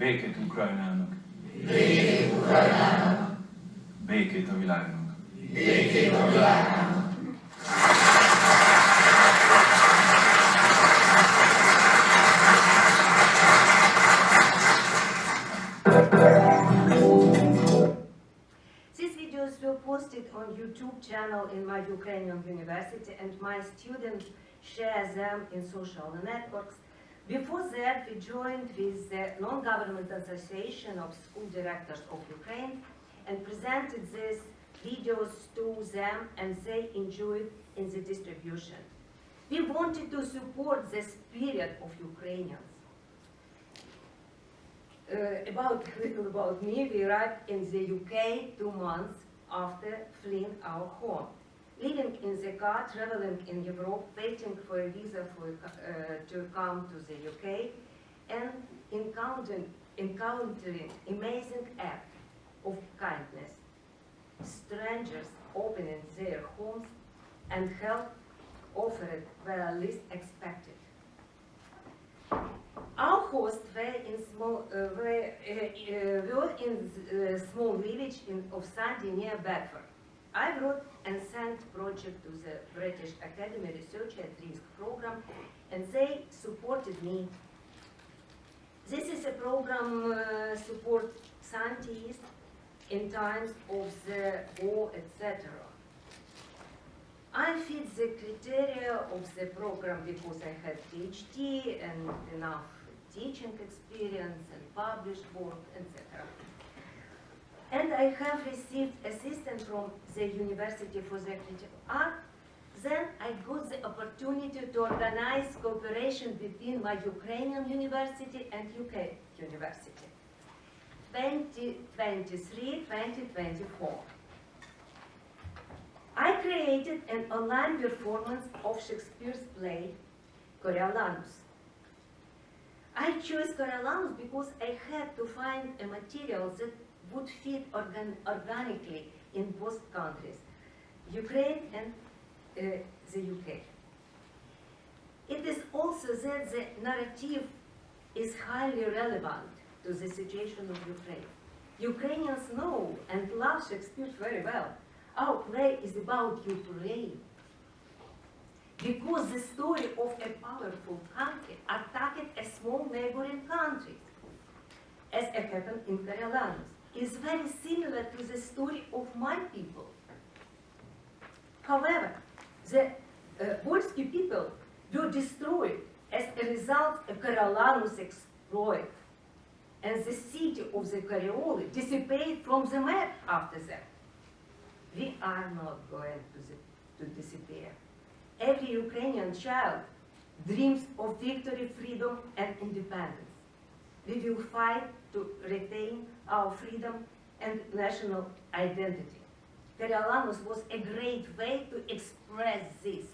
Békét Ukrajnának! Békét Ukrajnának! Békét a világnak! Békét a világnak!
These videos were posted on YouTube channel in my Ukrainian university, and my students share them in social networks. Before that, we joined with the Non-Government Association of School Directors of Ukraine and presented these videos to them, and they enjoyed in the distribution. We wanted to support the spirit of Ukrainians. Little about me, we arrived in the UK 2 months after fleeing our home. Living in the car, traveling in Europe, waiting for a visa to come to the UK, and encountering amazing act of kindness. Strangers opening their homes and help offered were least expected. Our hosts were in the small village of Sandy near Bedford. I wrote and sent project to the British Academy Research at Risk program, and they supported me. This is a program support scientists in times of the war, etc. I fit the criteria of the program because I had PhD and enough teaching experience and published work, etc. And I have received assistance from the University for the Creative Art. Then I got the opportunity to organize cooperation between my Ukrainian university and UK university. 2023-2024. I created an online performance of Shakespeare's play, Coriolanus. I chose Coriolanus because I had to find a material that would fit organically in both countries, Ukraine and the UK. It is also that the narrative is highly relevant to the situation of Ukraine. Ukrainians know and love Shakespeare very well. Our play is about Ukraine. Because the story of a powerful country attacked a small neighboring country, as it happened in Coriolanus, is very similar to the story of my people. However, the Polski people were destroyed as a result of Coriolanus' exploit, and the city of the Corioli dissipated from the map after that. We are not going to disappear. Every Ukrainian child dreams of victory, freedom, and independence. We will fight to retain our freedom and national identity. Coriolanus was a great way to express this.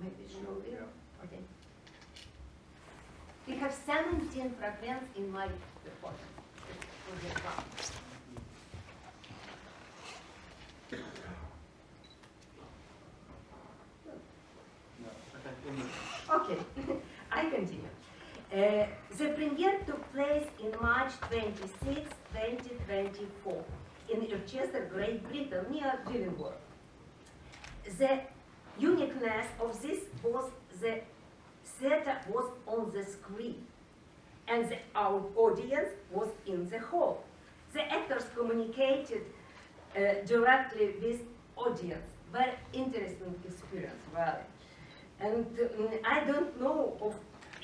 Maybe show it? Okay. We have 17 fragments in my performance. Okay, I continue. The premiere took place in March 26, 2024 in Rochester, Great Britain, near Edinburgh. The uniqueness of this was the theater was on the screen, and our audience was in the hall. The actors communicated directly with audience. Very interesting experience, really. And I don't know of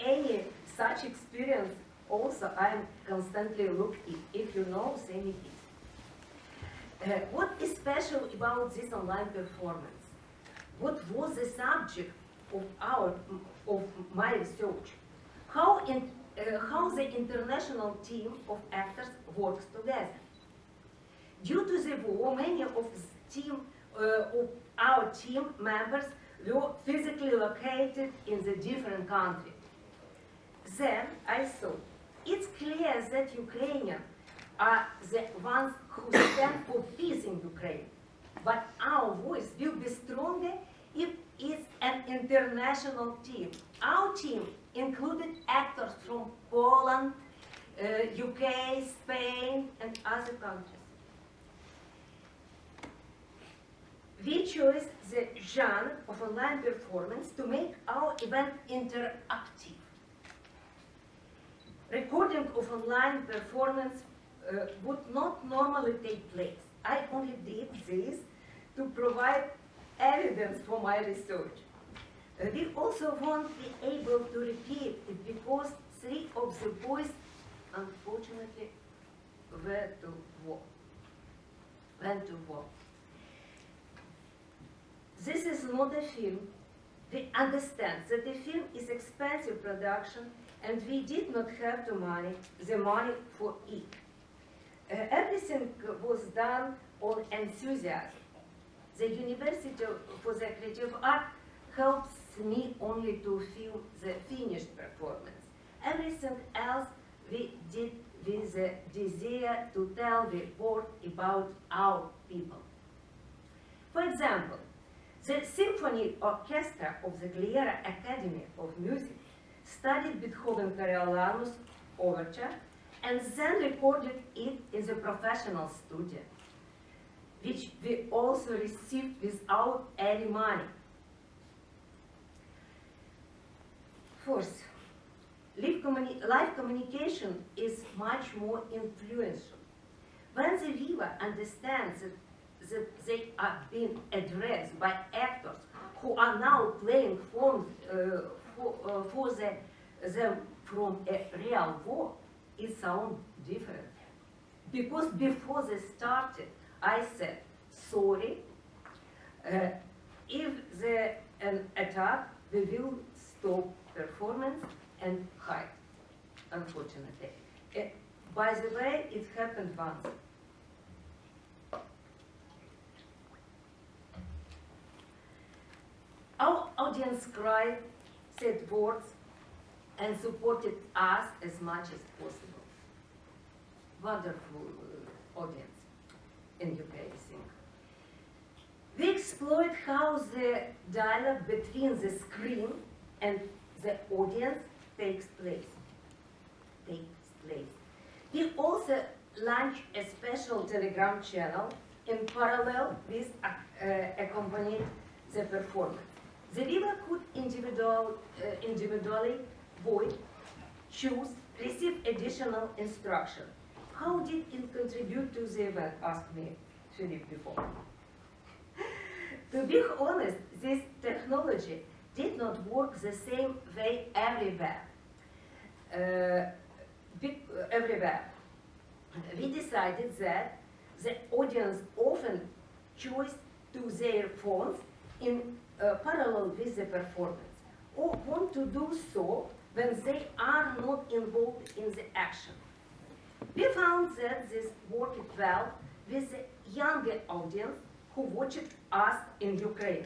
any such experience. Also, I'm constantly looking. If you know, say me please. What is special about this online performance? What was the subject of my research? How the international team of actors works together. Due to the war, many of our team members were physically located in the different countries. Then I thought, it's clear that Ukrainians are the ones who stand for peace in Ukraine. But our voice will be stronger if it's an international team. Our team included actors from Poland, UK, Spain, and other countries. We chose the genre of online performance to make our event interactive. Recording of online performance would not normally take place. I only did this to provide evidence for my research. We also won't be able to repeat it because 3 of the boys, unfortunately, went to war. This is not a film. We understand that the film is expensive production and we did not have the money for it. Everything was done on enthusiasm. The University for the Creative Art helps me only to film the finished performance. Everything else we did with the desire to tell the world about our people. For example, the Symphony Orchestra of the Gliera Academy of Music studied Beethoven Coriolanus Overture and then recorded it in the professional studio, which we also received without any money. Fourth, live communication is much more influential. When the viewer understands that they are being addressed by actors who are now playing for them from a real war, it sounds different. Because before they started, I said, sorry, if there's an attack, we will stop performance and hide, unfortunately. By the way, it happened once. Our audience cried, said words, and supported us as much as possible. Wonderful audience in UK, I think. We explored how the dialogue between the screen and the audience takes place. We also launched a special Telegram channel in parallel with accompanied the performance. The viewer could individually vote, choose, receive additional instruction. How did it contribute to the event? Asked me Philip before. To be honest, this technology did not work the same way everywhere. We decided that the audience often chose to their phones in parallel with the performance, or want to do so when they are not involved in the action. We found that this worked well with the younger audience who watched us in Ukraine.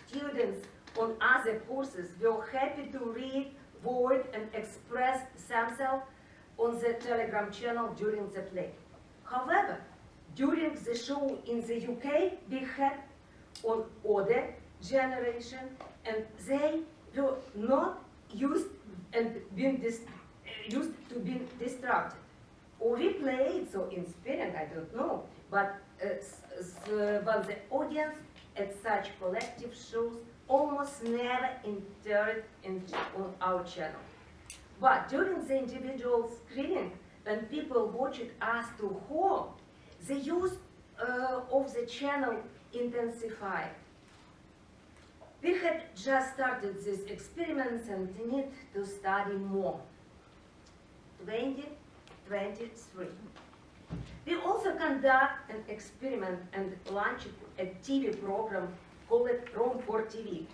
Students on other courses were happy to read, vote, and express themselves on the Telegram channel during the play. However, during the show in the UK, we had an older generation, and they were not used to be distracted. Or we played so inspiring, I don't know, but the audience at such collective shows was never entered on our channel. But during the individual screening, when people watched us to home, the use of the channel intensified. We had just started these experiments and need to study more. 2023. We also conduct an experiment and launched a TV program called Rome for TV.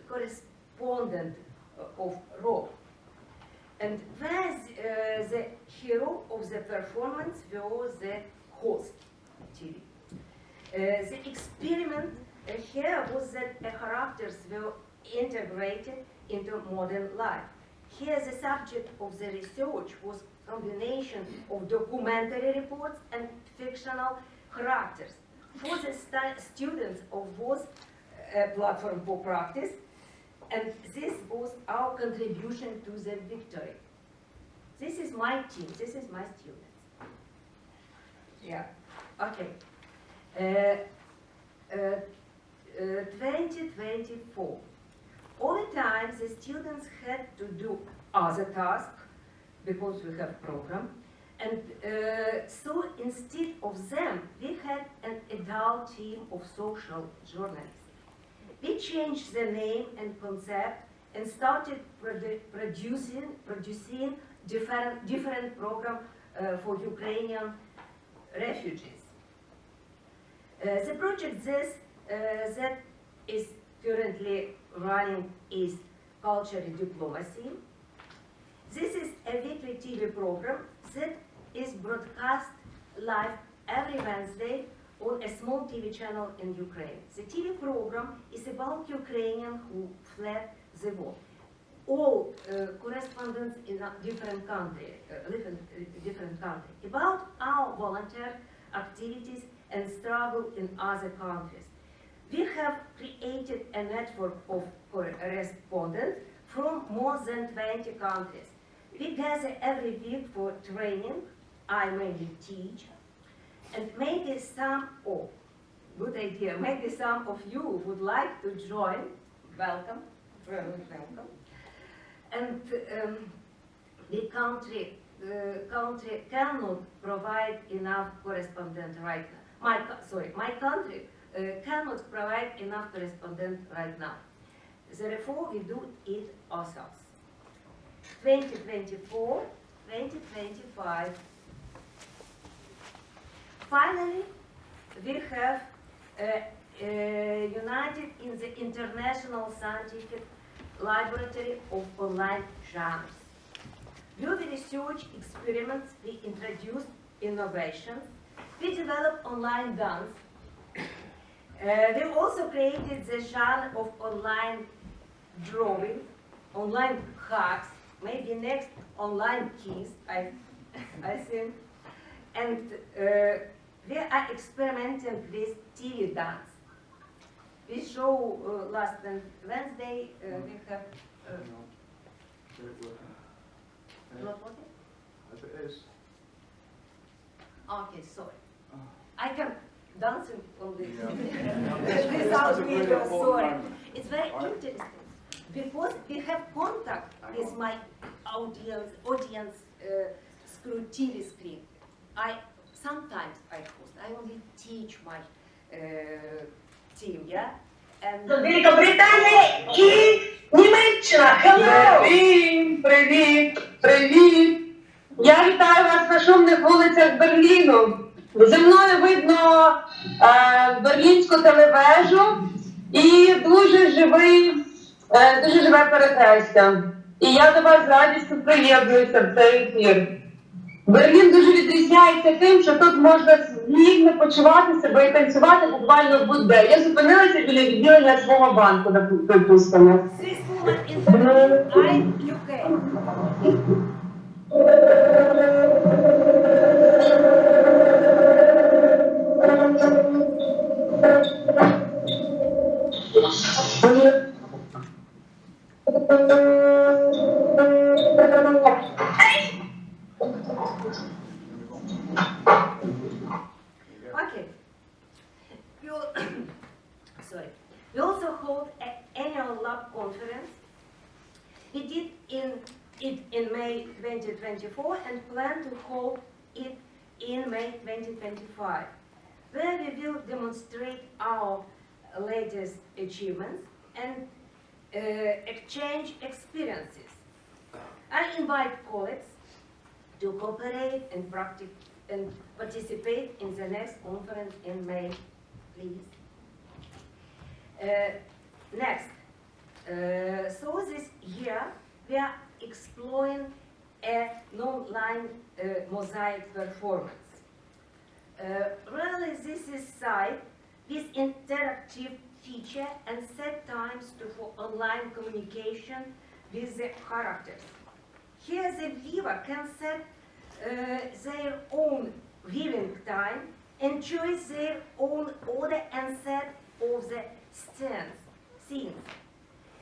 Correspondent of Rome. And where the hero of the performance was the host TV. The experiment here was that the characters were integrated into modern life. Here the subject of the research was a combination of documentary reports and fictional characters. For the students of both platform for practice, and this was our contribution to the victory. This is my team, this is my students. Yeah, okay. 2024. All the time the students had to do other tasks because we have program. And so instead of them, we had an adult team of social journalists. We changed the name and concept and started producing different program for Ukrainian refugees. The project that is currently running is Cultural Diplomacy. This is a weekly TV program that is broadcast live every Wednesday on a small TV channel in Ukraine. The TV program is about Ukrainians who fled the war. All correspondents in a different country, live in different country, about our volunteer activities and struggle in other countries. We have created a network of correspondents from more than 20 countries. We gather every week for training. I mainly teach. And maybe good idea, maybe some of you would like to join. Welcome, very welcome. And the country cannot provide enough correspondent right now. My country cannot provide enough correspondent right now. Therefore, we do it ourselves. 2024, 2025. Finally, we have united in the International Scientific Laboratory of Online Genres. With research experiments, we introduced innovations. We developed online dance. We also created the genre of online drawing, online hugs, maybe next online kiss, I think. And we are experimenting with TV dance. We show last Wednesday, we have... Not working?
As it is.
Okay, sorry. I can dance on this
Yeah.
without
That's a really
video,
important
sorry.
moment.
It's very interesting because we have contact with my audience through TV screen. Sometimes I host, I only teach my team, yeah? And
Великобританія і Німеччина. Hello! Привіт! Привіт! Я вітаю вас на шумних вулицях Берліну. Зі мною видно берлінську телевежу і дуже живе перехрестя. І я до вас з радістю приєднуюся в цей ефір. Берлін дуже відрізняється тим, що тут можна вільно почувати себе і танцювати буквально будь-де. Я зупинилася біля відділення свого банку, припустимо.
this woman in Berlin, I'm UK. Okay. Sorry. We also hold an annual lab conference. We did it in May 2024 and plan to hold it in May 2025, where we will demonstrate our latest achievements and exchange experiences. I invite colleagues to cooperate and practice and participate in the next conference in May, please. Next, so this year we are exploring a non-line mosaic performance. Really, this is site with interactive feature and set times for online communication with the characters. Here the viewer can set their own viewing time and choose their own order and set of the scenes.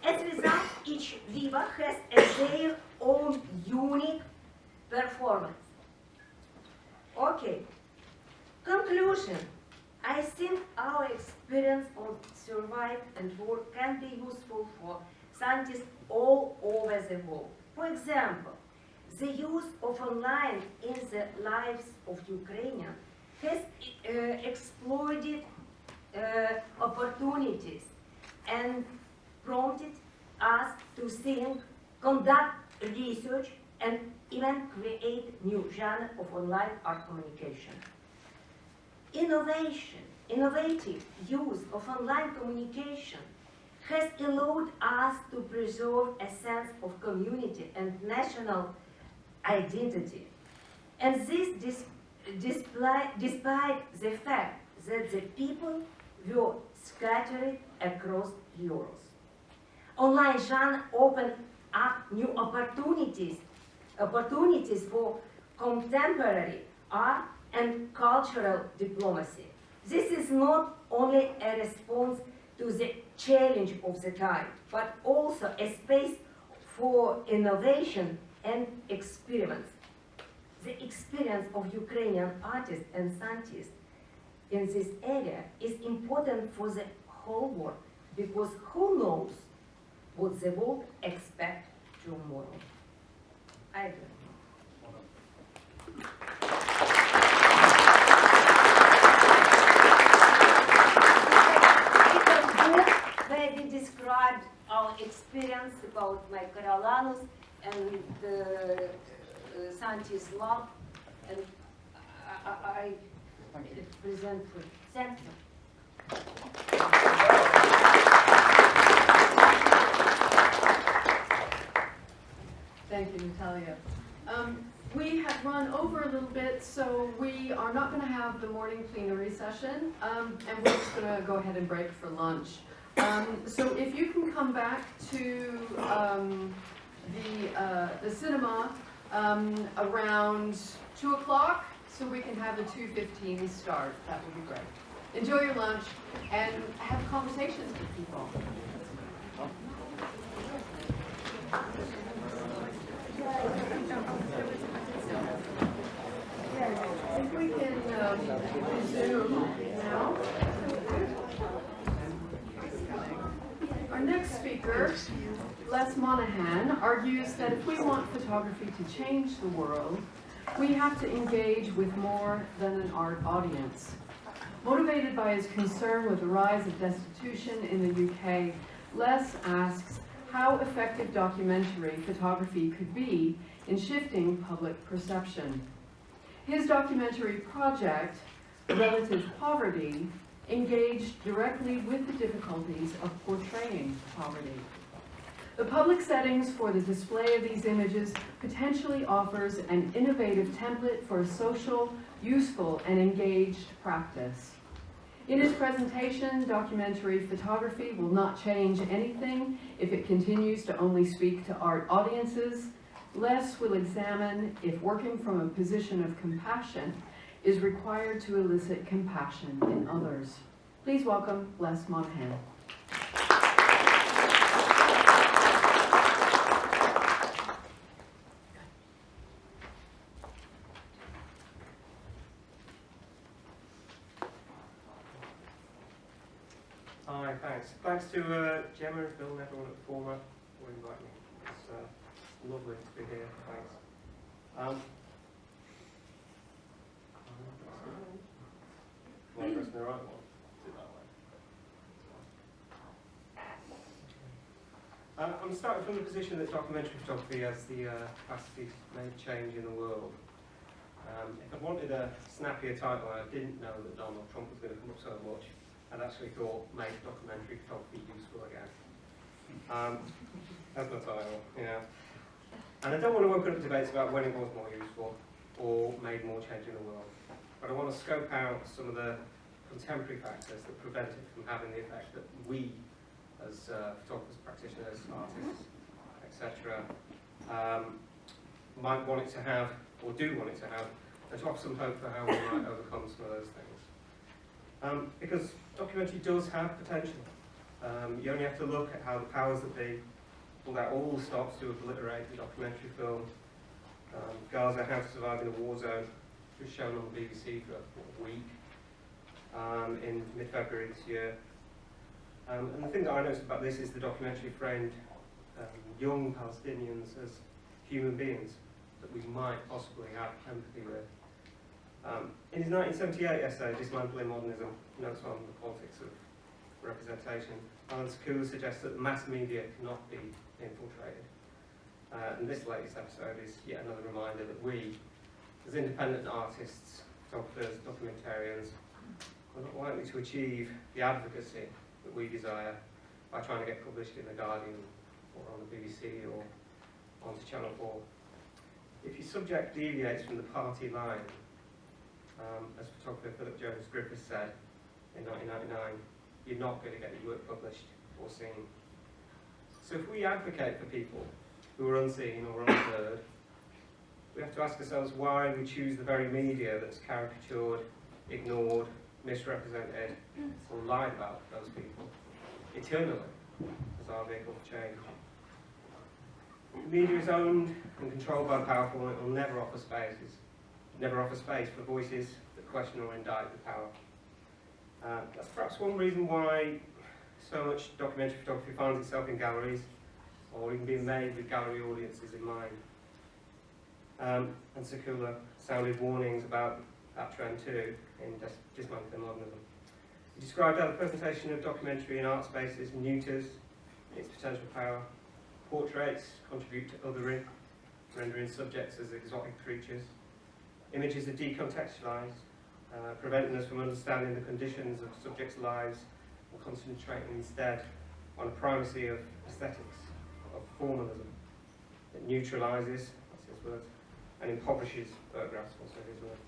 As a result, each viewer has their own unique performance. Okay, conclusion. I think our experience of survival and work can be useful for scientists all over the world. For example, the use of online in the lives of Ukrainians has exploited opportunities and prompted us to think, conduct research, and even create new genre of online art communication. Innovative use of online communication has allowed us to preserve a sense of community and national identity. And this despite the fact that the people were scattered across Europe. Online genre opened up new opportunities for contemporary art and cultural diplomacy. This is not only a response to the challenge of the time, but also a space for innovation and experiments. The experience of Ukrainian artists and scientists in this area is important for the whole world, because who knows what the world expects tomorrow. I agree. Where we described our experience about my Coriolanus and the scientist lab, and I present for thank you.
Thank you, Natalia. We have run over a little bit, so we are not going to have the morning plenary session, and we're just going to go ahead and break for lunch. So if you can come back to the cinema around 2 o'clock, so we can have a 2:15 start, that would be great. Enjoy your lunch and have conversations with people. I think we can resume now. Our next speaker, Les Monahan, argues that if we want photography to change the world, we have to engage with more than an art audience. Motivated by his concern with the rise of destitution in the UK, Les asks how effective documentary photography could be in shifting public perception. His documentary project, Relative Poverty, engaged directly with the difficulties of portraying poverty. The public settings for the display of these images potentially offers an innovative template for a social, useful, and engaged practice. In his presentation, documentary photography will not change anything if it continues to only speak to art audiences. Les will examine if working from a position of compassion is required to elicit compassion in others. Please welcome Les Monahan.
Hi, thanks. Thanks to Gemma and Phil and everyone at FORMAT for inviting me. It's lovely to be here. Thanks. Am I pressing the right one? Do it that way. I'm starting from the position that documentary photography has the capacity to make change in the world. If I wanted a snappier title, I didn't know that Donald Trump was going to come up so much. I'd actually thought make documentary photography useful again. That's my title, yeah. And I don't want to open up debates about when it was more useful or made more change in the world. But I want to scope out some of the contemporary factors that prevent it from having the effect that we, as photographers, practitioners, artists, etc., might want it to have, or do want it to have, and to offer some hope for how we might overcome some of those things. Because documentary does have potential. You only have to look at how the powers that be pulled out all the stops to obliterate the documentary film. Gaza, How to Survive in a War Zone, was shown on the BBC for a week in mid-February this year. And the thing that I noticed about this is the documentary framed young Palestinians as human beings that we might possibly have empathy with. In his 1978 essay, Dismantling Modernism, Notes on the Politics of Representation, Alan Sekula suggests that the mass media cannot be infiltrated. And this latest episode is yet another reminder that we, as independent artists, photographers, documentarians, are not likely to achieve the advocacy that we desire by trying to get published in The Guardian or on the BBC or onto Channel 4. If your subject deviates from the party line, as photographer Philip Jones Griffiths said in 1999, you're not going to get your work published or seen. So if we advocate for people who are unseen or unheard, we have to ask ourselves why we choose the very media that's caricatured, ignored, misrepresented, or lied about those people eternally as our vehicle for change. The media is owned and controlled by the powerful, and it will never offer space for voices that question or indict the power. That's perhaps one reason why so much documentary photography finds itself in galleries, or even being made with gallery audiences in mind. And Sekula sounded warnings about that trend too in Dismantling Modernism. He described how the presentation of documentary in art spaces neuters its potential power. Portraits contribute to othering, rendering subjects as exotic creatures. Images are decontextualized, preventing us from understanding the conditions of subjects' lives and concentrating instead on a primacy of aesthetics, of formalism. It neutralizes, that's his words, and impoverishes photographs, also his words.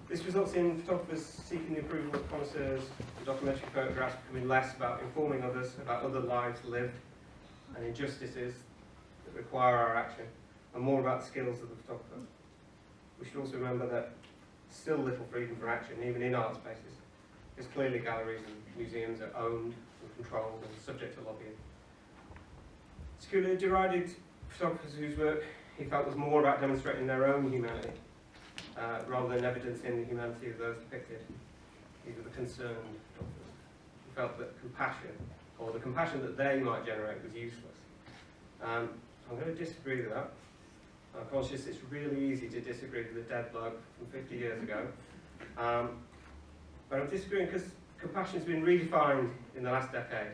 This results in photographers seeking the approval of connoisseurs, and documentary photographs becoming less about informing others about other lives lived and injustices that require our action, and more about the skills of the photographer. We should also remember that still little freedom for action, even in art spaces, because clearly galleries and museums are owned and controlled and subject to lobbying. Sekula derided photographers whose work he felt was more about demonstrating their own humanity, rather than evidencing the humanity of those depicted. These were the concerned photographers who felt that compassion, or the compassion that they might generate, was useless. I'm going to disagree with that. I'm conscious it's really easy to disagree with a dead bloke from 50 years ago. But I'm disagreeing because compassion has been redefined in the last decade.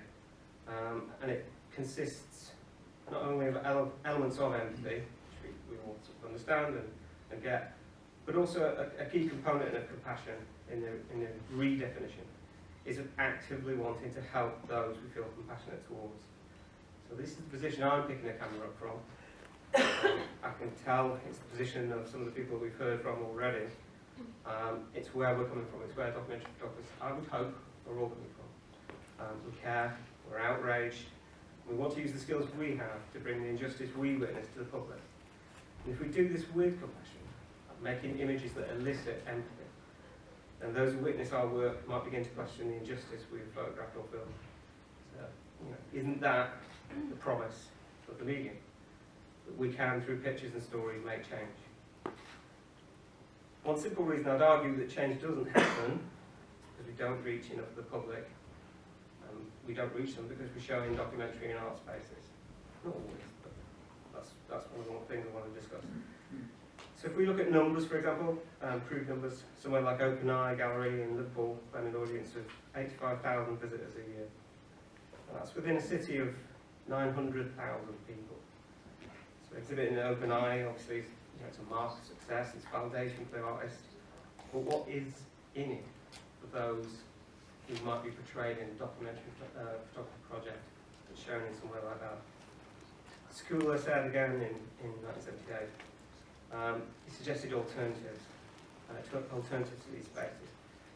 And it consists not only of elements of empathy, which we all sort of understand and get, but also a key component of compassion in the redefinition is of actively wanting to help those we feel compassionate towards. So this is the position I'm picking the camera up from. I can tell it's the position of some of the people we've heard from already. It's where we're coming from. It's where documentary photographers, I would hope, are all coming from. We care, we're outraged, we want to use the skills we have to bring the injustice we witness to the public. And if we do this with compassion, making images that elicit empathy, then those who witness our work might begin to question the injustice we've photographed or filmed. So, isn't that the promise of the medium? That we can, through pictures and stories, make change. One simple reason I'd argue that change doesn't happen is because we don't reach enough of the public. we don't reach them because we're showing documentary and art spaces. Not always, but that's one of the things I want to discuss. So if we look at numbers, for example, crude numbers, somewhere like Open Eye Gallery in Liverpool, an audience of 85,000 visitors a year. And that's within a city of 900,000 people. So exhibiting an Open Eye, obviously, it's a mark of success, it's validation for the artist. But what is in it for those who might be portrayed in a documentary photography project that's shown in somewhere like that? Schooler said again in 1978, he suggested alternatives to these spaces.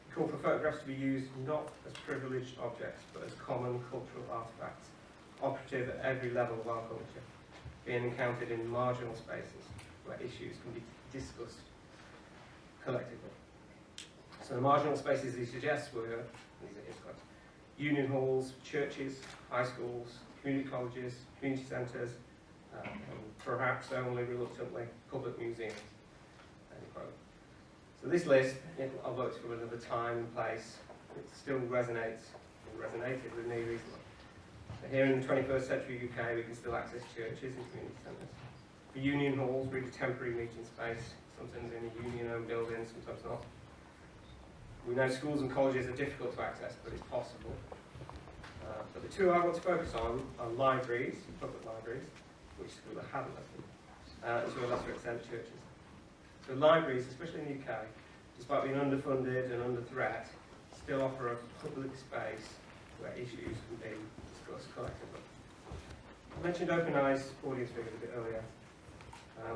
He called for photographs to be used not as privileged objects, but as common cultural artefacts, operative at every level of our culture, being encountered in marginal spaces where issues can be discussed collectively. So the marginal spaces he suggests were, these are his quotes, union halls, churches, high schools, community colleges, community centres, and perhaps only reluctantly public museums. End quote. So this list, I've looked from another time and place, it still resonated with me recently. So here in the 21st century UK, we can still access churches and community centres. For union halls, really temporary meeting space, sometimes in a union-owned building, sometimes not. We know schools and colleges are difficult to access, but it's possible. But the two I want to focus on are libraries, public libraries, which schools haven't listed, and to a lesser extent churches. So libraries, especially in the UK, despite being underfunded and under threat, still offer a public space where issues can be discussed collectively. I mentioned Open Eye's audience figures a bit earlier,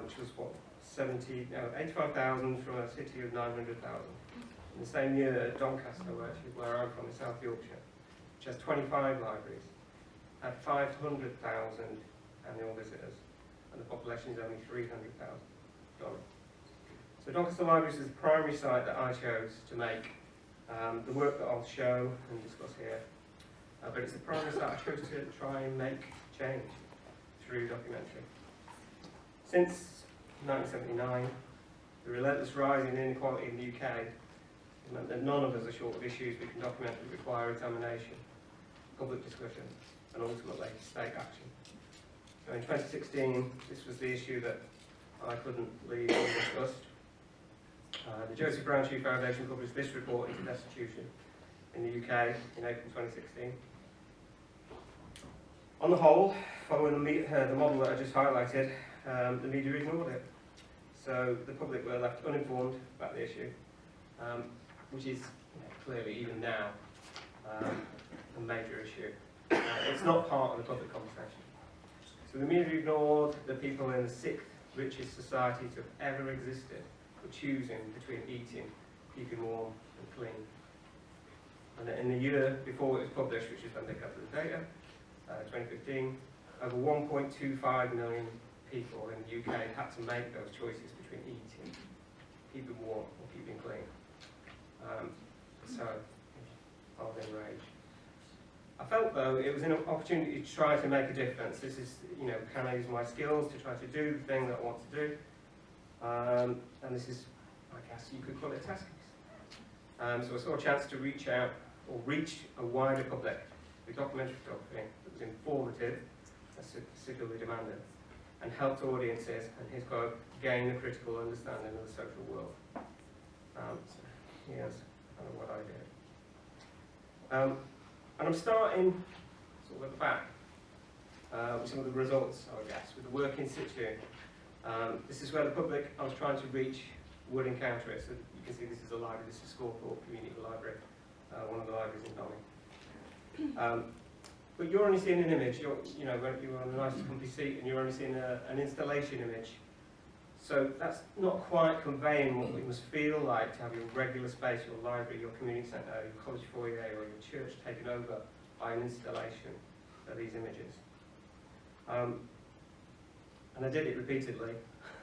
which was what, 85,000 from a city of 900,000. In the same year, Doncaster, where I'm from in South Yorkshire, which has 25 libraries, had 500,000 annual visitors, and the population is only 300,000. So Doncaster Libraries is the primary site that I chose to make the work that I'll show and discuss here. But it's the primary site I chose to try and make change through documentary. Since 1979, the relentless rise in inequality in the UK meant that none of us are short of issues we can document that require examination, public discussion, and ultimately state action. So in 2016, this was the issue that I couldn't leave undiscussed. The Joseph Brown-Chew Foundation published this report into destitution in the UK in April 2016. On the whole, following the model that I just highlighted, the media ignored it. So the public were left uninformed about the issue, which is clearly, even now, a major issue. It's not part of the public conversation. So the media ignored the people in the sixth richest society to have ever existed were choosing between eating, keeping warm, and clean. And in the year before it was published, which is when they got the data, 2015, over 1.25 million people in the UK had to make those choices between eating, keeping warm, or keeping clean. So I was enraged. I felt, though, it was an opportunity to try to make a difference. This is, can I use my skills to try to do the thing that I want to do? And this is, I guess you could call it a test case. So I saw a chance to reach out, or reach a wider public with documentary photography that was informative, as particularly demanded, and helped audiences, and his quote, gain a critical understanding of the social world. So here's kind of what I did. And I'm starting sort of at the back with some of the results, I guess, with the work in situ. This is where the public I was trying to reach would encounter it. So you can see this is a library, this is Scawthorpe Community Library, one of the libraries in Donny. But you're only seeing an image, you're on a nice comfy seat and you're only seeing an installation image. So that's not quite conveying what it must feel like to have your regular space, your library, your community centre, your college foyer or your church taken over by an installation of these images. And I did it repeatedly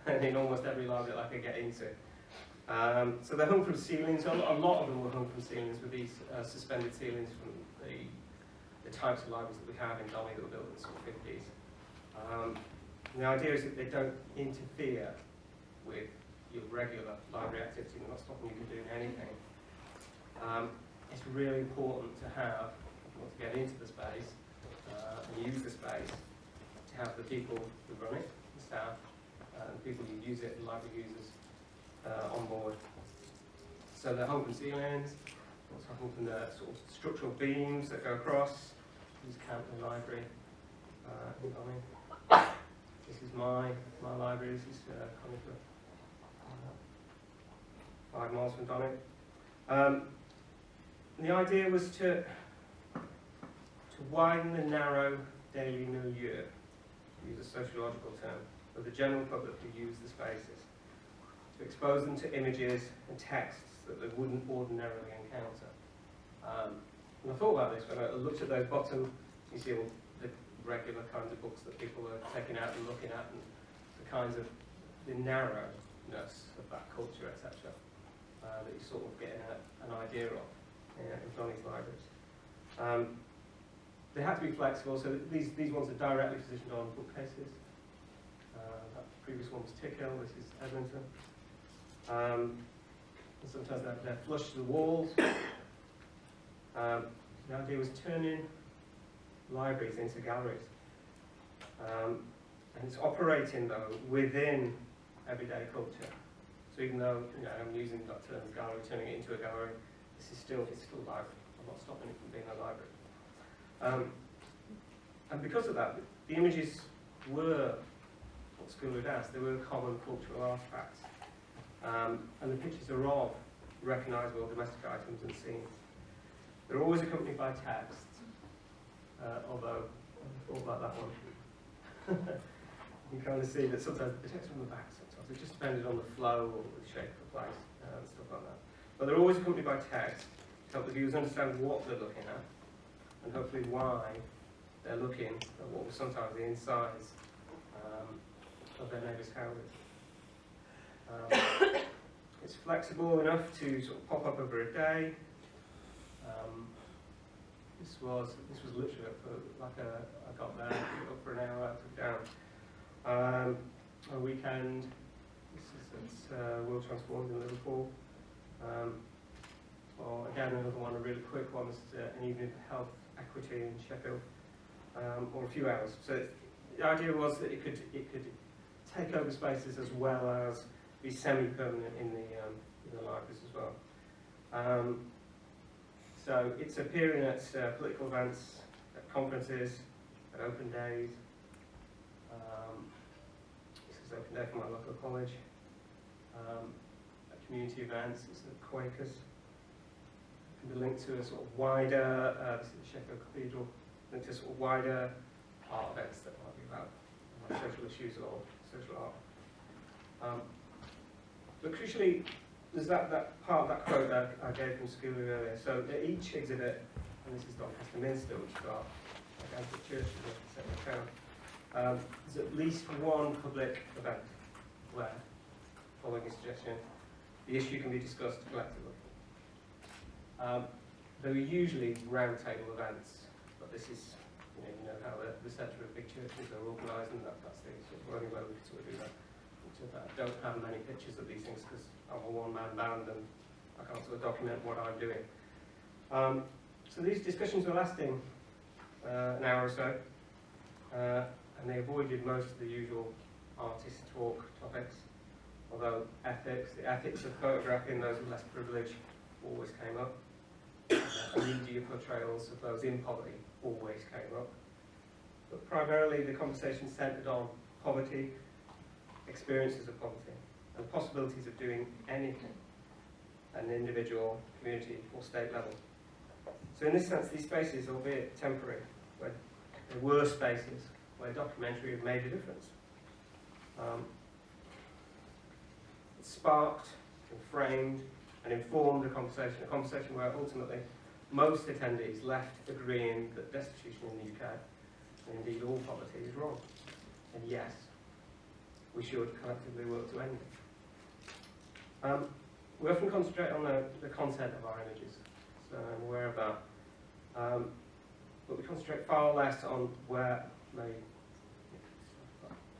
in almost every library that I could get into. So they're hung from ceilings, a lot of them were hung from ceilings with these suspended ceilings from the types of libraries that we have in Donny that were built in the sort of 50s. And the idea is that they don't interfere with your regular library activity. They're not stopping you from doing anything. It's really important to have want to get into the space and use the space, to have the people who run it, the staff, and the people who use it, the library users, on board. So the open ceilings, what's happening from the sort of structural beams that go across. This is Cantley Library in Donny. This is my library. This is Conifer, 5 miles from Donny. The idea was to widen the narrow daily milieu, to use a sociological term, of the general public who use the spaces, to expose them to images and texts that they wouldn't ordinarily encounter. And I thought about this when I looked at those bottom, you see all the regular kinds of books that people are taking out and looking at, and the kinds of the narrowness of that culture, etc., that you sort of get an idea of in Donny's libraries. They had to be flexible, so these ones are directly positioned on bookcases. That previous one was Tickhill, this is Edmonton. And sometimes they're flush to the walls. The idea was turning libraries into galleries. And it's operating, though, within everyday culture. So even though I'm using that term gallery, turning it into a gallery, it's still a library. I'm not stopping it from being a library. And because of that, the images were what school had asked. They were common cultural artifacts. And the pictures are of recognisable domestic items and scenes. They're always accompanied by text, although I thought about that one. You kind of see that sometimes the text on the back, sometimes it just depended on the flow or the shape of the place and stuff like that. But they're always accompanied by text to help the viewers understand what they're looking at and hopefully why they're looking at what was sometimes the insides of their neighbours' houses. It's flexible enough to sort of pop up over a day. This was literally up for I got there, up for an hour, I took it down. A weekend, this is at World Transformed in Liverpool. Or again, another one, a really quick one, this is an evening for health equity in Sheffield, or a few hours. So the idea was that it could take over spaces as well as be semi-permanent in the libraries as well. So it's appearing at political events, at conferences, at open days. This is open day for my local college. At community events, it's at Quakers. It can be linked to a sort of wider, this is the Sheffield Cathedral, linked to sort of wider art events that might be about social issues or social art. But crucially, there's that part of that quote that I gave from school earlier. So at each exhibit, and this is Doncaster Minster, which is our gigantic church in the centre of town, there's at least one public event where, following a suggestion, the issue can be discussed collectively. There are usually roundtable events, but this is, you know how the centre of big churches are organised, and that's the sort of only way we can sort of do that. I don't have many pictures of these things because I'm a one-man band and I can't sort of document what I'm doing. So these discussions were lasting an hour or so, and they avoided most of the usual artist talk topics, although the ethics of photographing those with less privilege always came up. Media portrayals of those in poverty always came up. But primarily the conversation centred on poverty, experiences of poverty, and possibilities of doing anything at an individual, community or state level. So in this sense, these spaces, albeit temporary, they were spaces where documentary had made a difference. It sparked and framed and informed a conversation where ultimately most attendees left agreeing that destitution in the UK, and indeed all poverty, is wrong. And yes, we should collectively work to end it. We often concentrate on the content of our images, so I'm aware of that. But we concentrate far less on where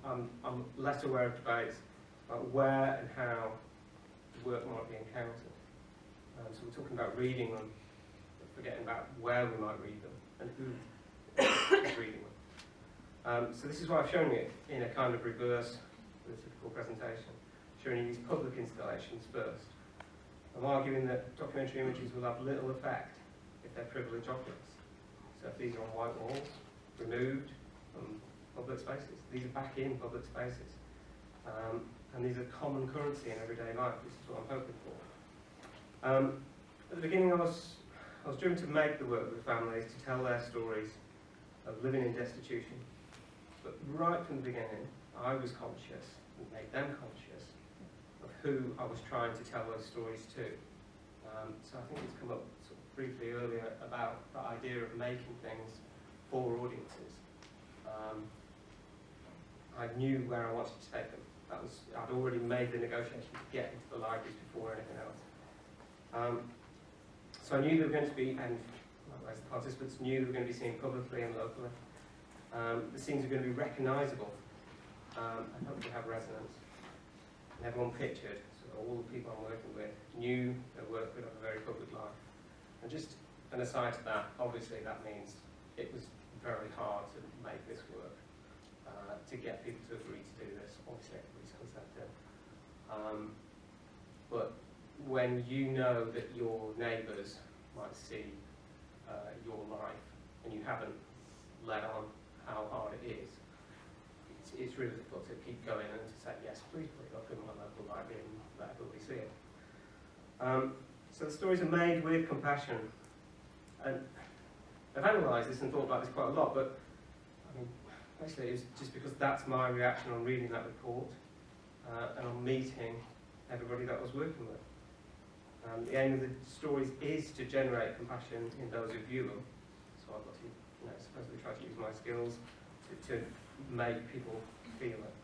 I'm less aware of debates about where and how the work might be encountered. So we're talking about reading them, but forgetting about where we might read them, and who is reading them. So this is why I've shown you in a kind of reverse with a typical presentation, showing you these public installations first. I'm arguing that documentary images will have little effect if they're privileged objects. So if these are on white walls, removed from public spaces, these are back in public spaces. And these are common currency in everyday life. This is what I'm hoping for. At the beginning, I was driven to make the work with families, to tell their stories of living in destitution. But right from the beginning, I was conscious, and made them conscious, of who I was trying to tell those stories to. So I think it's come up sort of briefly earlier about the idea of making things for audiences. I knew where I wanted to take them. I'd already made the negotiation to get into the libraries before anything else. So I knew they were going to be, and likewise the participants knew they were going to be seen publicly and locally. The scenes are going to be recognisable and hopefully have resonance. And everyone pictured, so all the people I'm working with knew their work would have a very public life. And just an aside to that, obviously that means it was very hard to make this work, to get people to agree to do this. Obviously everybody's consented. But when you know that your neighbours might see your life and you haven't let on how hard it is, it's really difficult to keep going and to say, yes, please put it up in my local library and let everybody see it. So the stories are made with compassion. And I've analysed this and thought about this quite a lot, but I mean, basically it's just because that's my reaction on reading that report and on meeting everybody that I was working with. The aim of the stories is to generate compassion in those who view them. So I've got to, supposedly try to use my skills to make people feel it.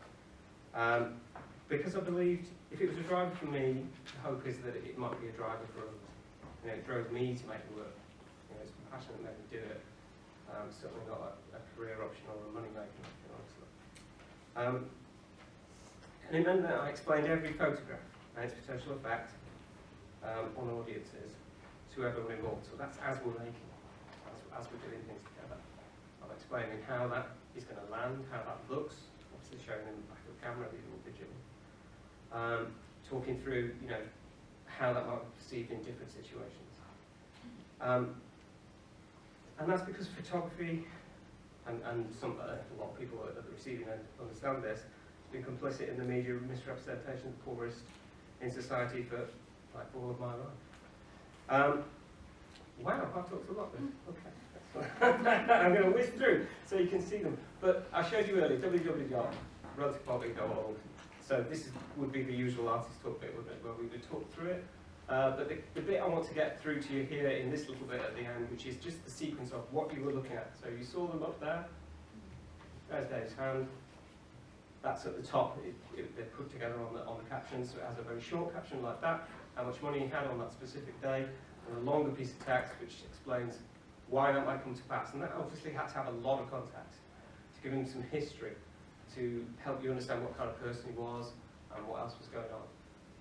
Because I believed if it was a driver for me, the hope is that it might be a driver for others. It drove me to make it work. It's compassion that made me do it. Certainly not a career option or a money-making option, honestly. And it meant that I explained every photograph and its potential effect on audiences to everyone involved. So that's as we're making, as we're doing things together. I'm explaining how that is going to land, how that looks, obviously showing in the back of the camera, these are all digital. Talking through, how that might be perceived in different situations. And that's because photography, and a lot of people at the receiving end understand this, has been complicit in the media misrepresentation of the poorest in society for like all of my life. Wow, I've talked a lot then. Okay. I'm going to whiz through so you can see them. But I showed you earlier, www.relativepolity.org. So this would be the usual artist talk bit, wouldn't it, where we would talk through it. But the bit I want to get through to you here in this little bit at the end, which is just the sequence of what you were looking at. So you saw them up there. There's Dave's hand. That's at the top. They're put together on the caption, so it has a very short caption like that, how much money he had on that specific day, and a longer piece of text which explains why that might come to pass. And that obviously had to have a lot of context to give him some history, to help you understand what kind of person he was and what else was going on.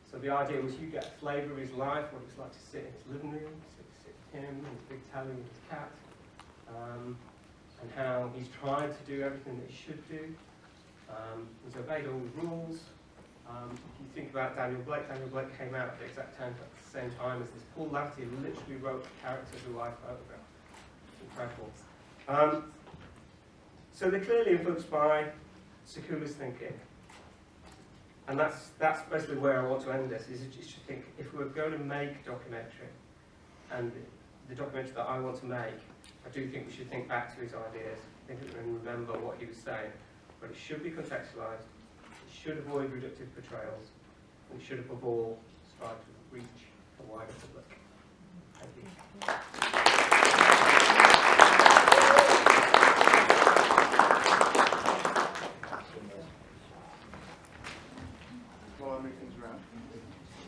So the idea was you get a flavour of his life, what it was like to sit in his living room, sit with him and his big telly and his cat, and how he's tried to do everything that he should do. He's obeyed all the rules. If you think about Daniel Blake came out at the exact same time as this. Paul Laverty literally wrote the character who I photographed. Incredible. So they're clearly influenced by Sekula's thinking. And that's basically where I want to end this, is just to think, if we're going to make documentary, and the documentary that I want to make, I do think we should think back to his ideas, think and remember what he was saying. But it should be contextualised, it should avoid reductive portrayals, and it should above all strive to reach a wider public. Thank you.
Well, I'll move things around.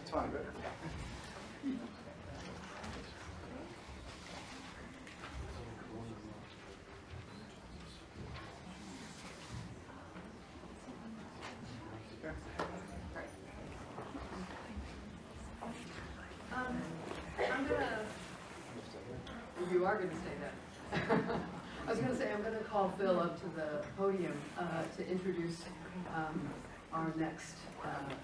Tiny bit.
You are going to say that. going to say, I'm going to call Phil up to the podium to introduce our next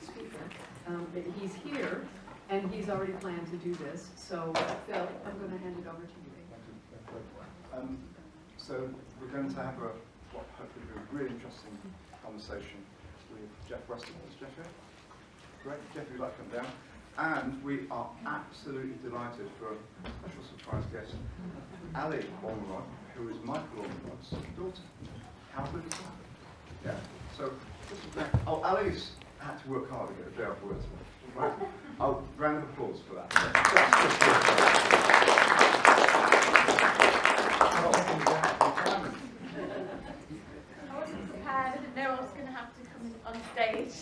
speaker. But he's here, and he's already planned to do this. So, Phil, I'm going to hand it over to you.
So we're going to have what hopefully will be a really interesting conversation with Jeff Weston. Is Jeff here? Great. Jeff, you'd like to come down. And we are absolutely delighted for a special surprise guest, Ali Ormerod, who is Michael Ormerod's daughter. How good is that? Yeah. So, Ali's had to work hard to get a day off work. Right. Round of applause for that.
I wasn't prepared. I didn't know I was going to have to come on stage.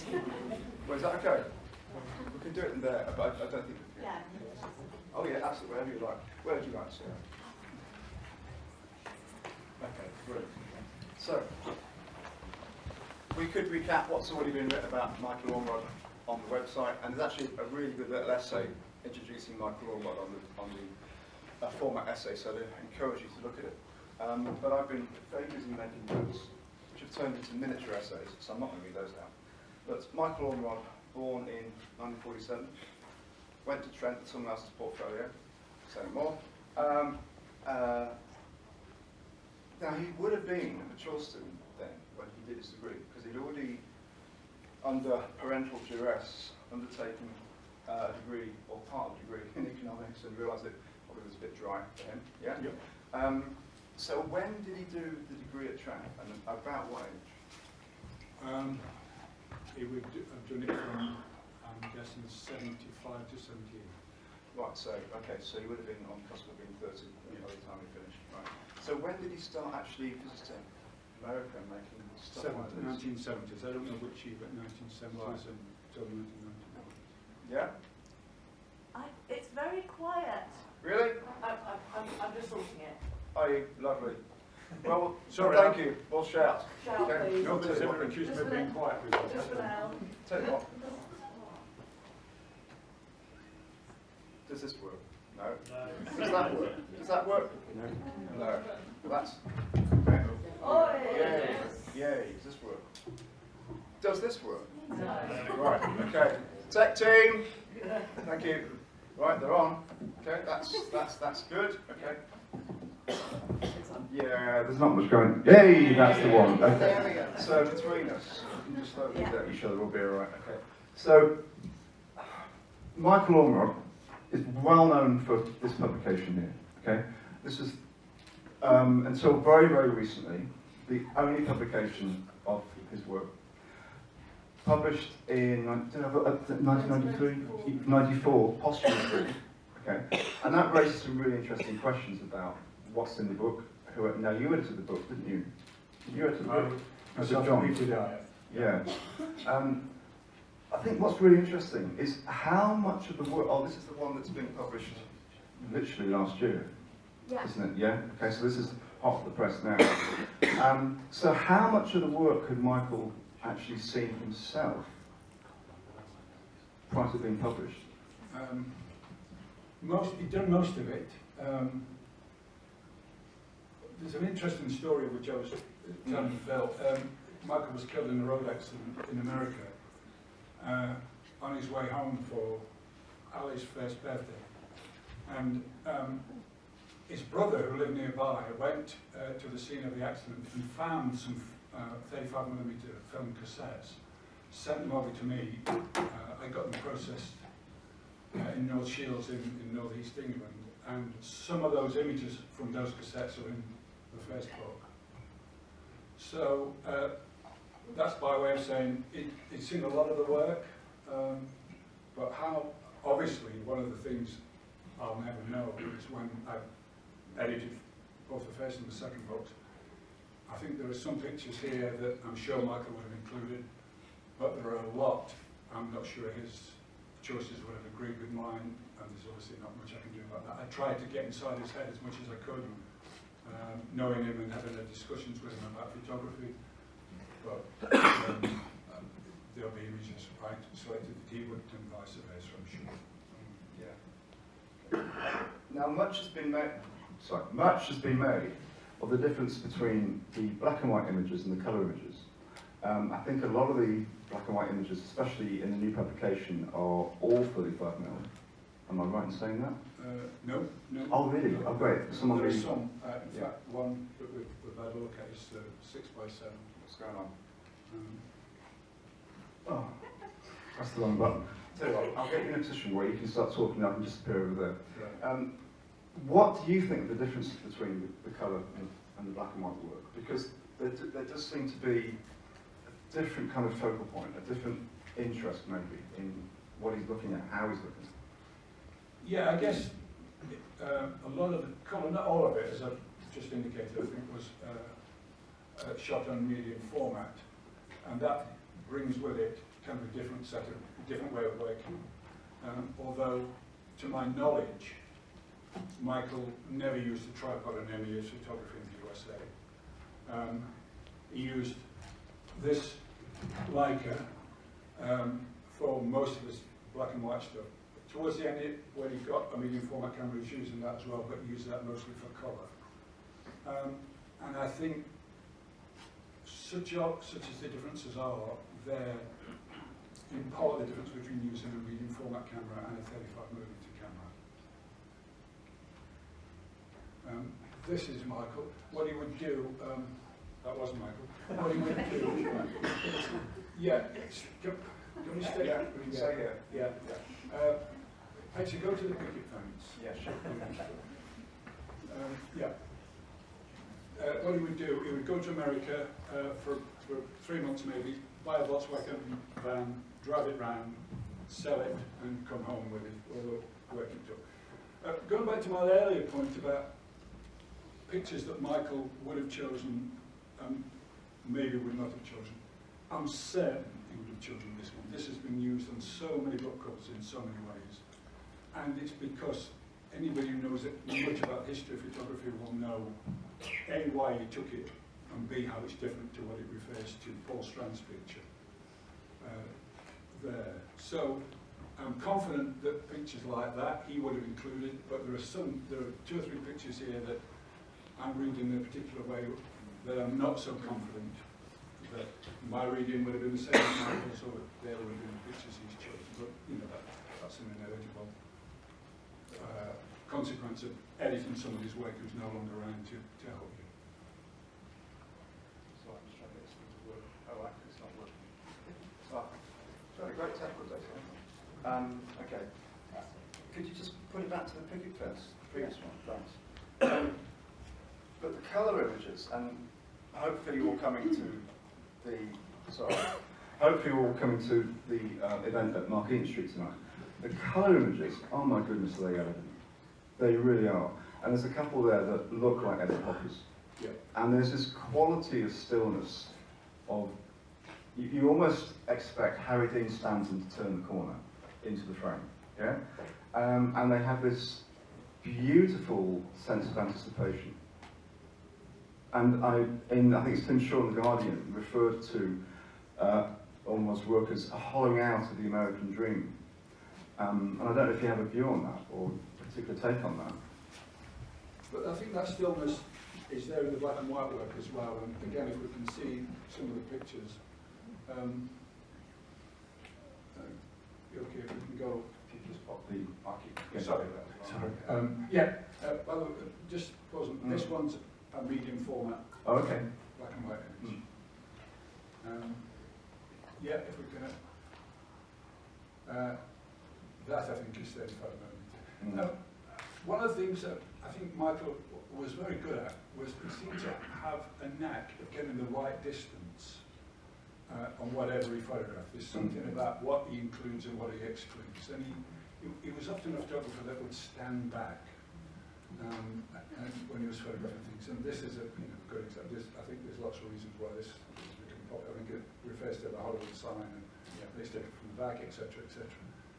Well, is that okay? We can do it in there, but I don't think.
Yeah.
Oh yeah, absolutely. Wherever you like. Where would you like to sit? Okay, brilliant. So, we could recap what's already been written about Michael Ormerod on the website, and there's actually a really good little essay introducing Michael Ormerod on the format essay, so I encourage you to look at it. But I've been very busy making notes, which have turned into miniature essays, so I'm not going to read those out. But Michael Ormerod, born in 1947, went to Trent with someone else's portfolio, say more. Now, he would have been a mature student then when he did his degree, because he'd already, under parental duress, undertaken a degree, or part of a degree, in economics, and realised it probably was a bit dry for him. Yeah? Yep. So when did he do the degree at Trent, and about what age?
He would have done it from, I'm guessing, 75 to 78.
Right, so, okay, so he would have been on the cusp of being 30 by the time he finished. Right. So when did he start actually visiting America and making stuff like this?
1970s. I don't know which year, but 1970s until 1990.
Yeah?
It's very quiet.
Really?
I'm just sorting it.
Oh, lovely. Well,
Sorry,
thank you. We'll shout.
Shout, please.
Nobody's ever accused me of being quiet before.
Just for now.
Tell you what. Does this work? No. Does that work? Does that work? No. No. Well, that's. Okay.
Oh,
Yay. Yay. Does this work? Does this work? No. Right. Okay. Tech team. Thank you. Right, they're on. Okay, that's good. Okay. Yeah, there's not much going. Yay, that's the one. Okay.
There we go.
So between us, we can just slowly look at each other. We'll be all right. Okay. So Michael Ormerod is well known for this publication here. Okay. This is until very, very recently the only publication of his work. Published in 1993, 94, posthumously. Okay, and that raises some really interesting questions about what's in the book. Now you edited the book, didn't you? You edited the book.
Myself and Peter Dyer.
Yeah. I think what's really interesting is how much of the work. Oh, this is the one that's been published literally last year, isn't it? Yeah. Okay, so this is hot off the press now. So how much of the work had Michael actually seen himself prior to being published?
He'd done most of it. There's an interesting story which I was telling Phil. Michael was killed in a road accident in America on his way home for Ali's first birthday. And his brother, who lived nearby, went to the scene of the accident and found some 35mm film cassettes, sent them over to me. I got them processed in North Shields in North East England, and some of those images from those cassettes are in the first book. So that's by way of saying it's seen a lot of the work, but how, obviously, one of the things I'll never know is when I edited both the first and the second books. I think there are some pictures here that I'm sure Michael would have included, but there are a lot I'm not sure his choices would have agreed with mine, and there's obviously not much I can do about that. I tried to get inside his head as much as I could, knowing him and having discussions with him about photography, but there'll be images I selected that he wouldn't, and vice versa, I'm sure.
Yeah. Now much has been made. Sorry, much has been made of the difference between the black and white images and the colour images. I think a lot of the black and white images, especially in the new publication, are all 35mm. Am I right in saying that?
No, no.
Oh, really? Oh, great. Someone
There is
really...
some. In fact, one that we've had a look at is 6x7.
What's going on? Oh, that's the wrong button. Tell you what, I'll get you in a position where you can start talking and I can disappear over there.
Right.
What do you think the difference is between the colour and the black and white work? Because there does seem to be a different kind of focal point, a different interest maybe in what he's looking at, how he's looking.
Yeah, I guess a lot of the colour, not all of it, as I've just indicated, I think was shot on medium format, and that brings with it kind of a different way of working. Although, to my knowledge, Michael never used a tripod in any of his photography in the USA. He used this Leica for most of his black and white stuff. Towards the end, when he got a medium format camera, he was using that as well, but he used that mostly for colour. And I think, such as the differences are, they're in part the difference between using a medium format camera and a 35mm camera. This is Michael. What he would do, that wasn't Michael. What he would do, yeah, do you want to stay here?
Stay here.
Yeah. Actually, go to the picket fence.
Yeah, sure.
What he would do, he would go to America for 3 months maybe, buy a Volkswagen van, drive it round, sell it, and come home with it, all the work he took. Going back to my earlier point about pictures that Michael would have chosen, maybe would not have chosen, I'm certain he would have chosen this one. This has been used on so many book covers in so many ways. And it's because anybody who knows much about history of photography will know A, why he took it, and B, how it's different to what it refers to, Paul Strand's picture there. So I'm confident that pictures like that he would have included, but there are 2 or 3 pictures here that I'm reading in a particular way that I'm not so confident that my reading would have been the same as Michael's, or there would have been the pictures he's chosen. But you know, that's an inevitable consequence of editing somebody's work who's no longer around to help you.
So I'm just trying to get this thing to work. Oh, actually, it's not working. It's had a great technical day. Okay. Could you just put it back to the picket fence, the previous one? Thanks. But the colour images, and hopefully you're all coming to the event at Mark Eaton Street tonight. The colour images, oh my goodness, are they elegant. They really are. And there's a couple there that look like Edward Hopper's.
Yeah.
And there's this quality of stillness of, you almost expect Harry Dean Stanton to turn the corner into the frame. Yeah? And they have this beautiful sense of anticipation. And I think it's Tim Shaw in The Guardian referred to Ormer's work as a hollowing out of the American dream. And I don't know if you have a view on that, or a particular take on that.
But I think that stillness is there in the black and white work as well. And again, if we can see some of the pictures, okay, if we can go.
If you just pop the market.
Sorry. By the way, just pause. This one's a medium format.
Oh, okay.
Black and white image. Yeah, if we can. That I think is 35mm. One of the things that I think Michael was very good at was he seemed to have a knack of getting the right distance on whatever he photographed. There's something about what he includes and what he excludes. And he was often a photographer that would stand back and when he was photographing things. And this is a good example. I think there's lots of reasons why this is becoming popular. I think it refers to the Hollywood sign and they stick it from the back, etc., etc.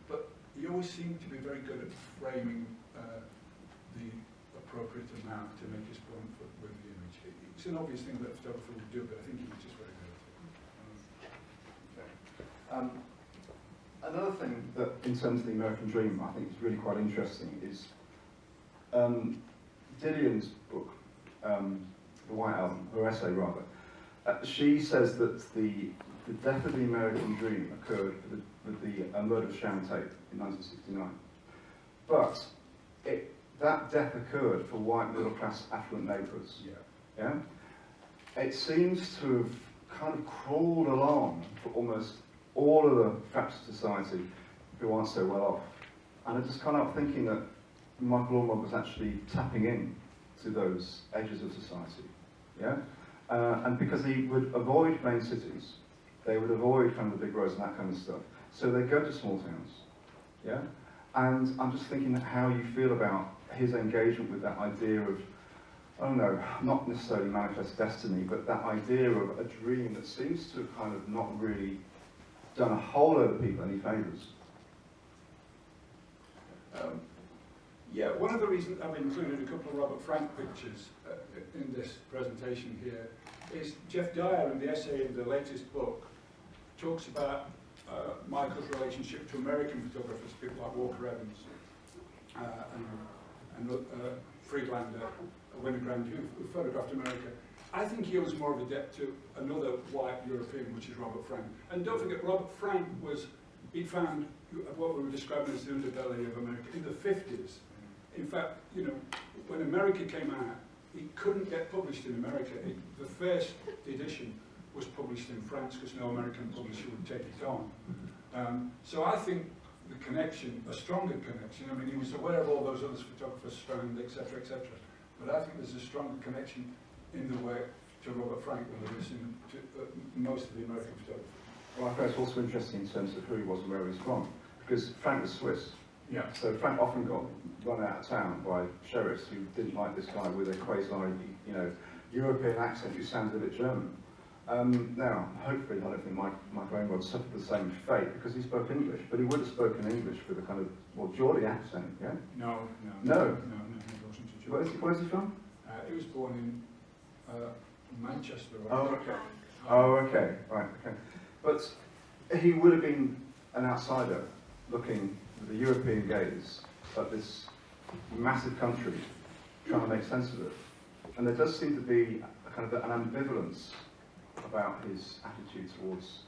But he always seemed to be very good at framing the appropriate amount to make his point with the image. It's an obvious thing that a photographer would do, but I think he was just very good at it.
Another thing that, in terms of the American dream, I think is really quite interesting is Dillion's book, the White Album, her essay rather, she says that the death of the American dream occurred with the murder of Sharon Tate in 1969. But that death occurred for white middle-class affluent neighbourhoods. Yeah? It seems to have kind of crawled along for almost all of the facets of society who aren't so well off. And I just kind of thinking that Michael Ormond was actually tapping in to those edges of society. Yeah? And because he would avoid main cities, they would avoid kind of the big roads and that kind of stuff. So they go to small towns. Yeah? And I'm just thinking how you feel about his engagement with that idea of, I don't know, not necessarily manifest destiny, but that idea of a dream that seems to have kind of not really done a whole lot of people any favours.
Yeah, one of the reasons I've included a couple of Robert Frank pictures in this presentation here is Jeff Dyer, in the essay in the latest book, talks about Michael's relationship to American photographers, people like Walker Evans and Friedlander, Winogrand, who photographed America. I think he owes more of a debt to another white European, which is Robert Frank. And don't forget, Robert Frank he found what we were describing as the underbelly of America in the 50s. In fact, you know, when America came out, it couldn't get published in America. The first edition was published in France because no American publisher would take it on. So I think the connection, a stronger connection, I mean, he was aware of all those other photographers, Strand, etc., etc. But I think there's a stronger connection in the way to Robert Frank than there is to most of the American photographers.
Well, I think it's also interesting in terms of who he was and where he was from, because Frank was Swiss.
Yeah.
So Frank often got run out of town by sheriffs who didn't like this guy with a quasi, you know, European accent who sounded a bit German. Now, hopefully, I don't think Michael Ormond suffered the same fate because he spoke English, but he would have spoken English with a kind of, well, Geordie accent, yeah?
No.
No?
No, he wasn't a Geordie.
Where's he from?
He was born in Manchester.
Oh, okay. Oh, okay. Right, okay. But he would have been an outsider looking with a European gaze at this massive country, trying to make sense of it. And there does seem to be a kind of an ambivalence about his attitude towards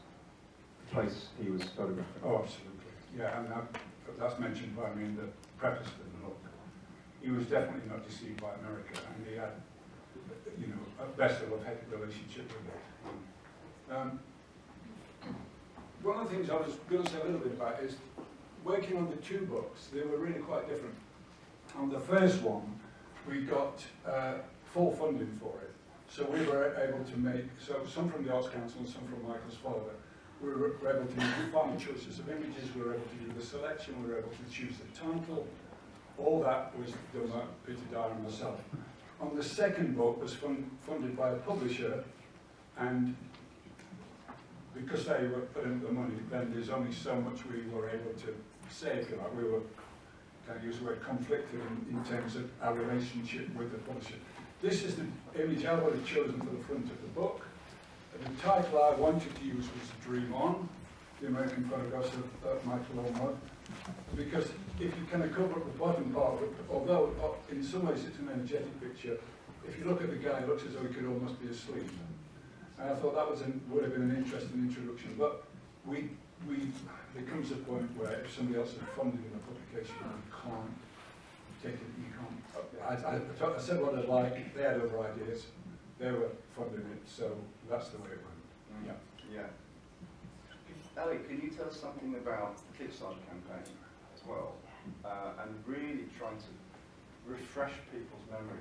the place he was photographing.
Oh, absolutely. Yeah, and that's mentioned by me in the preface to the book. He was definitely not deceived by America, and he had, you know, a best of love-hate relationship with it. One of the things I was going to say a little bit about is working on the two books. They were really quite different. On the first one, we got full funding for it. So we were able to make, so some from the Arts Council and some from Michael's father, we were able to make final choices of images, we were able to do the selection, we were able to choose the title. All that was done by Peter Dyer and myself. On the second book was funded by a publisher, and because they were putting the money, then there's only so much we were able to say, if you like. We were, can't use the word conflicted in terms of our relationship with the publisher. This is the image I would have chosen for the front of the book. The title I wanted to use was Dream On, the American photographs of Michael Ormond, because if you kind of cover up the bottom part, although in some ways it's an energetic picture, if you look at the guy, it looks as though he could almost be asleep. And I thought that would have been an interesting introduction, but there comes a point where if somebody else had funded in a publication, you can't take it, you can't. I said what I'd like, they had other ideas, they were funding it, so that's the way it went.
Yeah. Ellie, can you tell us something about the Kickstarter campaign as well, and really trying to refresh people's memory?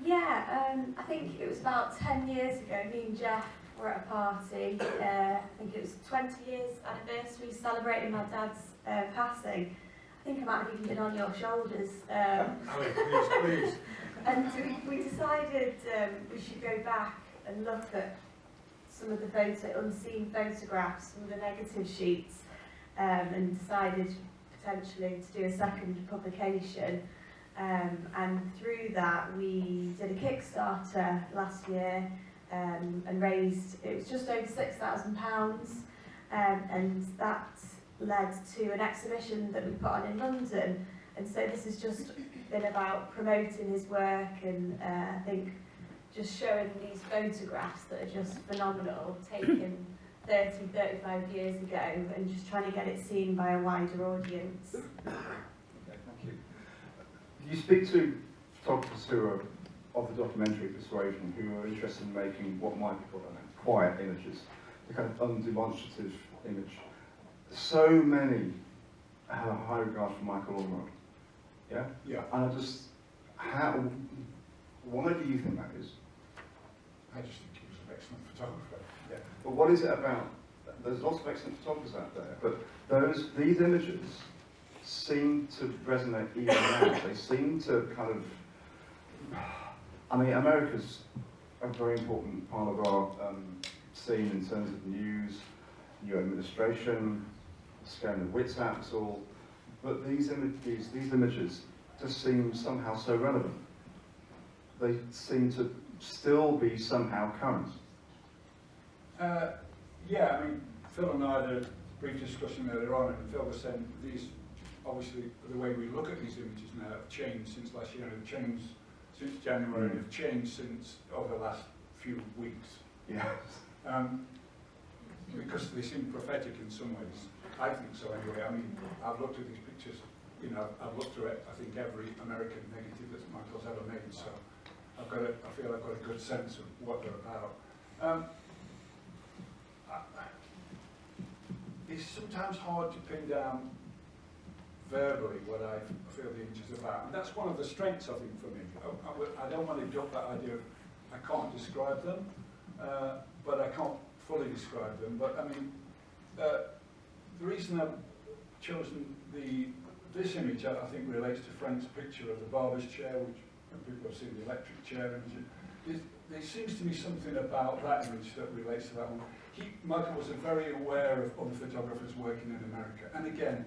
Yeah, I think it was about 10 years ago, me and Jeff were at a party, I think it was 20 years anniversary celebrating my dad's passing. I think I might have even been on your shoulders.
Please.
And we decided we should go back and look at some of the unseen photographs, some of the negative sheets, and decided potentially to do a second publication. And through that, we did a Kickstarter last year and raised, it was just over £6,000, and that led to an exhibition that we put on in London. And so this has just been about promoting his work and I think just showing these photographs that are just phenomenal, taken 30, 35 years ago, and just trying to get it seen by a wider audience.
Okay, thank you. You speak to photographers who are of the documentary persuasion, who are interested in making what might be called quiet images, the kind of undemonstrative image. So many have a high regard for Michael Ormeau. Yeah?
Yeah.
And I just, why do you think that is?
I just think he was an excellent photographer.
Yeah. But what is it about? There's lots of excellent photographers out there, but these images seem to resonate even now. They seem to kind of, I mean, America's a very important part of our scene in terms of news, new administration, scaring the wits out of us all. But these images just seem somehow so relevant. They seem to still be somehow current.
Yeah, I mean, Phil and I had a brief discussion earlier on, and Phil was saying these, obviously, the way we look at these images now have changed since last year, and have changed since January, and have changed since over the last few weeks.
Yes.
Because they seem prophetic in some ways. I think so anyway. I mean, I've looked at these pictures, you know, I've looked through it, I think every American negative that Michael's ever made, so I feel I've got a good sense of what they're about. It's sometimes hard to pin down verbally what I feel the image is about, and that's one of the strengths, I think, for me. I don't want to dump that idea of I can't describe them, but I can't fully describe them. But I mean, the reason I've chosen this image, I think, relates to Frank's picture of the barber's chair, which people have seen the electric chair image. There seems to be something about that image that relates to that one. Michael was very aware of other photographers working in America, and again,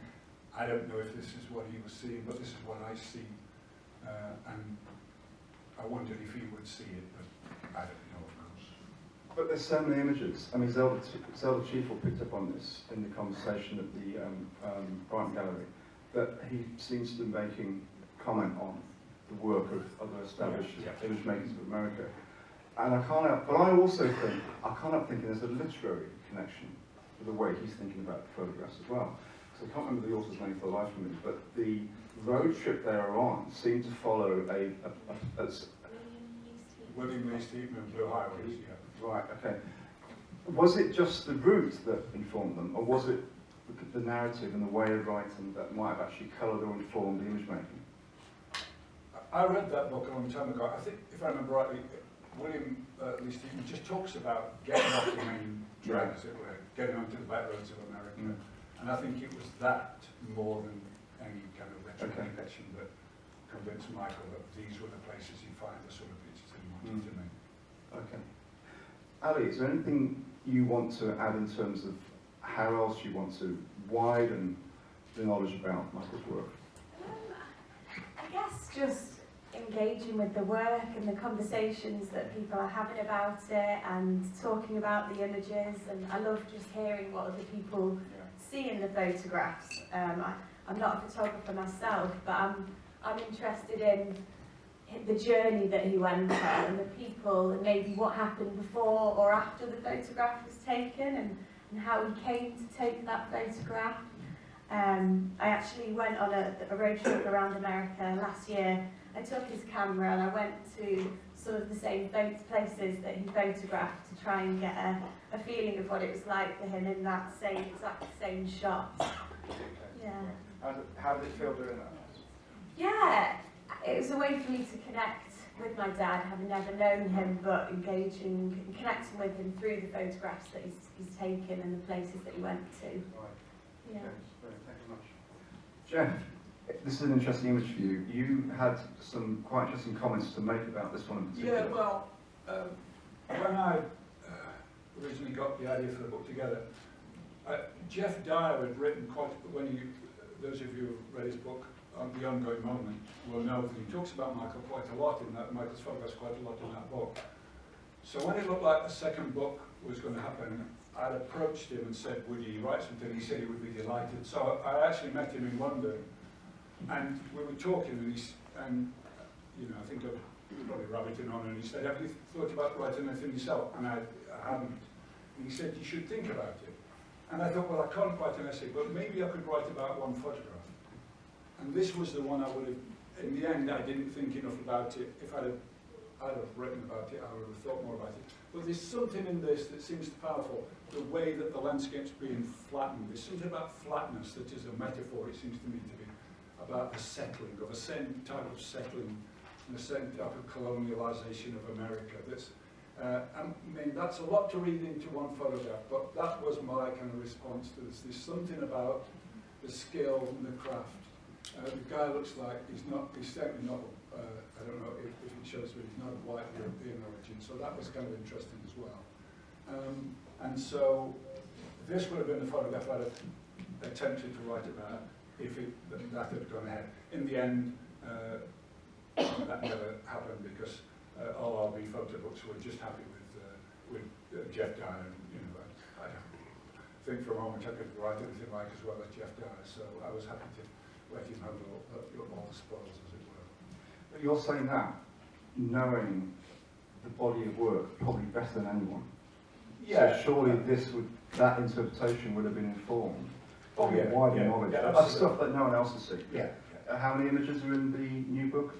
I don't know if this is what he was seeing, but this is what I see, and I wondered if he would see it, but I don't know, of course.
But there's so many images. I mean, Zelda Chiefel picked up on this in the conversation at the Brighton Gallery, that he seems to be making comment on the work of other established image makers of America. And I can't help, but I also think, I can't help thinking there's a literary connection to the way he's thinking about the photographs as well. So I can't remember the author's name for the life of me, but the road trip they are on seemed to follow
William Lee Steepman, Blue Highways, yeah.
Right, okay. Was it just the route that informed them, or was it the narrative and the way of writing that might have actually coloured or informed the image making?
I read that book a long time ago. I think, if I remember rightly, William Lee Steepman just talks about getting off the main drag, as it were, getting onto the back roads of America. And I think it was that, more than any kind of literary connection, that convinced Michael that these were the places he'd find the sort of pictures that he wanted to make.
Okay. Ali, is there anything you want to add in terms of how else you want to widen the knowledge about Michael's work?
I guess just engaging with the work and the conversations that people are having about it, and talking about the images, and I love just hearing what other people see in the photographs. I'm not a photographer myself, but I'm interested in the journey that he went on, and the people, and maybe what happened before or after the photograph was taken, and how he came to take that photograph. I actually went on a road trip around America last year. I took his camera and I went to some of the same places that he photographed to try and get a feeling of what it was like for him in that exact same shot. Yeah.
How did it feel doing that?
Yeah, it was a way for me to connect with my dad, having never known him, but connecting with him through the photographs that he's taken and the places that he went to.
Right.
Yeah.
Okay, thank you very much. Jeff, this is an interesting image for you. You had some quite interesting comments to make about this one in particular.
Yeah, well, when I originally got the idea for the book together, Jeff Dyer had written those of you who've read his book, The Ongoing Moment, will know that he talks about Michael quite a lot in that, Michael's photographs quite a lot in that book. So when it looked like the second book was going to happen, I'd approached him and said, would he write something? He said he would be delighted. So I actually met him in London, and we were talking, and you know, I think he was probably rabbiting on, and he said, have you thought about writing anything yourself? And I hadn't. And he said, you should think about it. And I thought, well, I can't write an essay, but maybe I could write about one photograph. And this was the one I would have, in the end, I didn't think enough about it. If I'd have written about it, I would have thought more about it. But there's something in this that seems powerful, the way that the landscape's being flattened. There's something about flatness that is a metaphor, it seems to me to be, about the settling, of a certain type of settling, and a certain type of colonialisation of America. That's, I mean, that's a lot to read into one photograph, but that was my kind of response to this. There's something about the skill and the craft. The guy looks like he's certainly not, I don't know if it shows, but he's not of white European origin, so that was kind of interesting as well. And so this would have been the photograph I'd have attempted to write about if that had gone ahead. In the end, that never happened because all our photo books were just happy with Jeff Dyer. And, you know, I think for a moment I could write anything like as well as Jeff Dyer, so I was happy to let him handle all the spoils, as it were.
But you're saying that, knowing the body of work probably better than anyone.
Yeah.
So surely that interpretation would have been informed by wider knowledge.
Yeah,
That's stuff that no one else has seen.
Yeah.
How many images are in the new book?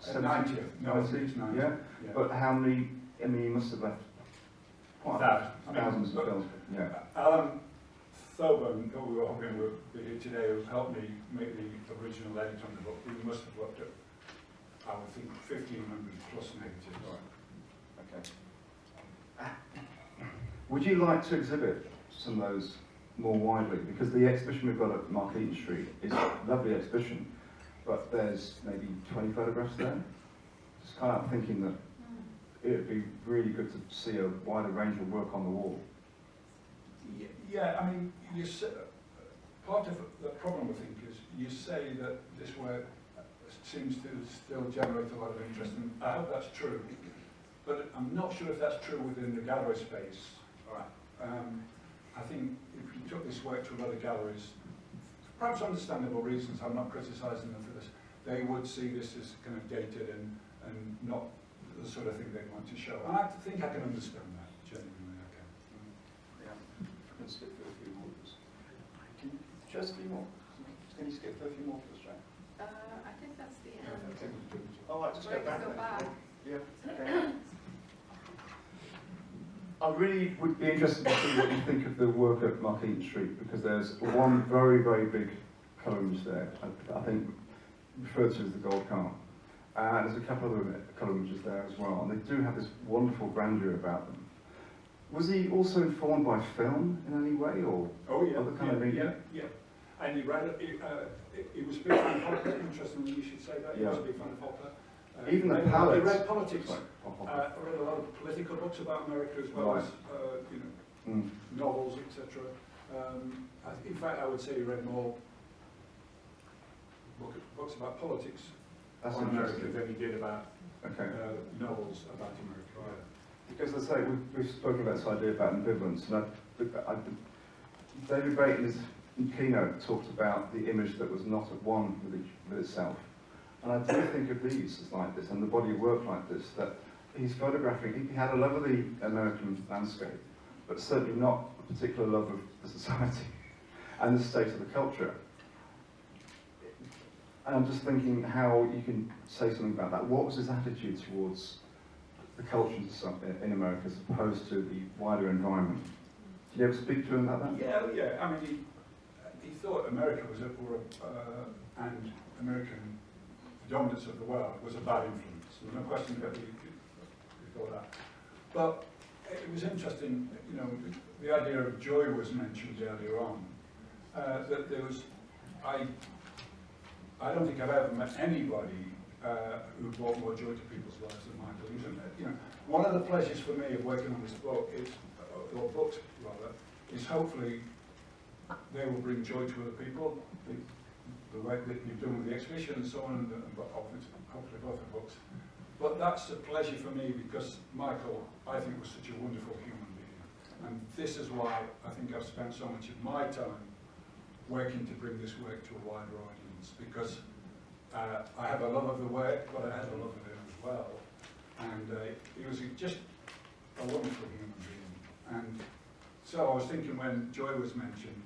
90. No, it's 90.
Yeah? But how many, I mean, you must have left quite thousands of films. Yeah.
Alan Thoburn, who we were hoping would be here today, who helped me make the original edit on the book, we must have looked at, I would think, 1,500 plus negatives.
Right. Okay. Would you like to exhibit some of those more widely? Because the exhibition we've got at Markeaton Street is a lovely exhibition, but there's maybe 20 photographs there. Just kind of thinking that it would be really good to see a wider range of work on the wall.
Yeah, I mean, part of the problem, I think, is you say that this work seems to still generate a lot of interest, and I hope that's true, but I'm not sure if that's true within the gallery space. I think if you took this work to other galleries, for perhaps understandable reasons, I'm not criticising them for this, they would see this as kind of dated and not the sort of thing they want to show. And I think I can understand that, genuinely, I can.
Yeah, I can skip through a few more. Can you just a few more? Can you skip through a few more for us, Jane?
I think that's the end.
Oh, right, just go back.
Go back.
Yeah, okay. I really would be interested to see what you think of the work at Markeaton Street, because there's one very, very big colour image there, I think referred to as the gold car. And there's a couple of other colour images there as well, and they do have this wonderful grandeur about them. Was he also informed by film in any way, or other kind of media?
Yeah. And he read it, he was a big fan of Hopper, interestingly you should say that, he was a big fan of Hopper.
Even the palettes.
He read politics. I read a lot of political books about America as well as novels, etc. In fact, I would say he read more books about politics on America than he did about novels about America.
Right. Because as I say, we've spoken about this idea about ambivalence, and David Bain in his keynote talked about the image that was not at one with itself. And I do think of these as like this, and the body of work like this, that he's photographing. He had a love of the American landscape, but certainly not a particular love of the society and the state of the culture. And I'm just thinking how you can say something about that. What was his attitude towards the culture in America as opposed to the wider environment? Did you ever speak to him about that?
Yeah. I mean, he thought America was and American dominance of the world was a bad influence. There's no question that he thought that. But it was interesting, you know, the idea of joy was mentioned earlier on. That there was, I don't think I've ever met anybody who brought more joy to people's lives than Michael. He was, you know, one of the pleasures for me of working on this book is, or books rather, is hopefully they will bring joy to other people. The work that you've done with the exhibition and so on, and hopefully both the books. But that's a pleasure for me because Michael, I think, was such a wonderful human being. And this is why I think I've spent so much of my time working to bring this work to a wider audience, because I have a love of the work, but I have a love of him as well. well, and he was just a wonderful human being. And so I was thinking when Joy was mentioned,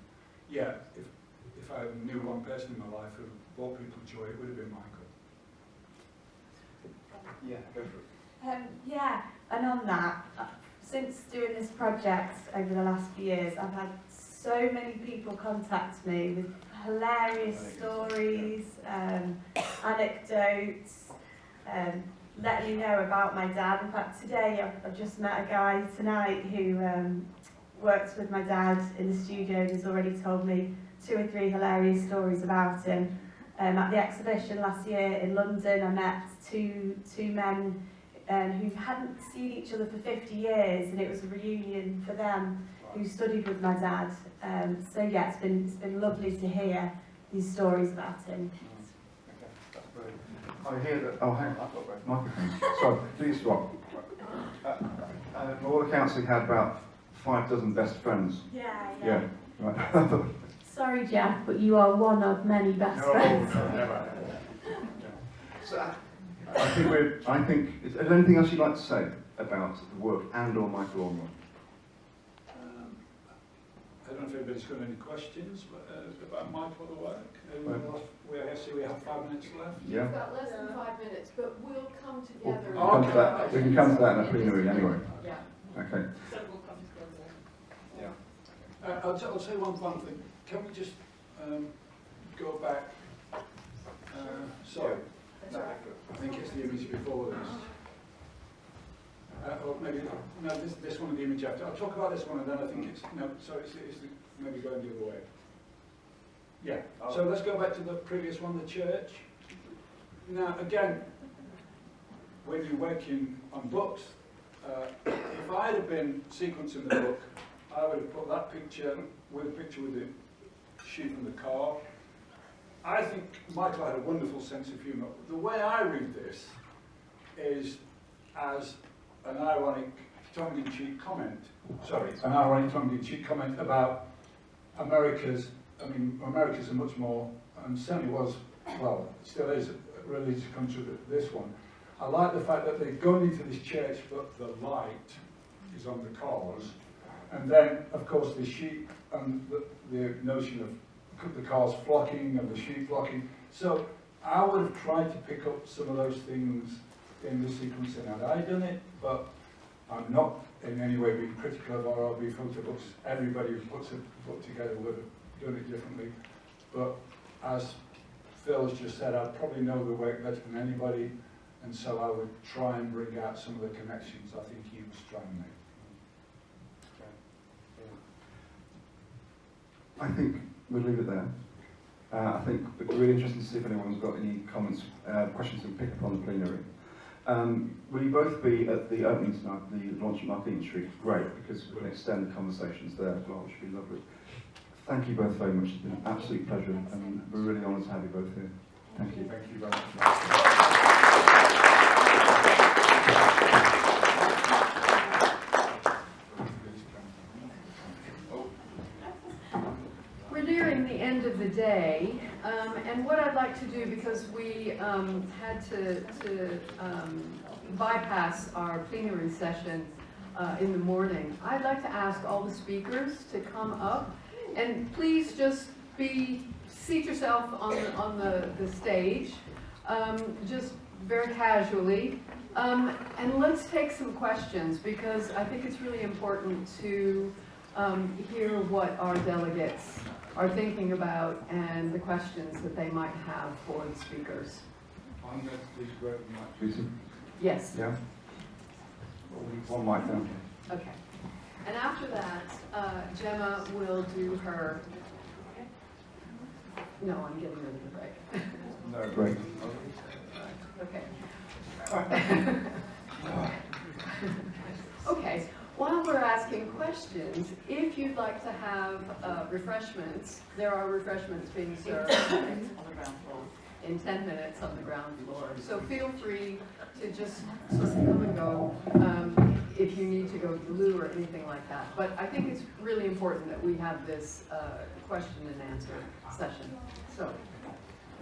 yeah, if I knew one person in my life who brought people joy, it would have been Michael. Yeah, go for it.
Yeah, and on that, since doing this project over the last few years, I've had so many people contact me with hilarious stories, anecdotes, letting me know about my dad. In fact, today I've just met a guy tonight who works with my dad in the studio and has already told me 2 or 3 hilarious stories about him. At the exhibition last year in London, I met two men who hadn't seen each other for 50 years, and it was a reunion for them who studied with my dad. So yeah, it's been lovely to hear these stories about him.
Okay, that's brilliant. I hear that. Oh, hang on, I've got both microphones. Sorry, please swap. From all accounts, he had about 6 best friends.
Yeah.
Right.
Sorry, Jeff, but you are one of many best friends.
No, never. So, I think. Is there anything else you'd like to say about the work and/or Michael Ormond?
I don't know if anybody's got any questions about Michael or the work. We have 5 minutes left.
Yeah.
We've got less than 5 minutes, but we'll come together.
We can come to that in a plenary anyway.
Yeah.
Okay.
Yeah. I'll say one thing. Can we just go back? Sorry. No, I think it's the image before this. Or maybe, no, this one and the image after. I'll talk about this one and then I think it's, no, sorry, it's maybe going the other way. Yeah, so let's go back to the previous one, the church. Now, again, when you're working on books, if I'd have been sequencing the book, I would have put that picture with a picture with the sheep and the car. I think Michael had a wonderful sense of humour. The way I read this is as an ironic tongue-in-cheek comment. Sorry, an ironic tongue-in-cheek comment about America's. I mean, America's a much more, and certainly was, well, still is a religious country. This one, I like the fact that they've gone into this church, but the light is on the cars, and then of course the sheep and the notion of the cars flocking and the sheep flocking. So I would have tried to pick up some of those things in the sequencing. Had I done it, but I'm not in any way being critical of RRB photo books. Everybody who puts a book together would have done it differently. But as Phil's just said, I'd probably know the work better than anybody, and so I would try and bring out some of the connections I think he was trying to make.
I think we'll leave it there. I think it'd be really interesting to see if anyone's got any comments, questions to pick up on the plenary. Will you both be at the opening tonight, the launch at Marketing Street? Great, because we can extend the conversations there as well, which would be lovely. Thank you both very much. It's been an absolute pleasure, and we're really honoured to have you both here. Thank you.
Thank you very much.
We're nearing the end of the day, and what I'd like to do, because we had to bypass our plenary session in the morning, I'd like to ask all the speakers to come up, and please just seat yourself on the stage, just very casually, and let's take some questions, because I think it's really important to hear what our delegates are thinking about and the questions that they might have for the speakers.
I'm going to please grab the mic.
Yes.
Yeah? One mic down.
Okay. And after that, Gemma will do her... No, I'm getting rid of the break.
No, great.
Okay. Okay. While we're asking questions, if you'd like to have refreshments, there are refreshments being served on the ground floor in 10 minutes on the ground floor. So feel free to just sort of come and go if you need to go to the loo or anything like that. But I think it's really important that we have this question and answer session. So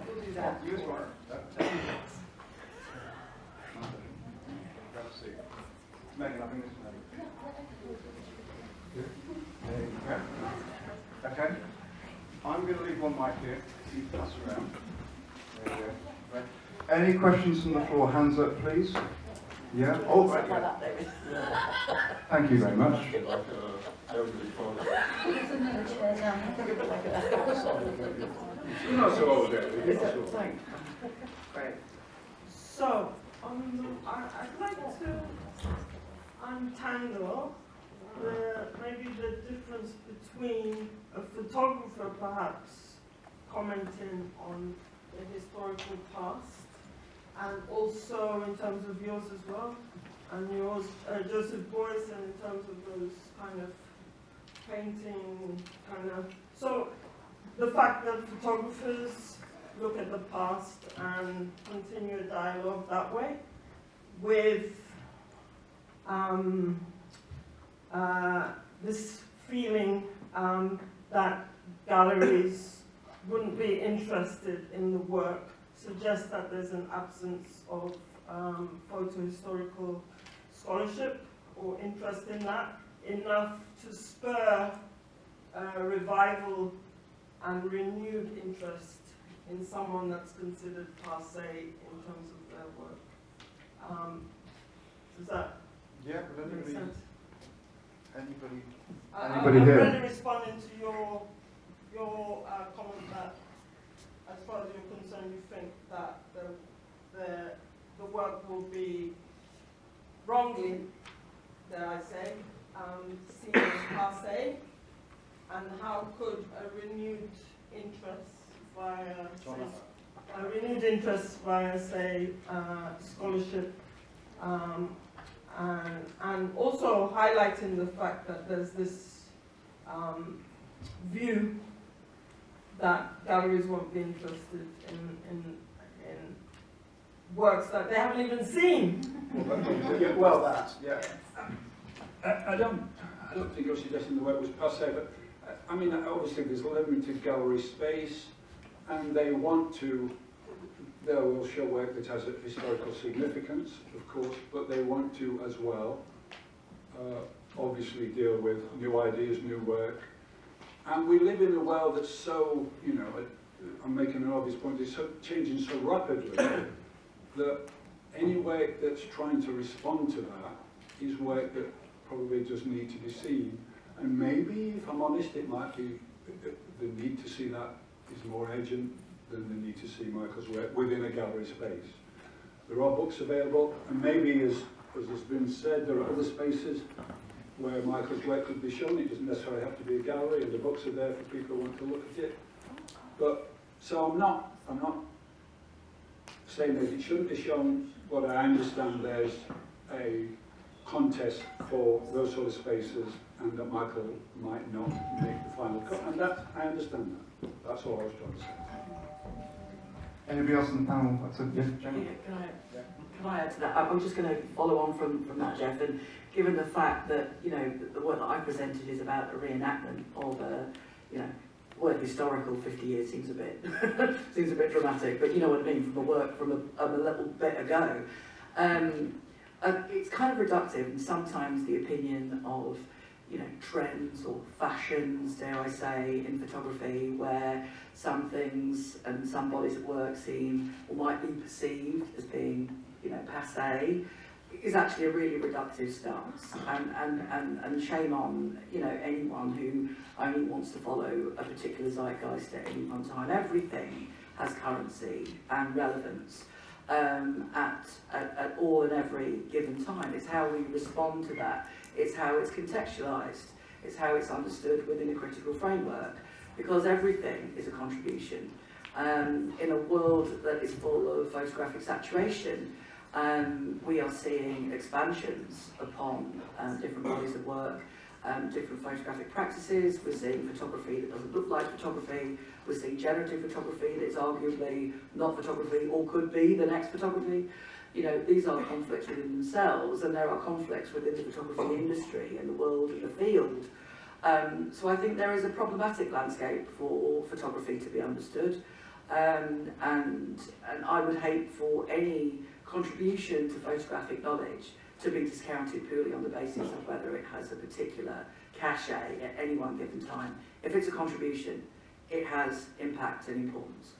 we'll do that for 10 minutes.
have a seat. Megan, I think this is Megan. There you go. Okay. I'm going to leave one mic here. You pass around. There you go. Right. Any questions from the floor? Hands up, please. Yeah. Oh, right. Yeah. Thank you very much.
So, I'd like to untangle maybe the difference between a photographer perhaps commenting on the historical past, and also in terms of yours as well, and yours, Joseph Boyce, and in terms of those kind of painting kind of. So the fact that photographers look at the past and continue a dialogue that way with this feeling that galleries wouldn't be interested in the work suggests that there's an absence of photo-historical scholarship or interest in that, enough to spur revival and renewed interest in someone that's considered passé in terms of their work. Does that make sense?
Anybody
I'm
here?
really responding to your comment that, as far as you're concerned, you think that the work will be wrongly, dare I say, seen as passé, and how could a renewed interest via, say, scholarship, and also highlighting the fact that there's this view that galleries won't be interested in works that they haven't even seen.
Well, that, yeah.
I don't think you're suggesting the work was passé, but I mean, obviously there's limited gallery space, and they will show work that has a historical significance, of course, but they want to as well obviously deal with new ideas, new work. And we live in a world that's so, you know, I'm making an obvious point, it's so changing so rapidly that any work that's trying to respond to that is work that probably does need to be seen. And maybe, if I'm honest, it might be the need to see that is more urgent than the need to see Michael's work within a gallery space. There are books available, and maybe, as has been said, there are other spaces where Michael's work could be shown. It doesn't necessarily have to be a gallery, and the books are there for people who want to look at it. But, so I'm not saying that it shouldn't be shown, but I understand there's a contest for those sort of spaces, and that Michael might not make the final cut, and I understand that. That's all I was trying to say.
Anybody else on the panel? That's it. Yes, Jenny?
Can I add to that? I'm just going to follow on from that, Jeff, and given the fact that, you know, the work that I presented is about a reenactment of a, you know, word historical 50 years seems a bit seems a bit dramatic, but you know what I mean, from a work from a little bit ago. It's kind of reductive, and sometimes the opinion of, you know, trends or fashions, dare I say, in photography, where some things and some bodies of work seem or might be perceived as being, you know, passé, is actually a really reductive stance, and shame on, you know, anyone who only wants to follow a particular zeitgeist at any one time. Everything has currency and relevance at all and every given time. It's how we respond to that. It's how it's contextualised. It's how it's understood within a critical framework, because everything is a contribution. In a world that is full of photographic saturation, we are seeing expansions upon different bodies of work, different photographic practices. We're seeing photography that doesn't look like photography. We're seeing generative photography that's arguably not photography or could be the next photography. You know, these are conflicts within themselves, and there are conflicts within the photography industry and the world and the field. So I think there is a problematic landscape for photography to be understood, and I would hate for any contribution to photographic knowledge to be discounted purely on the basis of whether it has a particular cachet at any one given time. If it's a contribution, it has impact and importance.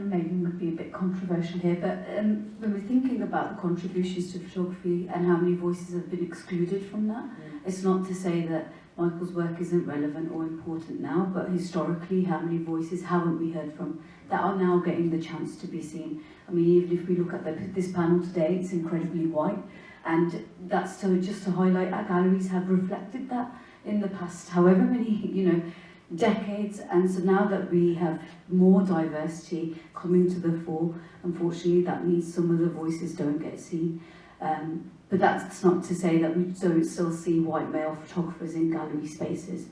Maybe it would be a bit controversial here, but when we're thinking about the contributions to photography and how many voices have been excluded from that, it's not to say that Michael's work isn't relevant or important now, but historically, how many voices haven't we heard from that are now getting the chance to be seen? I mean, even if we look at this panel today, it's incredibly white, and that's just to highlight our galleries have reflected that in the past, however many, decades, and so now that we have more diversity coming to the fore, unfortunately that means some of the voices don't get seen. But that's not to say that we don't still see white male photographers in gallery spaces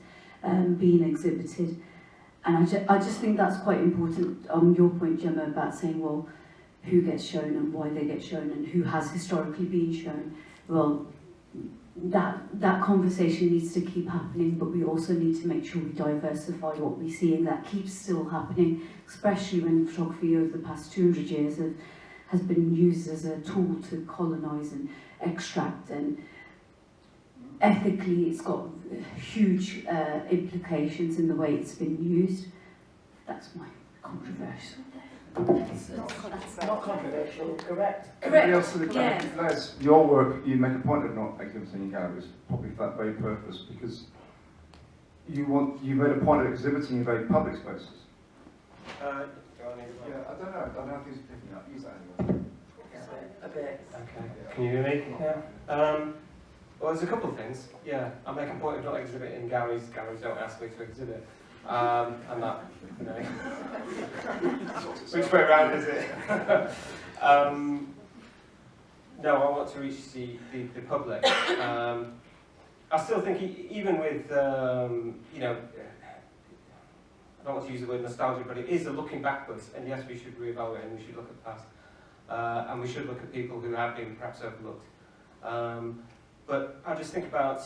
being exhibited. And I just think that's quite important on your point, Gemma, about saying, well, who gets shown and why they get shown and who has historically been shown. Well, that conversation needs to keep happening, but we also need to make sure we diversify what we see, and that keeps still happening, especially when photography over the past 200 years has been used as a tool to colonise and extract, and ethically it's got huge implications in the way it's been used. That's my controversial there.
Not controversial, correct.
Correct.
Else in the chat, Les, your work, you make a point of not exhibiting in galleries, probably for that very purpose, because you made a point of exhibiting in very public spaces.
Yeah,
I don't know if he's picking up. Use that anyway.
A bit.
Okay. Can you hear me? Yeah. Well, there's a couple of things. Yeah, I make a point of not exhibiting in galleries. Galleries don't ask me to exhibit. And that, which way around is it? No, I want to reach the public. I still think, even with, I don't want to use the word nostalgia, but it is a looking backwards, and yes, we should reevaluate and we should look at the past. And we should look at people who have been perhaps overlooked. But I just think about,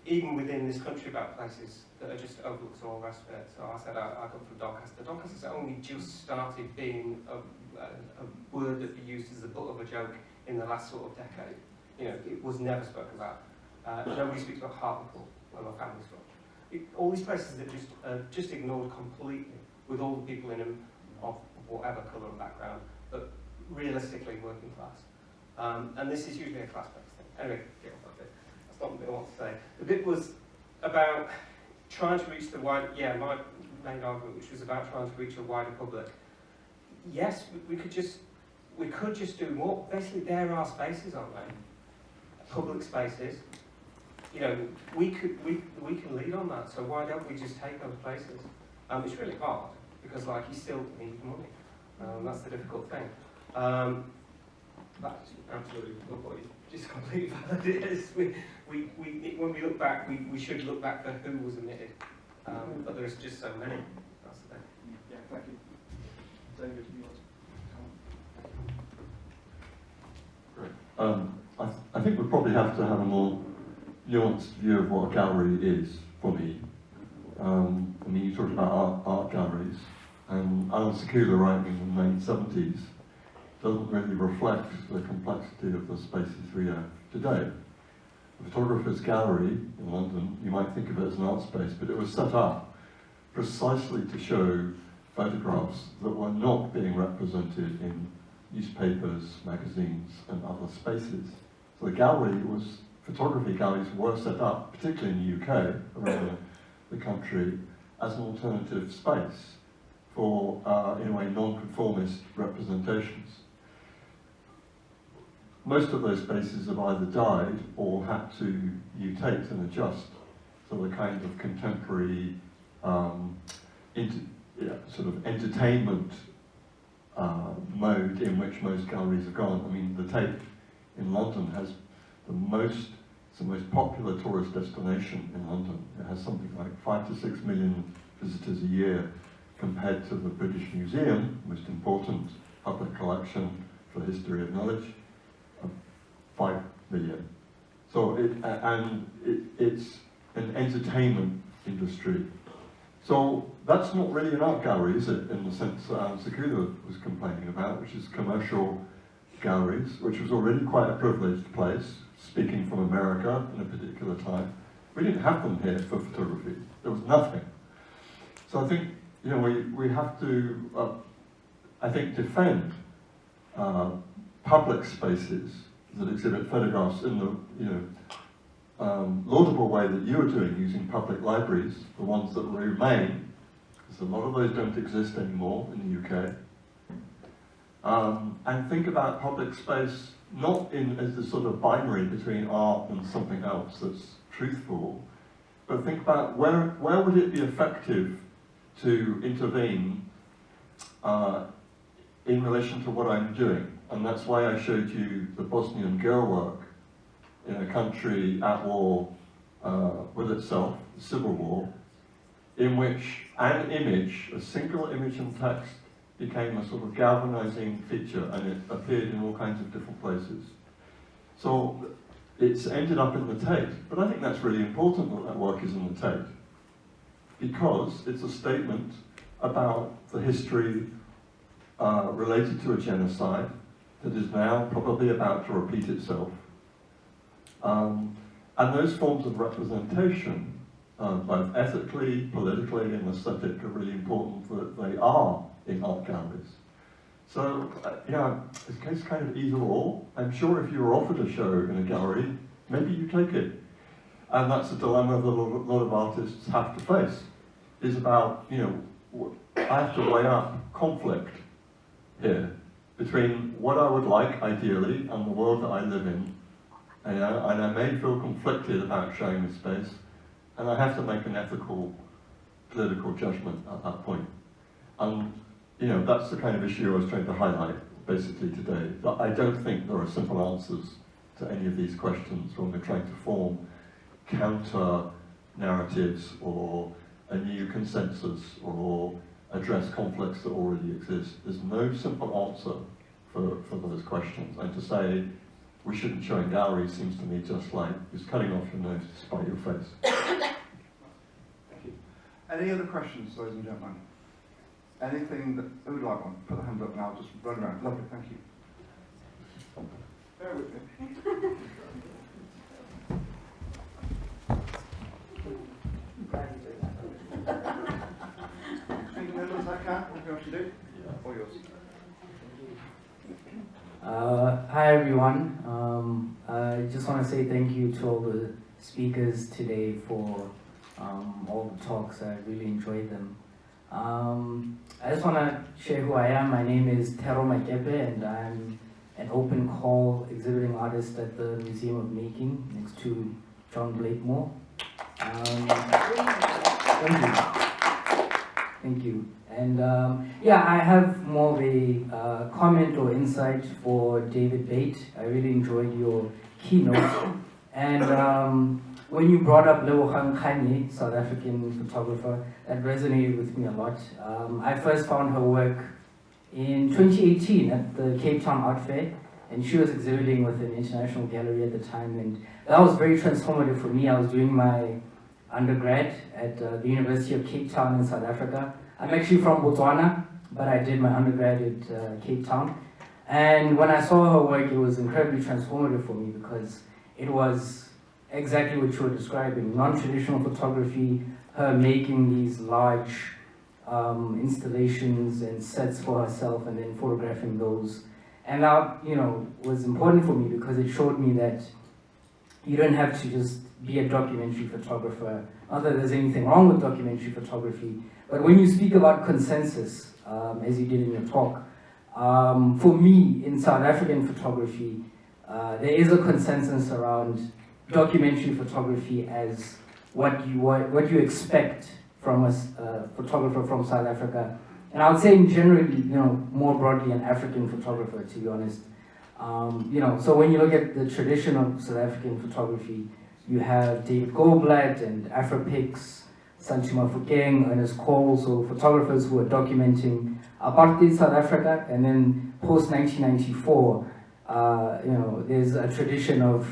even within this country, about places that are just overlooked and all the rest of it. So I said I come from Doncaster. Doncaster's only just started being a word that we used as the butt of a joke in the last sort of decade. It was never spoken about. Nobody speaks about Hartlepool, where my family's from. All these places that just ignored completely, with all the people in them of whatever colour and background, but realistically working class. And this is usually a class-based thing. Anyway, get off that bit. That's not the bit I want to say. The bit was about trying to reach the wider, my main argument, which was about trying to reach a wider public. Yes, we could just do more. Basically, there are spaces, aren't they? Public spaces. We can lead on that. So why don't we just take those places? It's really hard because, you still need money. That's the difficult thing. That's absolutely the point. Just completely valid. It is. When we look back, we should look back for who was omitted. But there's just so many. That's the thing.
Yeah, thank you. David, you want to
Great. I think we probably have to have a more nuanced view of what a gallery is for me. You talked about art galleries, and Alan Sekula, writing in the 1970s, doesn't really reflect the complexity of the spaces we have today. The photographer's gallery in London, you might think of it as an art space, but it was set up precisely to show photographs that were not being represented in newspapers, magazines, and other spaces. So photography galleries were set up, particularly in the UK, around the country, as an alternative space for, in a way, non-conformist representations. Most of those spaces have either died or had to mutate and adjust to the kind of contemporary sort of entertainment mode in which most galleries have gone. The Tate in London has it's the most popular tourist destination in London. It has something like 5 to 6 million visitors a year, compared to the British Museum, most important public collection for the history of knowledge, of 5 million. So it's an entertainment industry. So that's not really an art gallery, is it, in the sense that Alan Sekula was complaining about, which is commercial galleries, which was already quite a privileged place, speaking from America in a particular time. We didn't have them here for photography. There was nothing. So I think, you know, we have to, I think, defend public spaces that exhibit photographs in the, you know, laudable way that you are doing, using public libraries, the ones that remain, because a lot of those don't exist anymore in the UK. And think about public space not as the sort of binary between art and something else that's truthful, but think about where would it be effective to intervene in relation to what I'm doing. And that's why I showed you the Bosnian girl work in a country at war with itself, the civil war, in which an image, a single image and text, became a sort of galvanizing feature, and it appeared in all kinds of different places. So it's ended up in the Tate, but I think that's really important that that work is in the Tate, because it's a statement about the history related to a genocide that is now probably about to repeat itself. And those forms of representation, both ethically, politically, and aesthetic, are really important that they are in art galleries. So, yeah, it's kind of either or. I'm sure if you were offered a show in a gallery, maybe you take it. And that's a dilemma that a lot of artists have to face, is about, you know, I have to weigh up conflict here between what I would like, ideally, and the world that I live in. And I may feel conflicted about showing this space, and I have to make an ethical, political judgment at that point. And, you know, that's the kind of issue I was trying to highlight, basically, today. That I don't think there are simple answers to any of these questions when we're trying to form counter-narratives or a new consensus or address conflicts that already exist. There's no simple answer for those questions. And to say we shouldn't show in galleries seems to me just like just cutting off your nose to spite your face.
Thank you. Any other questions, ladies and gentlemen? Anything that, who would like one? Put the hand up and I'll just run around. Lovely, thank you. Bear with me.
Hi everyone. I just want to say thank you to all the speakers today for all the talks. I really enjoyed them. I just want to share who I am. My name is Tero Makepe, and I'm an open call exhibiting artist at the Museum of Making next to John Blakemore. Thank you. And yeah, I have more of a comment or insight for David Bate. I really enjoyed your keynote. And when you brought up Lebogang Kanye, South African photographer, that resonated with me a lot. I first found her work in 2018 at the Cape Town Art Fair, and she was exhibiting with an international gallery at the time, and that was very transformative for me. I was doing my undergrad at the University of Cape Town in South Africa. I'm actually from Botswana, but I did my undergrad at Cape Town. And when I saw her work, it was incredibly transformative for me because it was exactly what you were describing, non-traditional photography, her making these large installations and sets for herself and then photographing those. And that, you know, was important for me because it showed me that you don't have to just be a documentary photographer. Not that there's anything wrong with documentary photography, but when you speak about consensus, as you did in your talk, for me, in South African photography, there is a consensus around documentary photography as what you expect from a photographer from South Africa. And I would say in generally, you know, more broadly an African photographer, to be honest. You know, so when you look at the tradition of South African photography, you have David Goldblatt and Afropix, Sanchi Mafokeng, Ernest Cole, so photographers who are documenting apartheid South Africa, and then post-1994, you know, there's a tradition of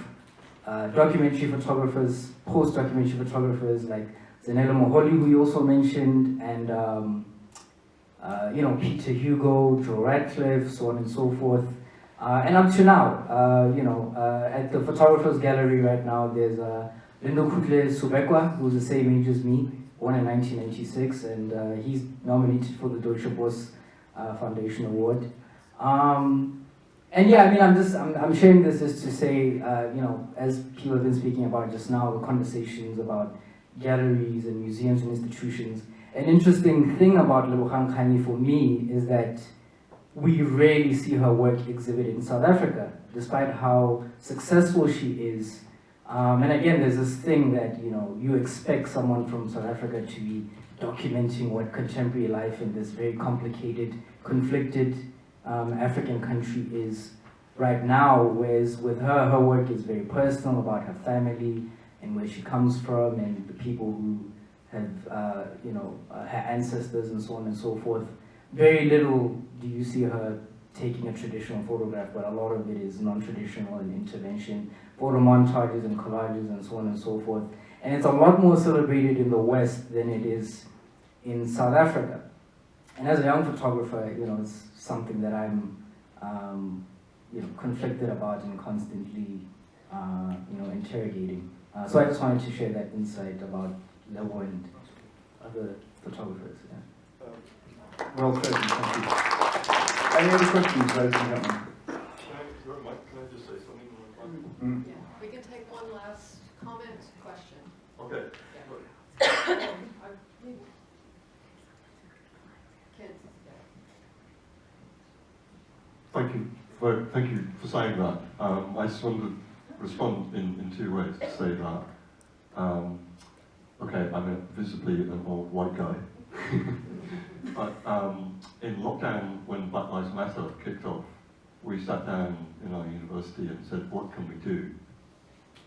documentary photographers, post-documentary photographers like Zanella Moholi, who you also mentioned, and you know, Peter Hugo, Joe Radcliffe, so on and so forth. And up to now, you know, at the Photographers Gallery right now, there's Lindo Kutle Subekwa, who's the same age as me, born in 1996, and he's nominated for the Deutsche Boss Foundation Award. And yeah, I mean, I'm sharing this just to say, you know, as people have been speaking about just now, the conversations about galleries and museums and institutions. An interesting thing about Lebogang Kgani for me is that we rarely see her work exhibited in South Africa, despite how successful she is. And again, there's this thing that, you know, you expect someone from South Africa to be documenting what contemporary life in this very complicated, conflicted African country is right now, whereas with her, her work is very personal about her family and where she comes from and the people who have, you know, her ancestors and so on and so forth. Very little do you see her taking a traditional photograph, but a lot of it is non-traditional and intervention, photo montages and collages and so on and so forth. And it's a lot more celebrated in the West than it is in South Africa. And as a young photographer, you know, it's something that I'm, you know, conflicted about and constantly, you know, interrogating. So I just wanted to share that insight about Lebo and other photographers. Yeah.
Well said, thank you. Any other questions, ladies and gentlemen?
Can I just say something?
Yeah, we can take one last comment, question.
Okay.
Yeah.
Thank you for saying that. I just wanted to respond in two ways to say that. Okay, I'm visibly an old white guy. But in lockdown, when Black Lives Matter kicked off, we sat down in our university and said, what can we do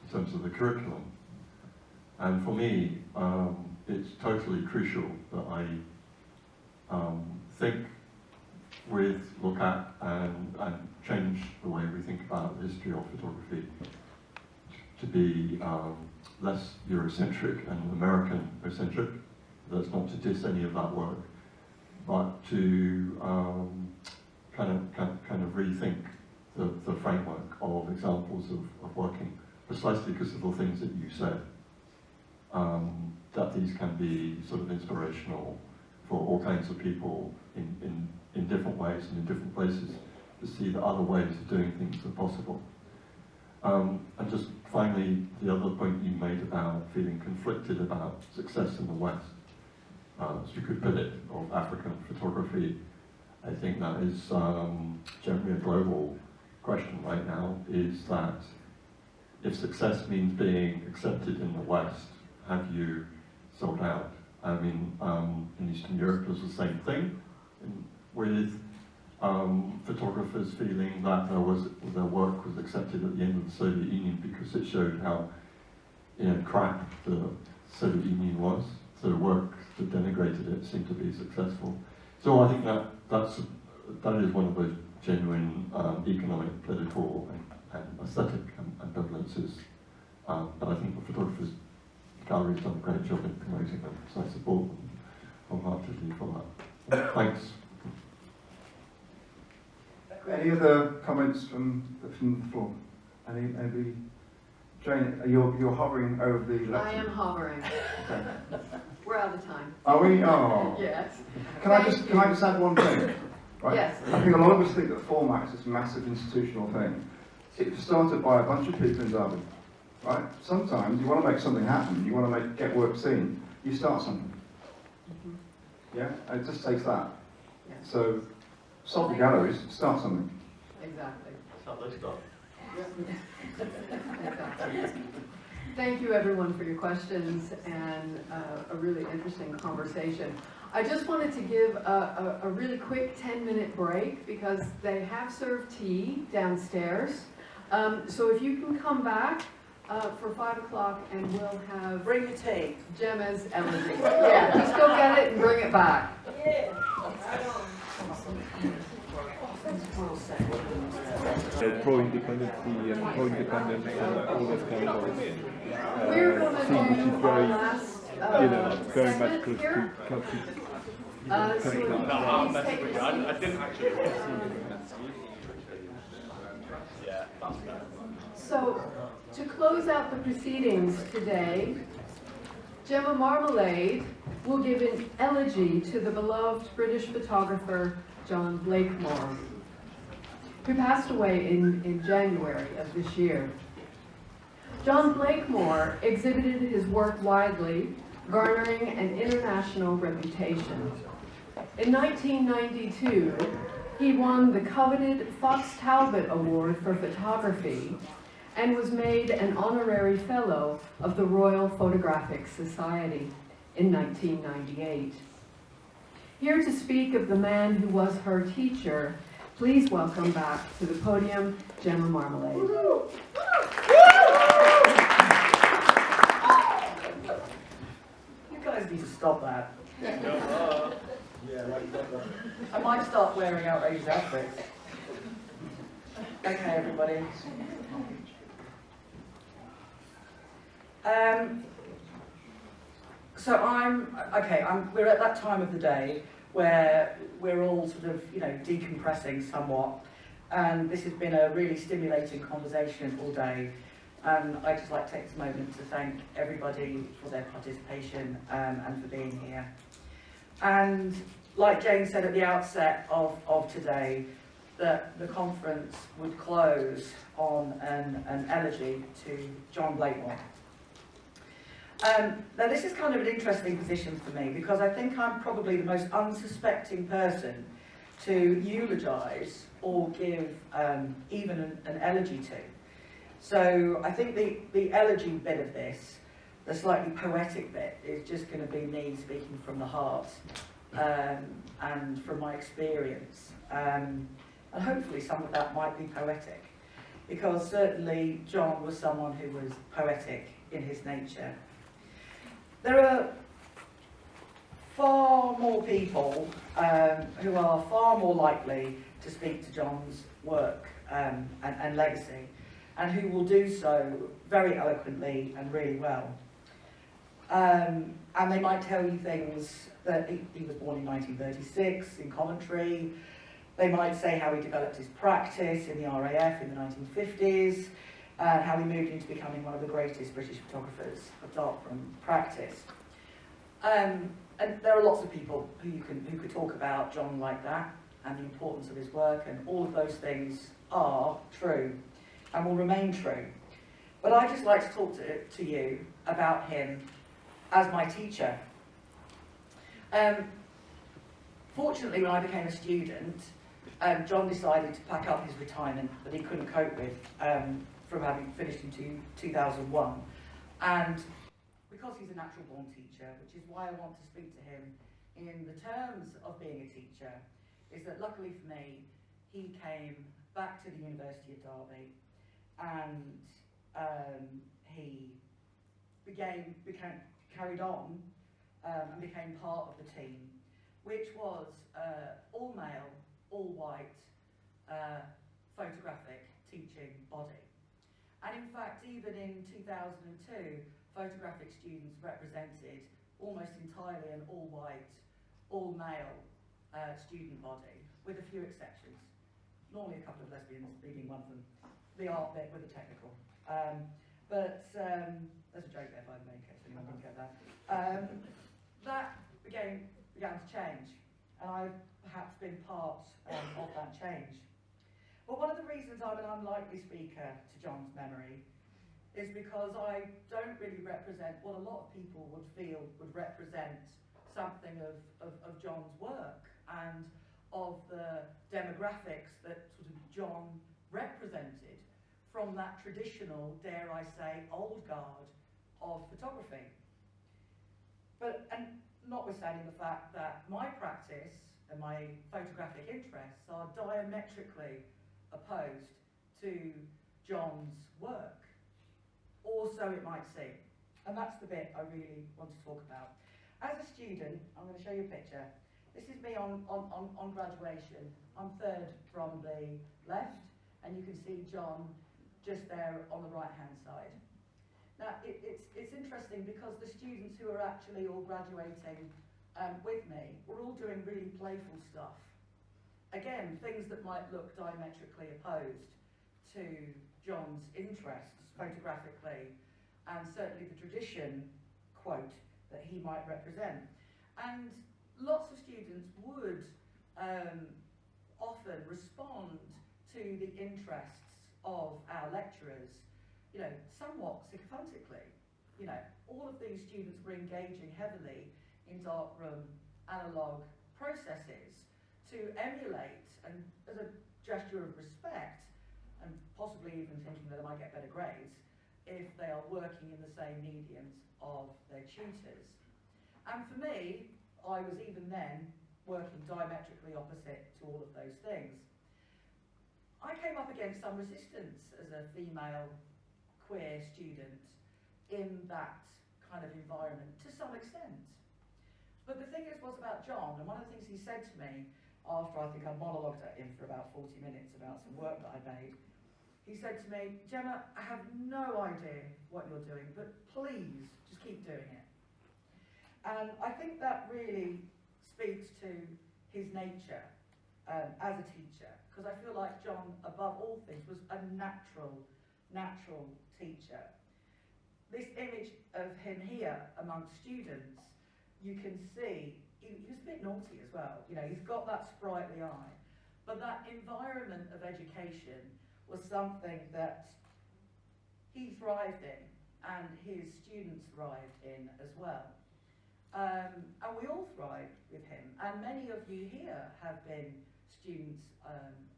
in terms of the curriculum? And for me, it's totally crucial that I think with, look at, and change the way we think about the history of photography to be less Eurocentric and American-centric. That's not to diss any of that work, but to kind of rethink the framework of examples of working, precisely because of the things that you said. That these can be sort of inspirational for all kinds of people in different ways and in different places, to see that other ways of doing things are possible. And just finally, the other point you made about feeling conflicted about success in the West, as you could put it, of African photography, I think that is generally a global question right now, is that if success means being accepted in the West, have you sold out? I mean, in Eastern Europe it was the same thing, with photographers feeling that their work was accepted at the end of the Soviet Union because it showed how, you know, crap the Soviet Union was. So the work that denigrated it seemed to be successful. So I think that is one of those genuine economic, political, and aesthetic ambivalences. But I think the photographers' gallery has done a great job in promoting them, so I support them wholeheartedly for that. Thanks.
Any other comments from the floor? Anybody? Jane, you're hovering over the lecture.
I am hovering.
Okay.
We're out of time.
Are we? Oh.
Yes.
Can I just add one thing? Right?
Yes.
I think a lot of us think that format is this massive institutional thing. It was started by a bunch of people in Derby, right? Sometimes you want to make something happen. You want to get work seen. You start something. Mm-hmm. Yeah. And it just takes that.
Yeah.
So, stop the galleries. Start something.
Exactly.
Start those stuff.
Thank you everyone for your questions and a really interesting conversation. I just wanted to give a really quick 10-minute break because they have served tea downstairs. So if you can come back for 5 o'clock and we'll have...
Bring your tea.
Gemma's elegy. Yeah, just go get it and bring it back.
Yeah.
Pro-independency and pro-independence and all those kind of
We're going to do our last segment here. So please take your
I didn't actually.
So, to close out the proceedings today, Gemma Marmalade will give an elegy to the beloved British photographer John Blakemore, who passed away in January of this year. John Blakemore exhibited his work widely, garnering an international reputation. In 1992, he won the coveted Fox Talbot Award for Photography and was made an honorary fellow of the Royal Photographic Society in 1998. Here to speak of the man who was her teacher, please welcome back to the podium, Gemma Marmalade.
You guys need to stop that. I might start wearing outrageous outfits. Okay, everybody. We're at that time of the day where we're all sort of, decompressing somewhat. And this has been a really stimulating conversation all day. And I'd just like to take this moment to thank everybody for their participation and for being here. And like Jane said at the outset of today, that the conference would close on an elegy to John Blakemore. Now this is kind of an interesting position for me because I think I'm probably the most unsuspecting person to eulogise or give even an elegy to. So I think the elegy bit of this, the slightly poetic bit, is just going to be me speaking from the heart and from my experience. And hopefully some of that might be poetic, because certainly John was someone who was poetic in his nature. There are far more people who are far more likely to speak to John's work and legacy, and who will do so very eloquently and really well. And they might tell you things that he was born in 1936 in Coventry. They might say how he developed his practice in the RAF in the 1950s, and how he moved into becoming one of the greatest British photographers of darkroom practice. And there are lots of people who could talk about John like that, and the importance of his work, and all of those things are true and will remain true. But I'd just like to talk to you about him as my teacher. Fortunately, when I became a student, John decided to pack up his retirement that he couldn't cope with from having finished in 2001. And because he's a natural born teacher, which is why I want to speak to him in the terms of being a teacher, is that luckily for me, he came back to the University of Derby, and he carried on and became part of the team, which was all male, all white photographic teaching body. And in fact, even in 2002, photographic students represented almost entirely an all white, all male student body, with a few exceptions. Normally a couple of lesbians, being one of them. The art bit with the technical. But there's a joke there, by the way, in case anyone didn't get that. That began to change, and I've perhaps been part of that change. But one of the reasons I'm an unlikely speaker to John's memory is because I don't really represent what a lot of people would feel would represent something of John's work and of the demographics that sort of John represented from that traditional, dare I say, old guard of photography. And notwithstanding the fact that my practice and my photographic interests are diametrically opposed to John's work, or so it might seem. And that's the bit I really want to talk about. As a student, I'm going to show you a picture. This is me on graduation. I'm third from the left, and you can see John just there on the right-hand side. Now, it's interesting because the students who are actually all graduating with me were all doing really playful stuff. Again, things that might look diametrically opposed to John's interests photographically, and certainly the tradition, quote, that he might represent. And lots of students would often respond to the interests of our lecturers, you know, somewhat sycophantically. You know, all of these students were engaging heavily in darkroom analogue processes to emulate, and as a gesture of respect, and possibly even thinking that they might get better grades, if they are working in the same mediums of their tutors. And for me, I was even then working diametrically opposite to all of those things. I came up against some resistance as a female queer student in that kind of environment to some extent. But the thing was about John, and one of the things he said to me after I think I monologued at him for about 40 minutes about some work that I made, he said to me, "Gemma, I have no idea what you're doing, but please just keep doing it." And I think that really speaks to his nature as a teacher, because I feel like John, above all things, was a natural teacher. This image of him here amongst students, you can see, he was a bit naughty as well, you know, he's got that sprightly eye, but that environment of education was something that he thrived in, and his students thrived in as well. And we all thrived with him, and many of you here have been students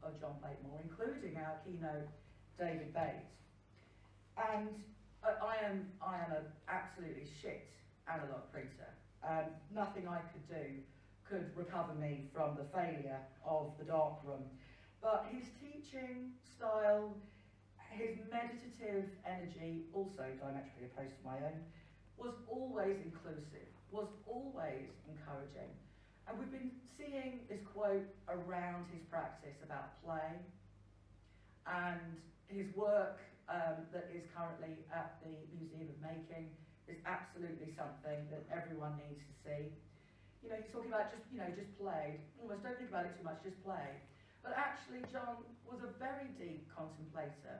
of John Blakemore, including our keynote, David Bates. And I am an absolutely shit analogue printer. Nothing I could do could recover me from the failure of the darkroom. But his teaching style, his meditative energy, also diametrically opposed to my own, was always inclusive, was always encouraging. And we've been seeing this quote around his practice about play, and his work that is currently at the Museum of Making is absolutely something that everyone needs to see. You know, he's talking about just play. Almost don't think about it too much, just play. But actually, John was a very deep contemplator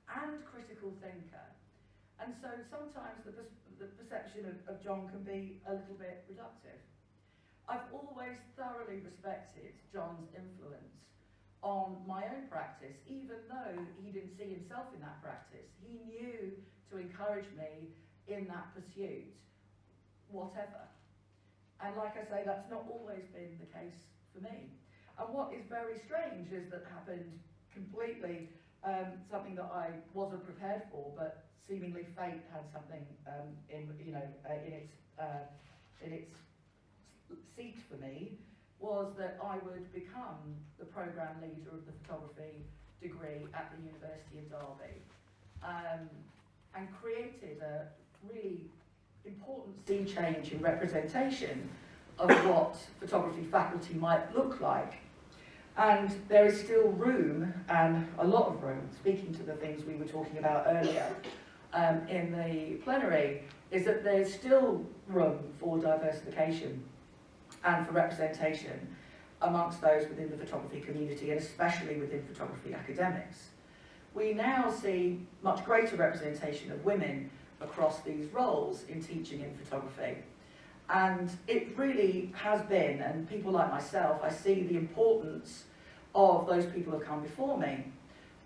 and critical thinker. And so sometimes the perception of John can be a little bit reductive. I've always thoroughly respected John's influence on my own practice, even though he didn't see himself in that practice. He knew to encourage me in that pursuit, whatever. And like I say, that's not always been the case for me. And what is very strange is that happened completely, something that I wasn't prepared for, but seemingly fate had something in its seat for me, was that I would become the programme leader of the photography degree at the University of Derby, and created a really important sea change in representation of what photography faculty might look like. And there is still room, and a lot of room, speaking to the things we were talking about earlier in the plenary, is that there's still room for diversification and for representation amongst those within the photography community, and especially within photography academics. We now see much greater representation of women across these roles in teaching in photography. And it really has been, and people like myself, I see the importance of those people who have come before me,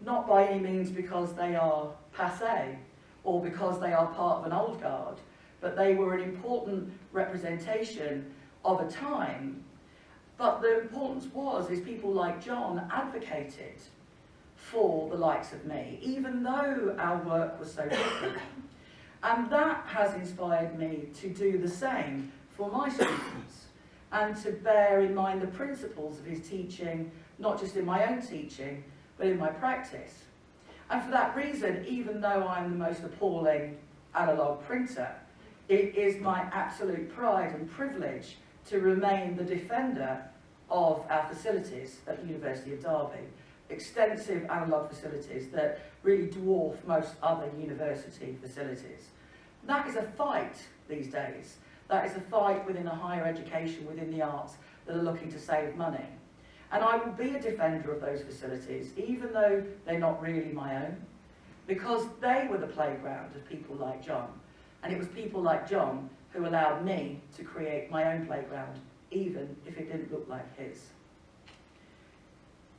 not by any means because they are passé or because they are part of an old guard, but they were an important representation of a time. But the importance is people like John advocated for the likes of me, even though our work was so different. And that has inspired me to do the same for my students, and to bear in mind the principles of his teaching, not just in my own teaching, but in my practice. And for that reason, even though I'm the most appalling analogue printer, it is my absolute pride and privilege to remain the defender of our facilities at the University of Derby. Extensive analogue facilities that really dwarf most other university facilities. That is a fight these days. That is a fight within a higher education, within the arts, that are looking to save money. And I will be a defender of those facilities, even though they're not really my own, because they were the playground of people like John. And it was people like John who allowed me to create my own playground, even if it didn't look like his.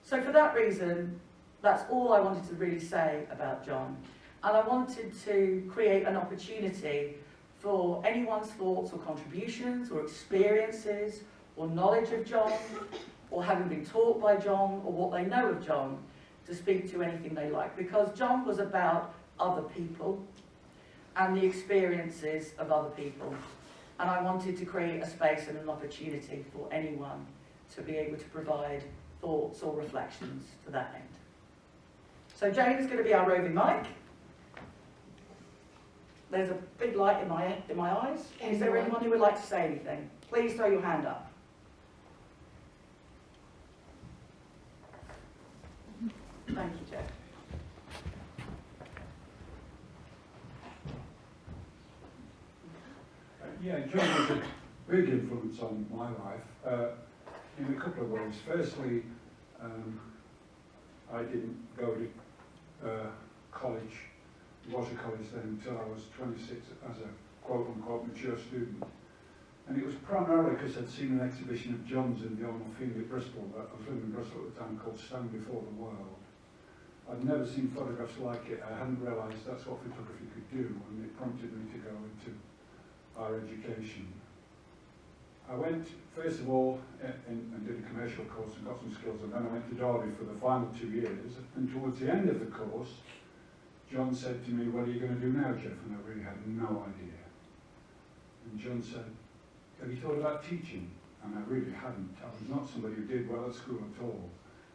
So for that reason, that's all I wanted to really say about John. And I wanted to create an opportunity for anyone's thoughts or contributions or experiences or knowledge of John, or having been taught by John, or what they know of John, to speak to anything they like. Because John was about other people and the experiences of other people. And I wanted to create a space and an opportunity for anyone to be able to provide thoughts or reflections to that end. So Jane is going to be our roving mic. There's a big light in my eyes. Is there anyone who would like to say anything? Please throw your hand up. Thank you, Jeff.
Yeah, John was a big influence on my life in a couple of ways. Firstly, I didn't go to college, was a college then, until I was 26 as a quote-unquote mature student. And it was primarily because I'd seen an exhibition of John's in the Ormond Field at Bristol. I was living in Bristol at the time, called Stand Before the World. I'd never seen photographs like it. I hadn't realised that's what photography could do, and it prompted me to go into our education. I went, first of all, and did a commercial course and got some skills, and then I went to Derby for the final 2 years. And towards the end of the course, John said to me, "What are you going to do now, Jeff?" And I really had no idea. And John said, "Have you thought about teaching?" And I really hadn't. I was not somebody who did well at school at all.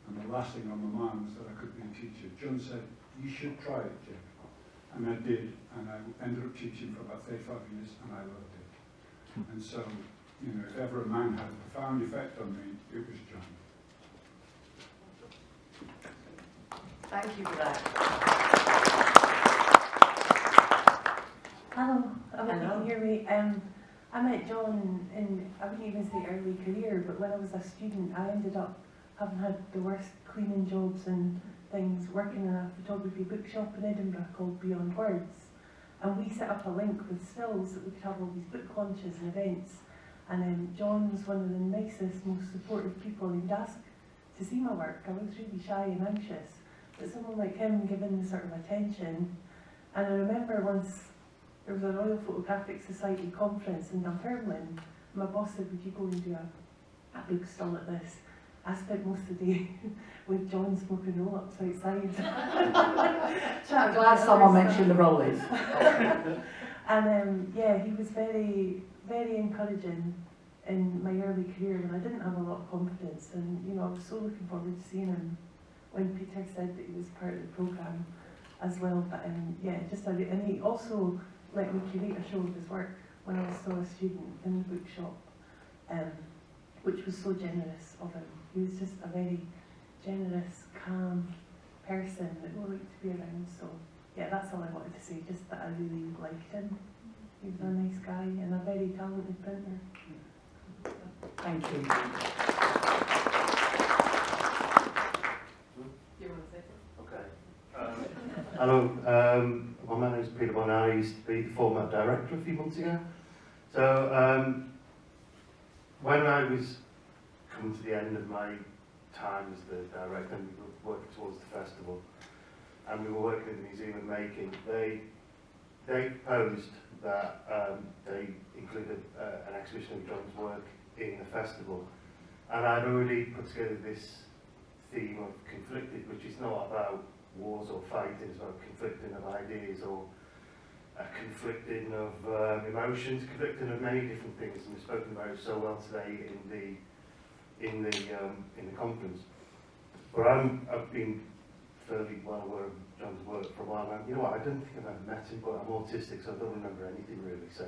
And the last thing on my mind was that I could be a teacher. John said, "You should try it, Jeff." And I did, and I ended up teaching for about 35 years, and I loved it. And so, you know, if ever a man had a profound effect on me, it was John.
Thank you for that.
Hello, I hope you can hear me. I met John in, I wouldn't even say early career, but when I was a student, I ended up having had the worst cleaning jobs and things, working in a photography bookshop in Edinburgh called Beyond Words. And we set up a link with stills that we could have all these book launches and events. And John was one of the nicest, most supportive people. He would ask to see my work. I was really shy and anxious, but someone like him giving the sort of attention. And I remember once there was a Royal Photographic Society conference in Dunfermline. My boss said, "Would you go and do a book stall at this?" I spent most of the day with John smoking roll-ups outside.
I'm glad someone mentioned the rollies.
And yeah, he was very, very encouraging in my early career when I didn't have a lot of confidence. And you know, I was so looking forward to seeing him when Peter said that he was part of the programme as well. But yeah, and he also let me curate a show of his work when I was still a student in the bookshop, which was so generous of him. He was just a very generous, calm person that we liked to be around. So yeah, that's all I wanted to say, just that I really liked him. He was a nice guy and a very talented printer.
Thank you.
You want to say something?
Okay. Hello, well, my name is Peter Bonner. I used to be the format director a few months ago. So when I was coming to the end of my time as the director, and we were working towards the festival, and we were working in the Museum of Making, they proposed that they included an exhibition of John's work in the festival. And I'd already put together this theme of conflicted, which is not about wars or fighting, it's about conflicting of ideas or a conflicting of emotions, conflicting of many different things, and we've spoken about it so well today in the conference. But I've been fairly well aware of John's work for a while now. You know what, I don't think I've ever met him, but I'm autistic, so I don't remember anything really. So,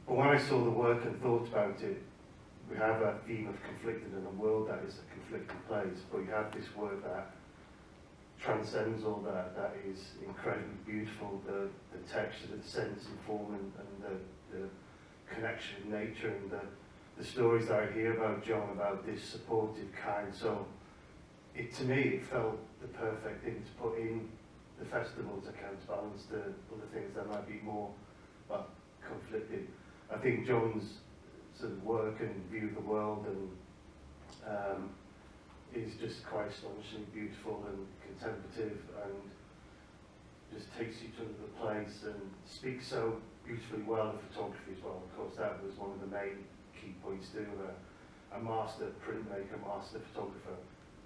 but when I saw the work and thought about it, we have a theme of conflicted in a world that is a conflicted place, but you have this work that transcends all that. That is incredibly beautiful. The texture, the sense and form, and the connection with nature, and the stories that I hear about John, about this supportive, kind soul. To me, it felt the perfect thing to put in the festival to counterbalance the other things that might be more conflicted. I think John's sort of work and view of the world and is just quite astonishingly beautiful and contemplative, and just takes you to another place and speaks so beautifully well of photography as well. Of course, that was one of the main key points too, a master printmaker, master photographer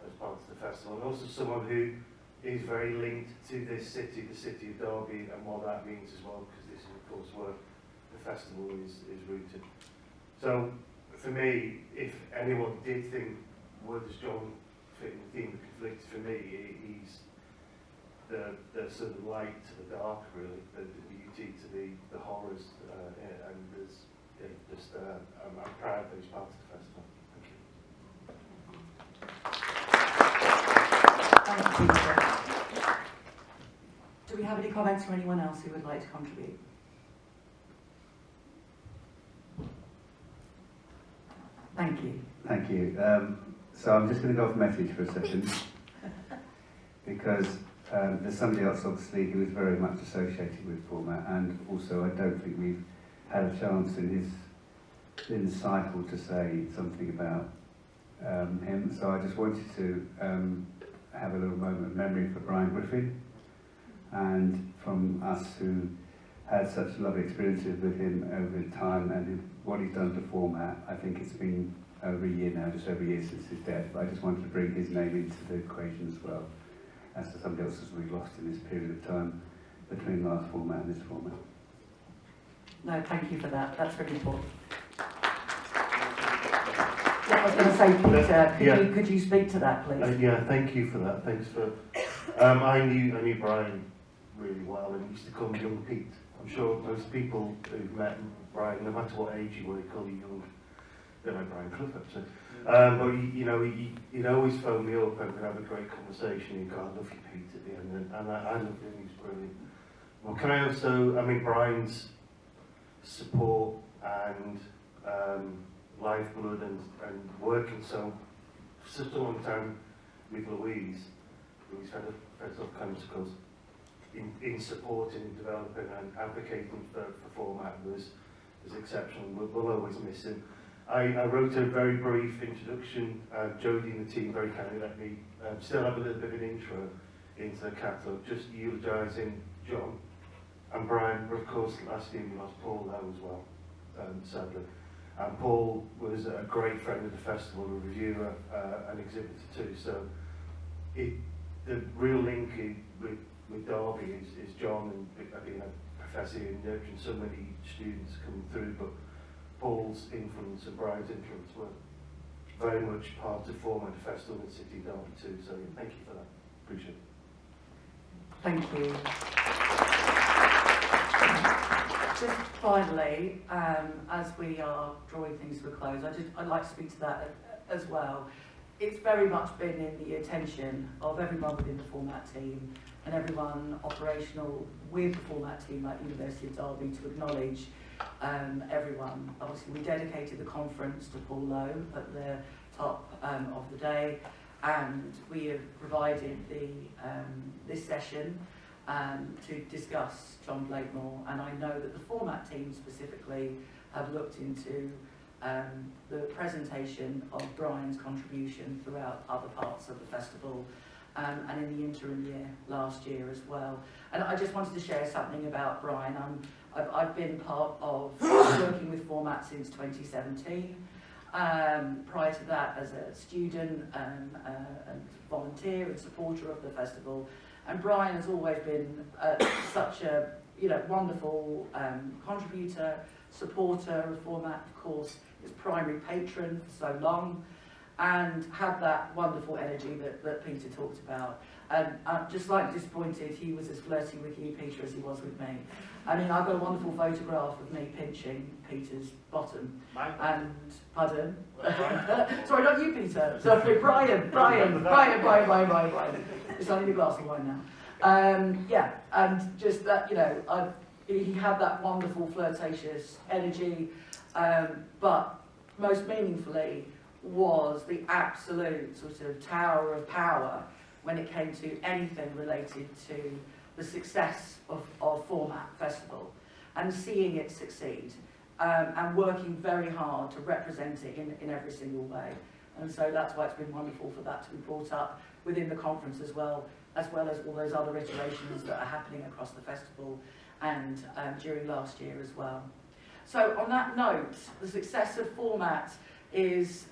as part of the festival, and also someone who is very linked to this city, the city of Derby, and what that means as well, because this is of course where the festival is rooted. So for me, if anyone did think, where does John fit in the theme of conflict, for me, he's the sort of light to the dark, really, the beauty to the horrors, and there's I'm proud that he's part of the festival. Thank you.
Thank you. Do we have any comments from anyone else who would like to contribute? Thank you.
Thank you. So I'm just going to go off message for a second, because there's somebody else obviously who is very much associated with format, and also I don't think we've had a chance in the cycle to say something about him. So I just wanted to have a little moment of memory for Brian Griffin, and from us who had such lovely experiences with him over time, and what he's done to format. I think it's been over a year now, just over a year since his death, but I just wanted to bring his name into the equation as well, as to somebody else we've lost in this period of time between last format and this format.
No, thank you for that. That's really important. Yeah, I was going to say, Peter, could you speak to that, please?
Yeah, thank you for that. Thanks for. I knew Brian really well, and he used to call me Young Pete. I'm sure most people who've met Brian, no matter what age you were, call you young. Don't know Brian Clough, actually. But he'd always phone me up and we'd have a great conversation. He'd go, "I love you, Pete," at the end, and I loved him. He's brilliant. Well, can I also? I mean, Brian's support and lifeblood and working for such a long time with Louise Feds of Chemicals, in supporting and developing and advocating for format was exceptional. We'll always miss him. I wrote a very brief introduction. Jodie and the team very kindly let me still have a little bit of an intro into the catalogue, just eulogising John and Brian. But of course, last year we lost Paul there as well, sadly. And Paul was a great friend of the festival, a reviewer, an exhibitor too. So the real link with Derby is John, and being a professor and nurturing so many students coming through, but Paul's influence and Brian's influence were very much part of format the festival in City Derby too. So thank you for that. Appreciate it.
Thank you. Just finally, as we are drawing things to a close, I'd like to speak to that as well. It's very much been in the attention of everyone within the format team and everyone operational with the format team at University of Derby to acknowledge everyone. Obviously, we dedicated the conference to Paul Lowe at the top of the day, and we have provided this session to discuss John Blakemore, and I know that the format team specifically have looked into the presentation of Brian's contribution throughout other parts of the festival, and in the interim year last year as well. And I just wanted to share something about Brian. I've been part of working with format since 2017. Prior to that, as a student and volunteer and supporter of the festival. And Brian has always been such a wonderful contributor, supporter of format, of course, his primary patron for so long, and had that wonderful energy that Peter talked about. And I'm just slightly disappointed he was as flirty with you, Peter, as he was with me. I mean, I've got a wonderful photograph of me pinching Peter's bottom. And, pardon? Sorry, not you, Peter. Sorry, Brian. It's only a glass of wine now. Yeah, and just that, you know, he had that wonderful flirtatious energy, but most meaningfully was the absolute sort of tower of power when it came to anything related to the success of Format Festival and seeing it succeed and working very hard to represent it in every single way. And so that's why it's been wonderful for that to be brought up within the conference as well as all those other iterations that are happening across the festival and during last year as well. So on that note, the success of Format is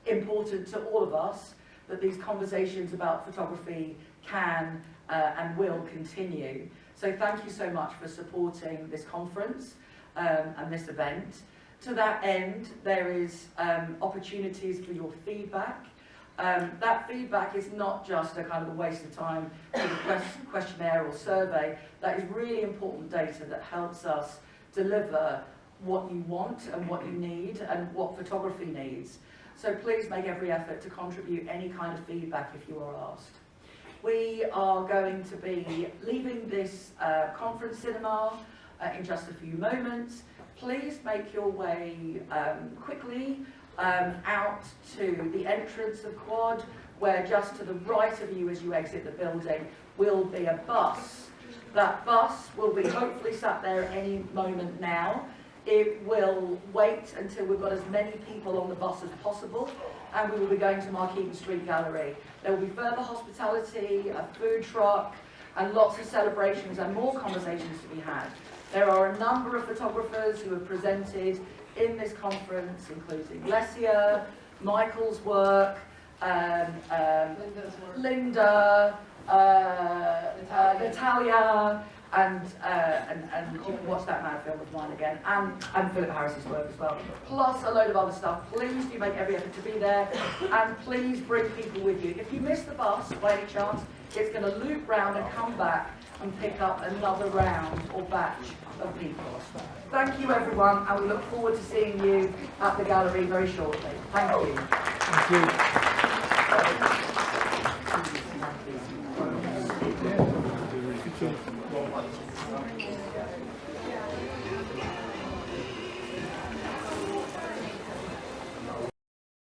important to all of us, that these conversations about photography can and will continue. So thank you so much for supporting this conference and this event. To that end, there is opportunities for your feedback. That feedback is not just a kind of a waste of time with a questionnaire or survey. That is really important data that helps us deliver what you want and what you need and what photography needs. So please make every effort to contribute any kind of feedback if you are asked. We are going to be leaving this conference cinema in just a few moments. Please make your way quickly out to the entrance of Quad, where just to the right of you as you exit the building will be a bus. That bus will be hopefully sat there any moment now. It will wait until we've got as many people on the bus as possible, and we will be going to Markeaton Street Gallery. There will be further hospitality, a food truck, and lots of celebrations and more conversations to be had. There are a number of photographers who have presented in this conference, including Lesia, Michael's work, Linda, Natalia, and you can watch that mad film of mine again, and Philip Harris's work as well, plus a load of other stuff. Please do make every effort to be there, and please bring people with you. If you miss the bus by any chance, it's going to loop round and come back and pick up another round or batch of people. Thank you everyone, and we look forward to seeing you at the gallery very shortly. Thank you. Thank you.